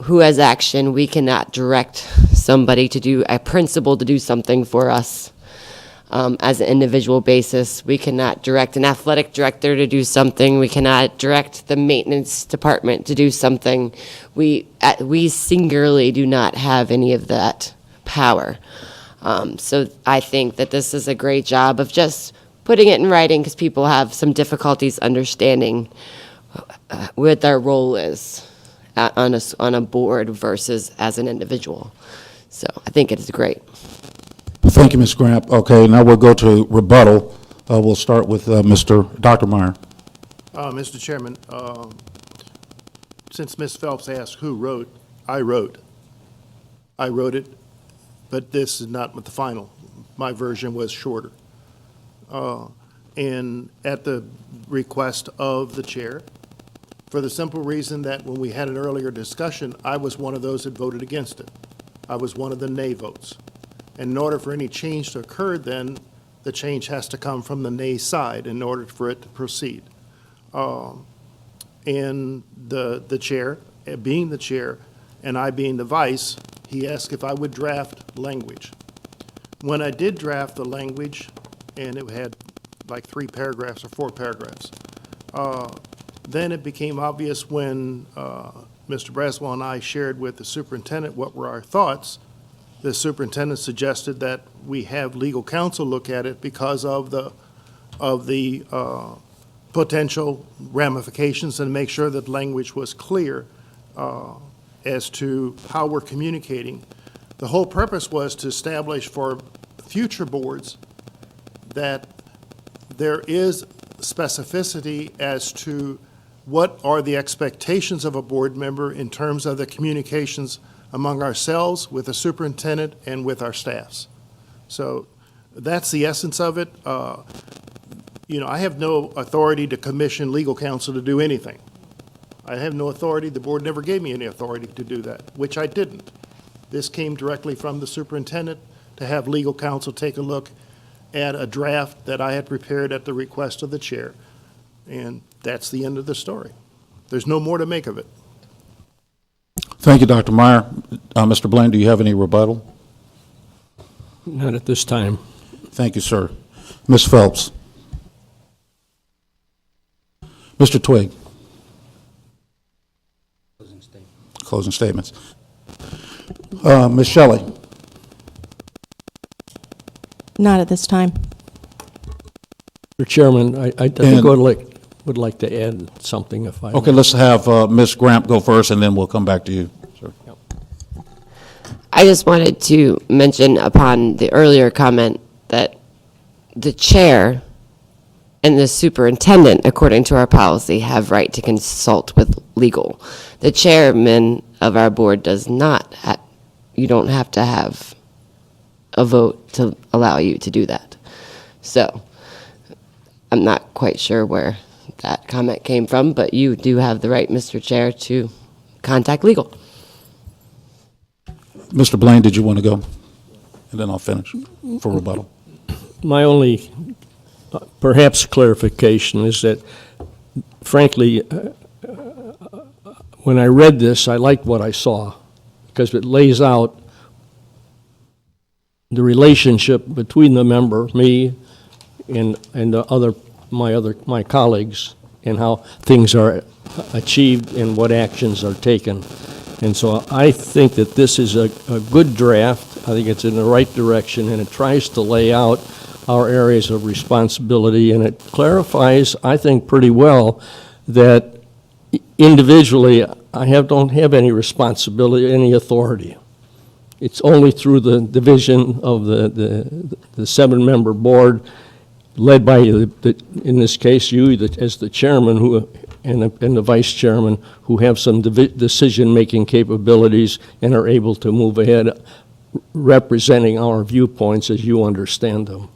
who has action, we cannot direct somebody to do, a principal to do something for us as an individual basis. We cannot direct an athletic director to do something. We cannot direct the maintenance department to do something. We singularly do not have any of that power. So I think that this is a great job of just putting it in writing, because people have some difficulties understanding what their role is on a board versus as an individual. So I think it is great. Thank you, Ms. Gramp. Okay, now we'll go to rebuttal. We'll start with Dr. Meyer. Mr. Chairman, since Ms. Phelps asked who wrote, I wrote it, but this is not the final. My version was shorter. And at the request of the chair, for the simple reason that when we had an earlier discussion, I was one of those that voted against it. I was one of the nay votes. And in order for any change to occur, then the change has to come from the nay side in order for it to proceed. And the chair, being the chair, and I being the vice, he asked if I would draft language. When I did draft the language, and it had like 3 paragraphs or 4 paragraphs, then it became obvious when Mr. Braswell and I shared with the superintendent what were our thoughts. The superintendent suggested that we have legal counsel look at it because of the potential ramifications, and make sure that language was clear as to how we're communicating. The whole purpose was to establish for future boards that there is specificity as to what are the expectations of a board member in terms of the communications among ourselves, with the superintendent, and with our staffs. So that's the essence of it. I have no authority to commission legal counsel to do anything. I have no authority. The board never gave me any authority to do that, which I didn't. This came directly from the superintendent to have legal counsel take a look at a draft that I had prepared at the request of the chair. And that's the end of the story. There's no more to make of it. Thank you, Dr. Meyer. Mr. Blaine, do you have any rebuttal? Not at this time. Thank you, sir. Ms. Phelps. Mr. Twigg. Closing statements. Ms. Shelley. Not at this time. Mr. Chairman, I think I would like to add something if I... Okay, let's have Ms. Gramp go first, and then we'll come back to you, sir. I just wanted to mention upon the earlier comment that the chair and the superintendent, according to our policy, have right to consult with legal. The chairman of our board does not, you don't have to have a vote to allow you to do that. So I'm not quite sure where that comment came from, but you do have the right, Mr. Chair, to contact legal. Mr. Blaine, did you want to go? And then I'll finish for rebuttal. My only perhaps clarification is that, frankly, when I read this, I liked what I saw because it lays out the relationship between the member, me, and my colleagues, and how things are achieved and what actions are taken. And so I think that this is a good draft. I think it's in the right direction, and it tries to lay out our areas of responsibility, and it clarifies, I think, pretty well that individually I don't have any responsibility, any authority. It's only through the division of the 7-member board, led by, in this case, you as the chairman and the vice chairman, who have some decision-making capabilities and are able to move ahead, representing our viewpoints as you understand them.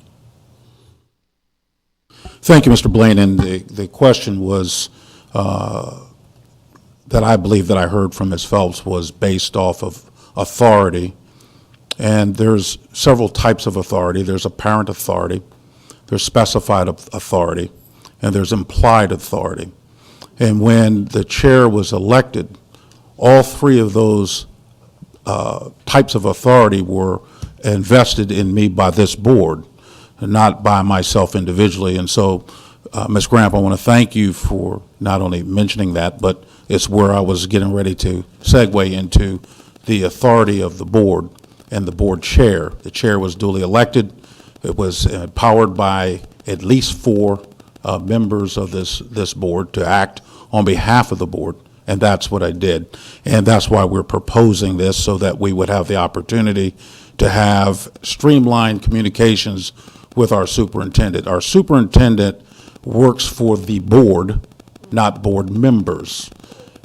Thank you, Mr. Blaine. And the question was, that I believe that I heard from Ms. Phelps, was based off of authority. And there's several types of authority. There's apparent authority, there's specified authority, and there's implied authority. And when the chair was elected, all three of those types of authority were invested in me by this board, and not by myself individually. And so, Ms. Gramp, I want to thank you for not only mentioning that, but it's where I was getting ready to segue into the authority of the board and the board chair. The chair was duly elected. It was empowered by at least 4 members of this board to act on behalf of the board, and that's what I did. And that's why we're proposing this, so that we would have the opportunity to have streamlined communications with our superintendent. Our superintendent works for the board, not board members.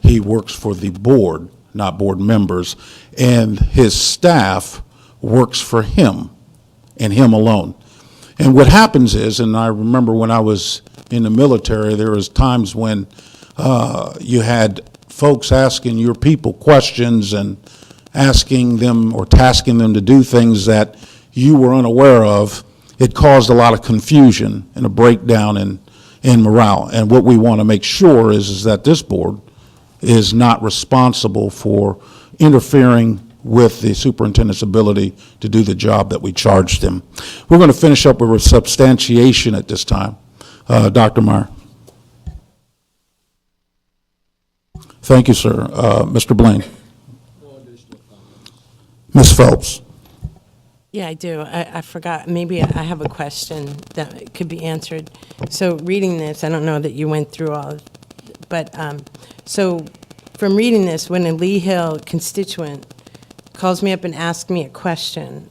He works for the board, not board members, and his staff works for him and him alone. And what happens is, and I remember when I was in the military, there was times when you had folks asking your people questions and asking them or tasking them to do things that you were unaware of. It caused a lot of confusion and a breakdown in morale. And what we want to make sure is that this board is not responsible for interfering with the superintendent's ability to do the job that we charged him. We're going to finish up with substantiation at this time. Dr. Meyer. Thank you, sir. Mr. Blaine. Ms. Phelps. Yeah, I do. I forgot. Maybe I have a question that could be answered. So reading this, I don't know that you went through all of, but so from reading this, when a Lee Hill constituent calls me up and asks me a question,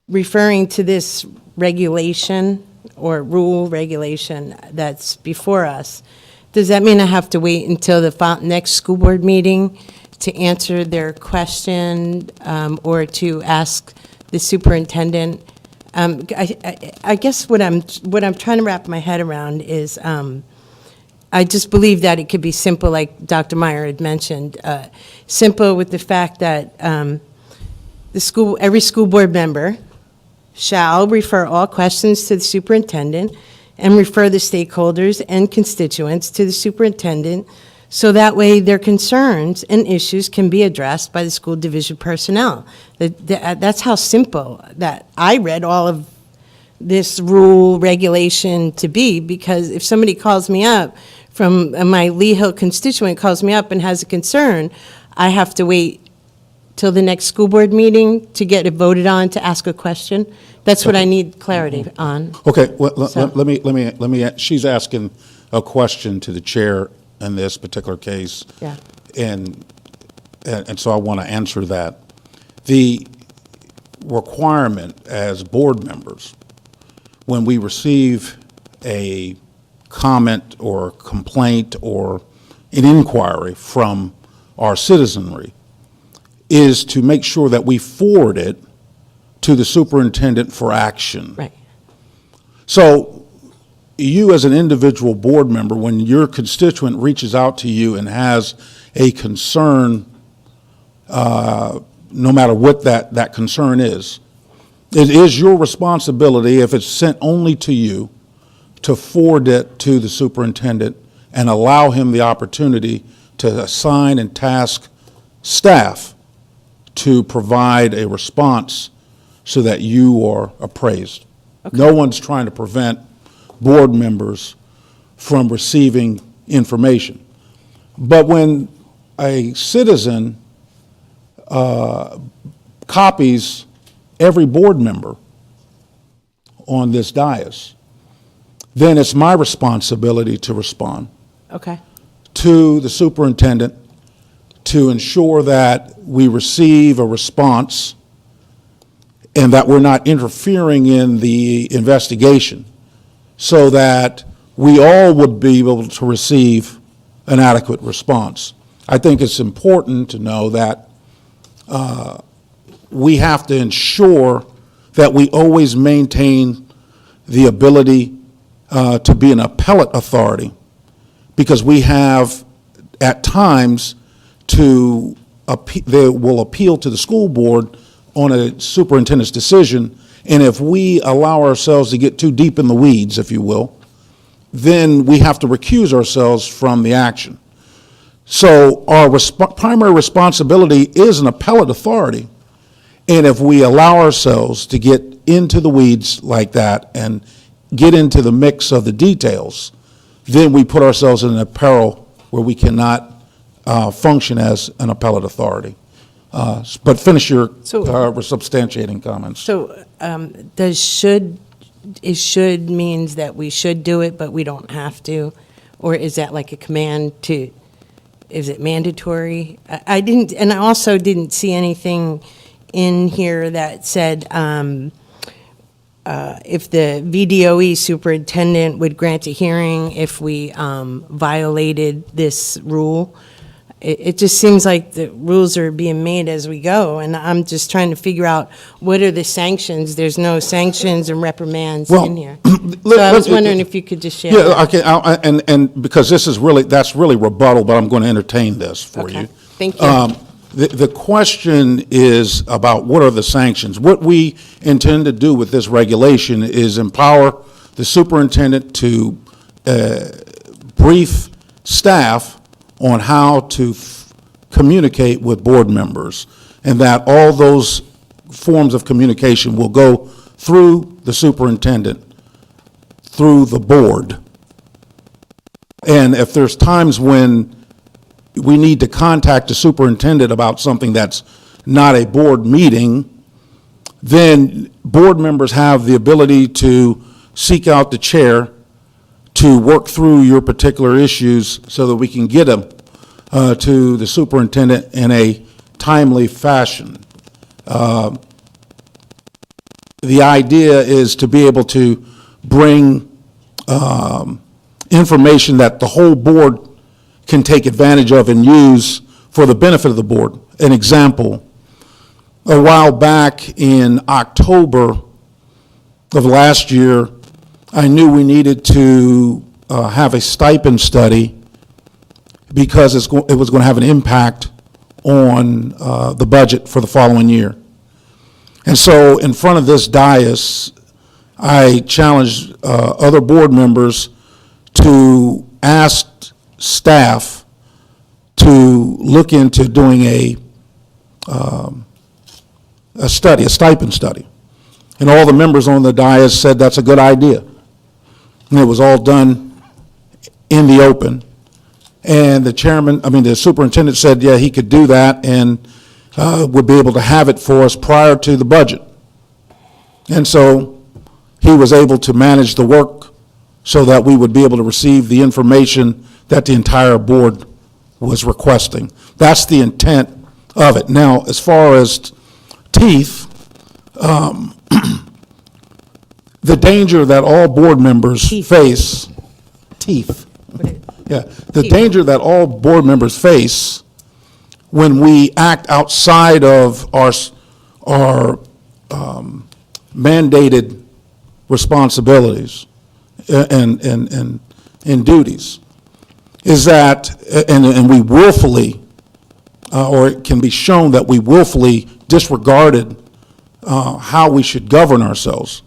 referring to this regulation or rule regulation that's before us, does that mean I have to wait until the next school board meeting to answer their question or to ask the superintendent? I guess what I'm trying to wrap my head around is I just believe that it could be simple, like Dr. Meyer had mentioned, simple with the fact that every school board member shall refer all questions to the superintendent and refer the stakeholders and constituents to the superintendent so that way their concerns and issues can be addressed by the school division personnel. That's how simple that I read all of this rule regulation to be, because if somebody calls me up from my Lee Hill constituent calls me up and has a concern, I have to wait till the next school board meeting to get it voted on to ask a question. That's what I need clarity on. Okay, well, So- let me, she's asking a question to the chair in this particular case. Yeah. And so I want to answer that. The requirement as board members, when we receive a comment or complaint or an inquiry from our citizenry, is to make sure that we forward it to the superintendent for action. Right. So you as an individual board member, when your constituent reaches out to you and has a concern, no matter what that concern is, it is your responsibility, if it's sent only to you, to forward it to the superintendent and allow him the opportunity to assign and task staff to provide a response so that you are appraised. No one's trying to prevent board members from receiving information. But when a citizen copies every board member on this dais, then it's my responsibility to respond Okay. to the superintendent to ensure that we receive a response and that we're not interfering in the investigation, so that we all would be able to receive an adequate response. I think it's important to know that we have to ensure that we always maintain the ability to be an appellate authority, because we have, at times, they will appeal to the school board on a superintendent's decision, and if we allow ourselves to get too deep in the weeds, if you will, then we have to recuse ourselves from the action. So our primary responsibility is an appellate authority, and if we allow ourselves to get into the weeds like that and get into the mix of the details, then we put ourselves in a peril where we cannot function as an appellate authority. But finish your substantiating comments. So should means that we should do it, but we don't have to? Or is that like a command to, is it mandatory? I didn't, and I also didn't see anything in here that said if the VDOE superintendent would grant a hearing if we violated this rule. It just seems like the rules are being made as we go, and I'm just trying to figure out what are the sanctions. There's no sanctions and reprimands in here. So I was wondering if you could just share that. Okay, and because this is really, that's really rebuttal, but I'm going to entertain this for you. Thank you. The question is about what are the sanctions. What we intend to do with this regulation is empower the superintendent to brief staff on how to communicate with board members, and that all those forms of communication will go through the superintendent, through the board. And if there's times when we need to contact the superintendent about something that's not a board meeting, then board members have the ability to seek out the chair to work through your particular issues so that we can get them to the superintendent in a timely fashion. The idea is to be able to bring information that the whole board can take advantage of and use for the benefit of the board. An example, a while back in October of last year, I knew we needed to have a stipend study because it was going to have an impact on the budget for the following year. And so in front of this dais, I challenged other board members to ask staff to look into doing a study, a stipend study. And all the members on the dais said that's a good idea. And it was all done in the open. And the superintendent said, yeah, he could do that and would be able to have it for us prior to the budget. And so he was able to manage the work so that we would be able to receive the information that the entire board was requesting. That's the intent of it. Now, as far as teeth, the danger that all board members face, the danger that all board members face when we act outside of our mandated responsibilities and duties is that, and we willfully, or it can be shown that we willfully disregarded how we should govern ourselves,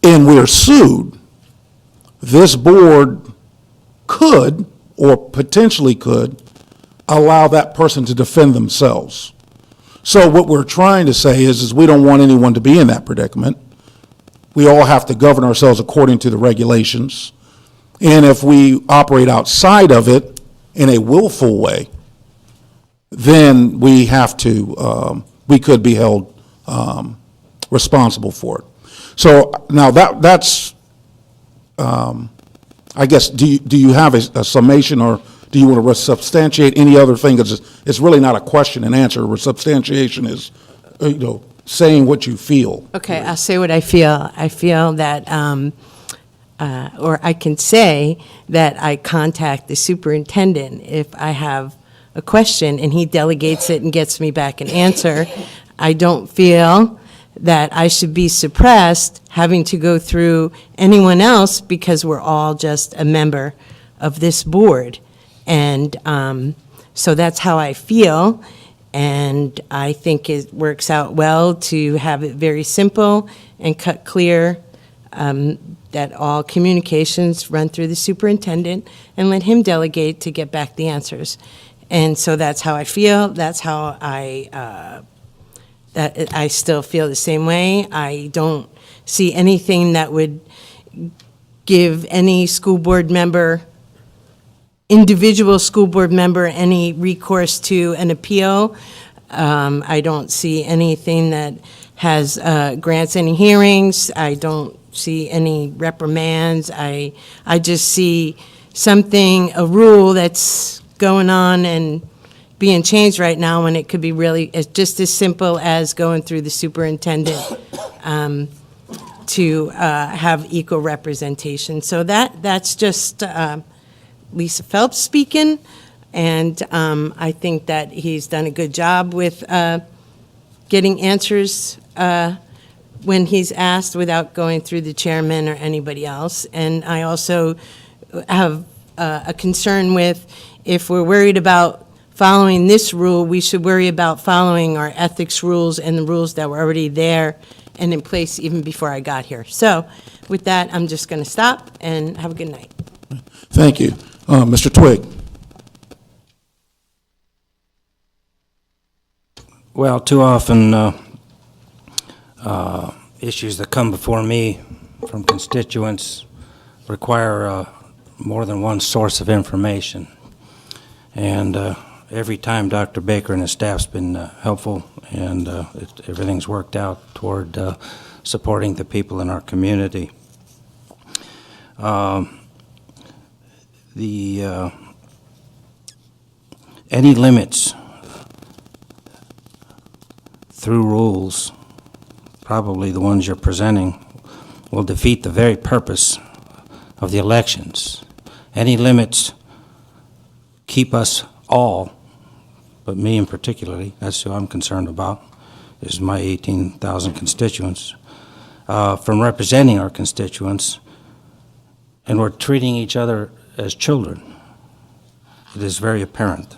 and we're sued, this board could, or potentially could, allow that person to defend themselves. So what we're trying to say is we don't want anyone to be in that predicament. We all have to govern ourselves according to the regulations. And if we operate outside of it in a willful way, then we have to, we could be held responsible for it. So now that's, I guess, do you have a summation, or do you want to substantiate any other thing? Because it's really not a question and answer. Where substantiation is, saying what you feel. Okay, I'll say what I feel. I feel that, or I can say that I contact the superintendent if I have a question, and he delegates it and gets me back an answer. I don't feel that I should be suppressed having to go through anyone else because we're all just a member of this board. And so that's how I feel, and I think it works out well to have it very simple and cut clear, that all communications run through the superintendent and let him delegate to get back the answers. And so that's how I feel. That's how that I still feel the same way. I don't see anything that would give any school board member, individual school board member, any recourse to an appeal. I don't see anything that has grants any hearings. I don't see any reprimands. I just see something, a rule that's going on and being changed right now, when it could be really, it's just as simple as going through the superintendent to have equal representation. So that's just Lisa Phelps speaking, and I think that he's done a good job with getting answers when he's asked without going through the chairman or anybody else. And I also have a concern with, if we're worried about following this rule, we should worry about following our ethics rules and the rules that were already there and in place even before I got here. So with that, I'm just going to stop and have a good night. Thank you. Mr. Twigg. Well, too often, issues that come before me from constituents require more than one source of information. And every time Dr. Baker and his staff's been helpful, and everything's worked out toward supporting the people in our community. Any limits through rules, probably the ones you're presenting, will defeat the very purpose of the elections. Any limits keep us all, but me in particularly, that's who I'm concerned about, is my 18,000 constituents, from representing our constituents, and we're treating each other as children. It is very apparent.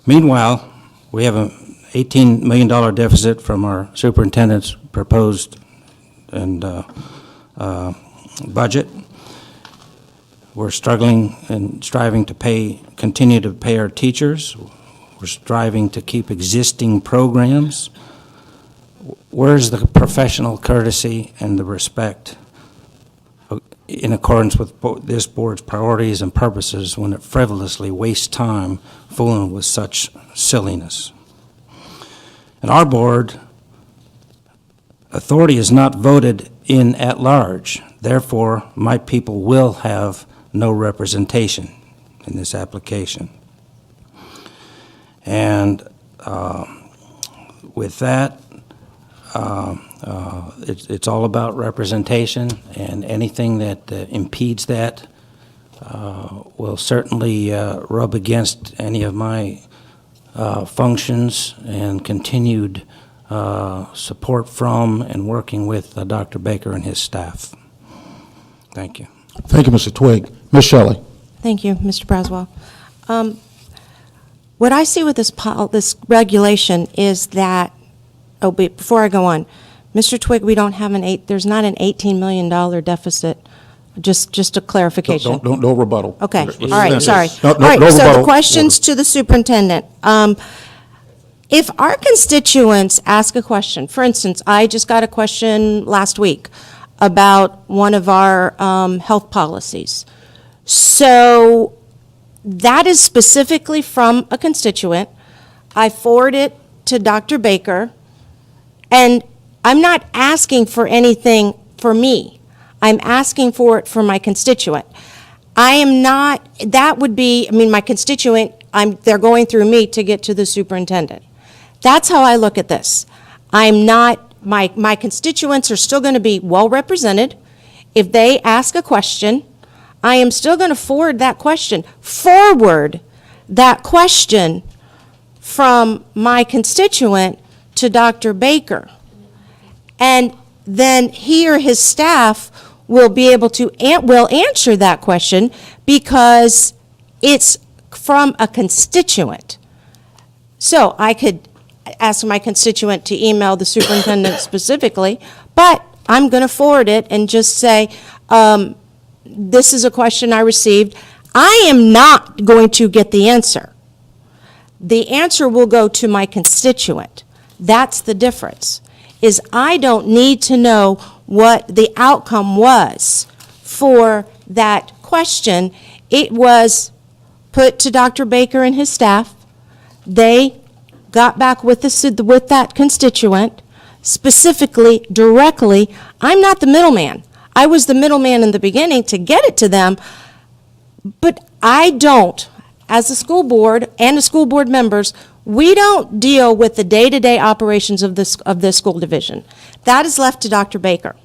Meanwhile, we have an $18 million deficit from our superintendent's proposed and budget. We're struggling and striving to continue to pay our teachers. We're striving to keep existing programs. Where's the professional courtesy and the respect in accordance with this board's priorities and purposes when it frivolously wastes time fooling with such silliness? And our board authority is not voted in at large. Therefore, my people will have no representation in this application. And with that, it's all about representation, and anything that impedes that will certainly rub against any of my functions and continued support from and working with Dr. Baker and his staff. Thank you. Thank you, Mr. Twigg. Ms. Shelley. Thank you, Mr. Braswell. What I see with this regulation is that, before I go on, Mr. Twigg, we don't have there's not an $18 million deficit, just a clarification. No rebuttal. Okay, Let's all right, finish. sorry. No All right, so rebuttal. the questions to the superintendent. If our constituents ask a question, for instance, I just got a question last week about one of our health policies. So that is specifically from a constituent. I forward it to Dr. Baker, and I'm not asking for anything for me. I'm asking for it for my constituent. I am not, that would be, my constituent, they're going through me to get to the superintendent. That's how I look at this. I'm not, my constituents are still going to be well represented. If they ask a question, I am still going to forward that question from my constituent to Dr. Baker. And then he or his staff will be able to, will answer that question because it's from a constituent. So I could ask my constituent to email the superintendent specifically, but I'm going to forward it and just say, this is a question I received. I am not going to get the answer. The answer will go to my constituent. That's the difference, is I don't need to know what the outcome was for that question. It was put to Dr. Baker and his staff. They got back with that constituent, specifically, directly. I'm not the middleman. I was the middleman in the beginning to get it to them, but I don't, as a school board and the school board members, we don't deal with the day-to-day operations of this school division. That is left to Dr. Baker.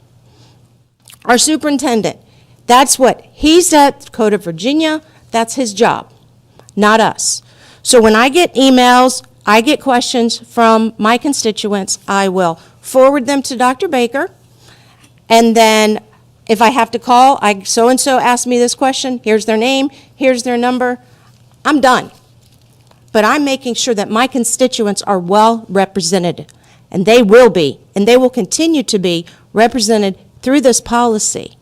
Our superintendent, that's what he's at, Code of Virginia, that's his job, not us. So when I get emails, I get questions from my constituents, I will forward them to Dr. Baker, and then if I have to call, so-and-so asked me this question, here's their name, here's their number, I'm done. But I'm making sure that my constituents are well represented, and they will be, and they will continue to be represented through this policy.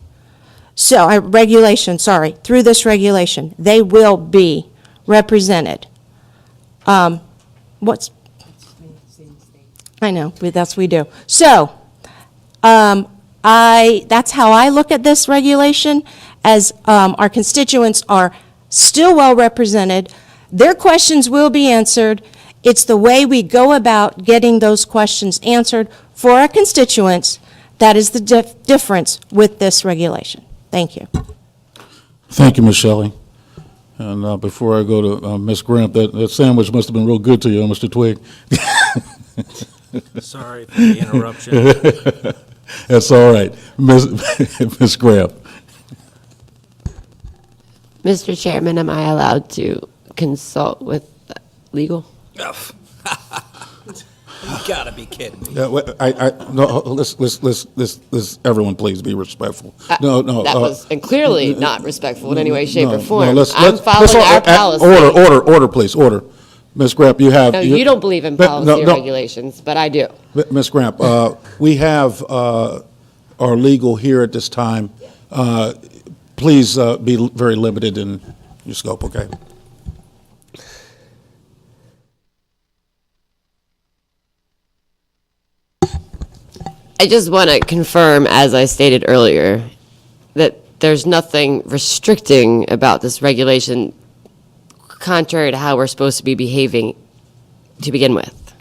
So, through this regulation, they will be represented. I know, but that's what we do. So, that's how I look at this regulation, as our constituents are still well represented. Their questions will be answered. It's the way we go about getting those questions answered for our constituents that is the difference with this regulation. Thank you. Thank you, Ms. Shelley. And before I go to Ms. Grimp, that sandwich must have been real good to you, Mr. Twigg. Sorry for the interruption. That's all right. Ms. Grimp. Mr. Chairman, am I allowed to consult with legal? You gotta be kidding me. No, let's, everyone please be respectful. That was clearly not respectful in any way, shape, or form. I'm let's following our policy. Order, please, order. Ms. Gramp, you have. No, you don't believe in policy or regulations, but I do. Ms. Gramp, we have our legal here at this time. please be very limited in your scope, okay? I just want to confirm, as I stated earlier, that there's nothing restricting about this regulation contrary to how we're supposed to be behaving to begin with.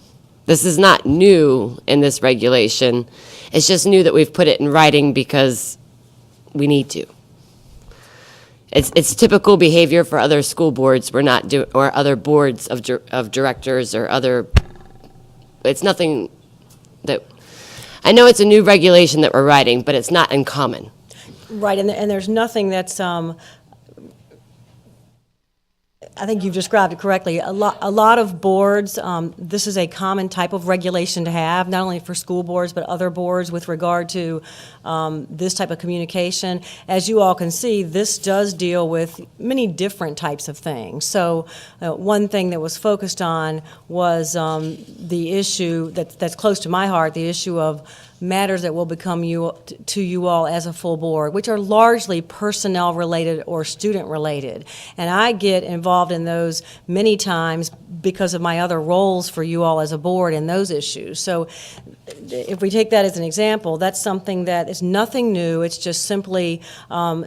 This is not new in this regulation. It's just new that we've put it in writing because we need to. It's typical behavior for other school boards. We're not doing, or other boards of directors or other. It's nothing that. I know it's a new regulation that we're writing, but it's not uncommon. Right, and there's nothing that's, I think you've described it correctly. A lot of boards, this is a common type of regulation to have, not only for school boards, but other boards with regard to this type of communication. As you all can see, this does deal with many different types of things. So one thing that was focused on was the issue that's close to my heart, the issue of matters that will become to you all as a full board, which are largely personnel related or student related. And I get involved in those many times because of my other roles for you all as a board in those issues. So if we take that as an example, that's something that is nothing new. It's just simply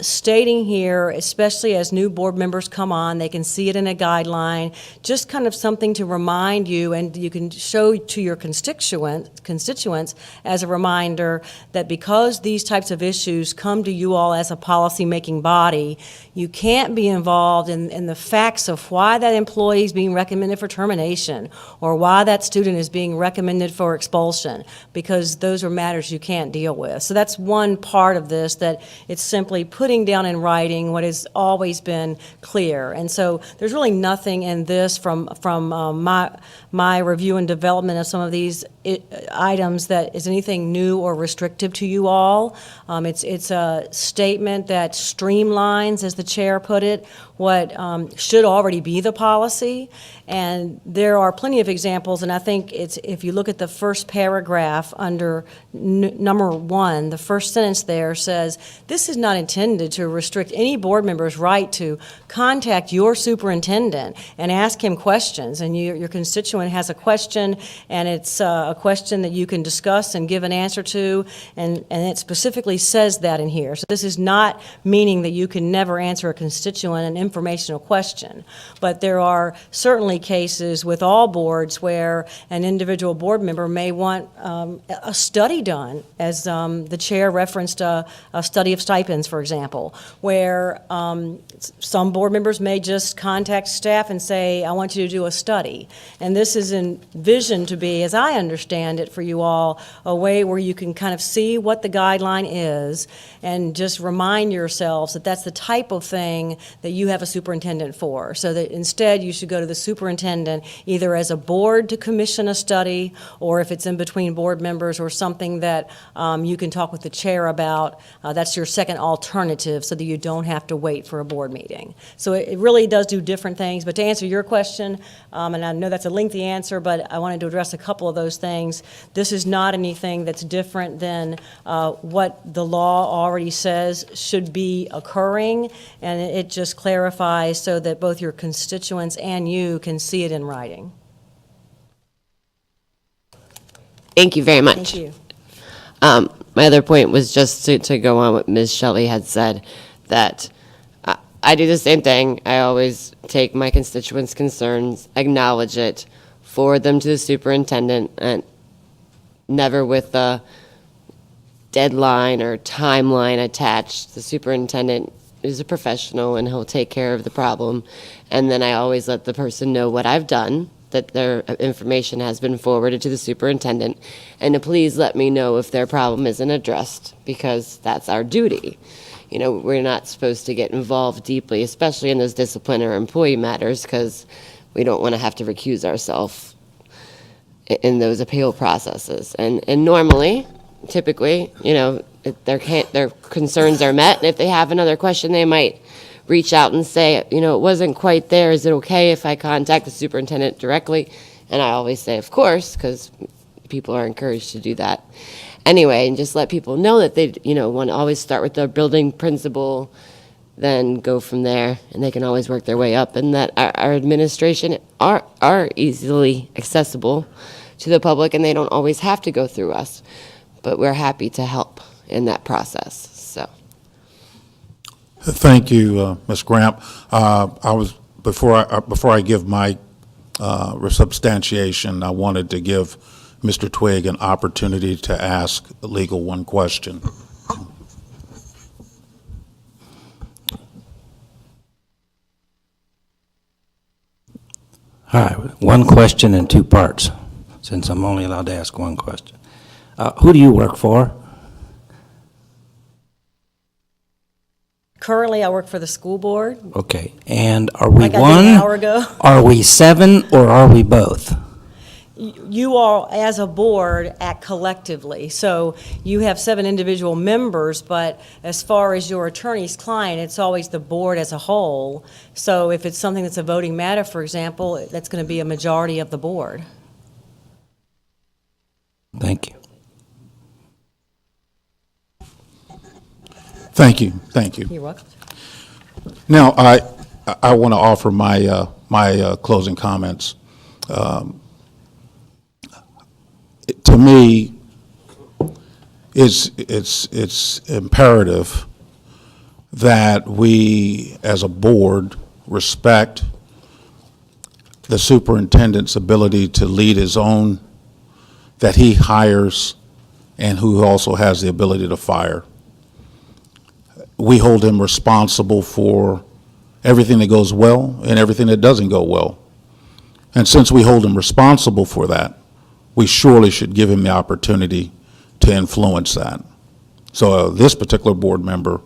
stating here, especially as new board members come on, they can see it in a guideline, just kind of something to remind you, and you can show to your constituents as a reminder that because these types of issues come to you all as a policy-making body, you can't be involved in the facts of why that employee is being recommended for termination or why that student is being recommended for expulsion, because those are matters you can't deal with. So that's one part of this, that it's simply putting down in writing what has always been clear. And so there's really nothing in this from my review and development of some of these items that is anything new or restrictive to you all. It's a statement that streamlines, as the chair put it, what should already be the policy. And there are plenty of examples, and I think it's, if you look at the first paragraph under number 1, the first sentence there says, this is not intended to restrict any board member's right to contact your superintendent and ask him questions. And your constituent has a question, and it's a question that you can discuss and give an answer to, and it specifically says that in here. So this is not meaning that you can never answer a constituent an informational question. But there are certainly cases with all boards where an individual board member may want a study done, as the chair referenced a study of stipends, for example, where some board members may just contact staff and say, I want you to do a study. And this is envisioned to be, as I understand it for you all, a way where you can kind of see what the guideline is and just remind yourselves that that's the type of thing that you have a superintendent for. So that instead you should go to the superintendent either as a board to commission a study, or if it's in between board members or something that you can talk with the chair about, that's your second alternative so that you don't have to wait for a board meeting. So it really does do different things. But to answer your question, and I know that's a lengthy answer, but I wanted to address a couple of those things. This is not anything that's different than what the law already says should be occurring, and it just clarifies so that both your constituents and you can see it in writing. Thank you very much. Thank you. My other point was just to go on what Ms. Shelley had said, that I do the same thing. I always take my constituents' concerns, acknowledge it, forward them to the superintendent, and never with a deadline or timeline attached. The superintendent is a professional and he'll take care of the problem. And then I always let the person know what I've done, that their information has been forwarded to the superintendent, and to please let me know if their problem isn't addressed, because that's our duty. You know, we're not supposed to get involved deeply, especially in those discipline or employee matters, because we don't want to have to recuse ourselves in those appeal processes. And normally, typically, you know, if their concerns are met, and if they have another question, they might reach out and say, you know, it wasn't quite there. Is it okay if I contact the superintendent directly? And I always say, of course, because people are encouraged to do that. Anyway, and just let people know that they, you know, want to always start with the building principal, then go from there, and they can always work their way up, and that our administration are easily accessible to the public, and they don't always have to go through us. But we're happy to help in that process, so. Thank you, Ms. Gramp. Before I give my substantiation, I wanted to give Mr. Twigg an opportunity to ask legal one question. All right, one question in two parts, since I'm only allowed to ask one question. Who do you work for? Currently, I work for the school board. Okay, and are we Like I did one? an hour ago. Are we seven, or are we both? You all, as a board, act collectively. So you have 7 individual members, but as far as your attorney's client, it's always the board as a whole. So if it's something that's a voting matter, for example, that's going to be a majority of the board. Thank you. Thank you, thank you. You're welcome. Now, I want to offer my closing comments. To me, it's imperative that we, as a board, respect the superintendent's ability to lead his own, that he hires, and who also has the ability to fire. We hold him responsible for everything that goes well and everything that doesn't go well. And since we hold him responsible for that, we surely should give him the opportunity to influence that. So this particular board member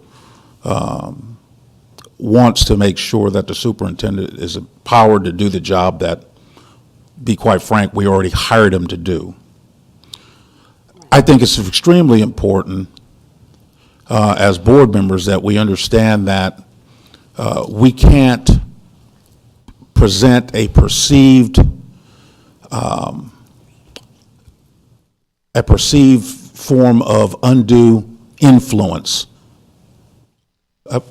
wants to make sure that the superintendent is empowered to do the job that, be quite frank, we already hired him to do. I think it's extremely important as board members that we understand that we can't present a perceived form of undue influence.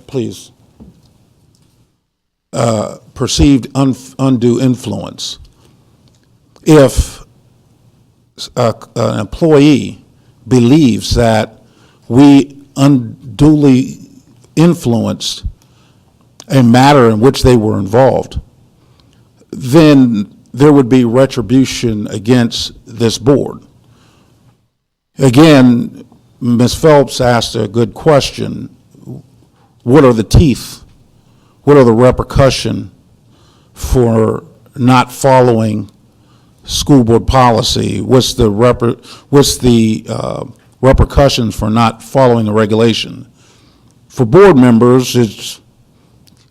Please. Perceived undue influence. If an employee believes that we unduly influenced a matter in which they were involved, then there would be retribution against this board. Again, Ms. Phelps asked a good question. What are the teeth? What are the repercussions for not following school board policy? What's the repercussions for not following the regulation? For board members,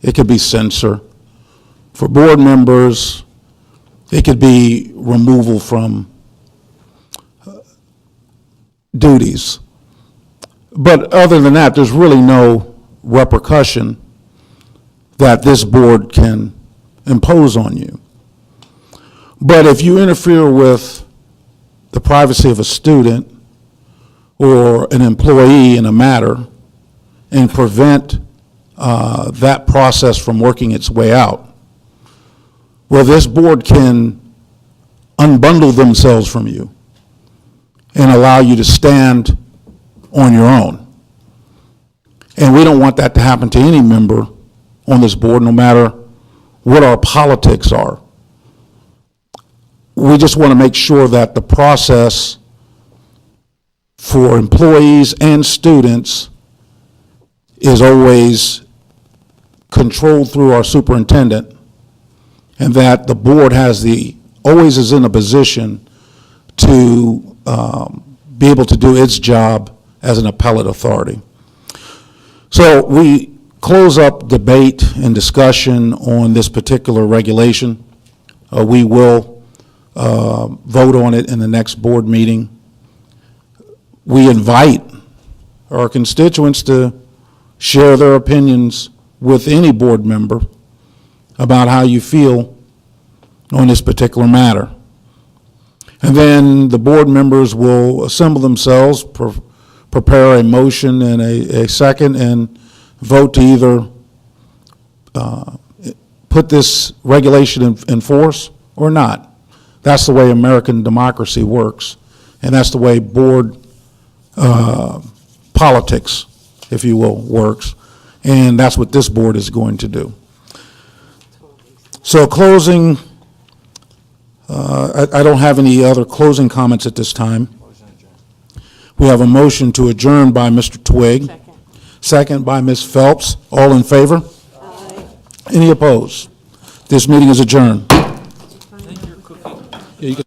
it could be censure. For board members, it could be removal from duties. But other than that, there's really no repercussion that this board can impose on you. But if you interfere with the privacy of a student or an employee in a matter and prevent that process from working its way out, well, this board can unbundle themselves from you and allow you to stand on your own. And we don't want that to happen to any member on this board, no matter what our politics are. We just want to make sure that the process for employees and students is always controlled through our superintendent, and that the board always is in a position to be able to do its job as an appellate authority. So we close up debate and discussion on this particular regulation. We will vote on it in the next board meeting. We invite our constituents to share their opinions with any board member about how you feel on this particular matter. And then the board members will assemble themselves, prepare a motion and a second, and vote to either put this regulation in force or not. That's the way American democracy works, and that's the way board politics, if you will, works, and that's what this board is going to do. So closing, I don't have any other closing comments at this time. We have a motion to adjourn by Mr. Twigg. Second by Ms. Phelps. All in favor? Aye. Any opposed? This meeting is adjourned. Yeah, you can-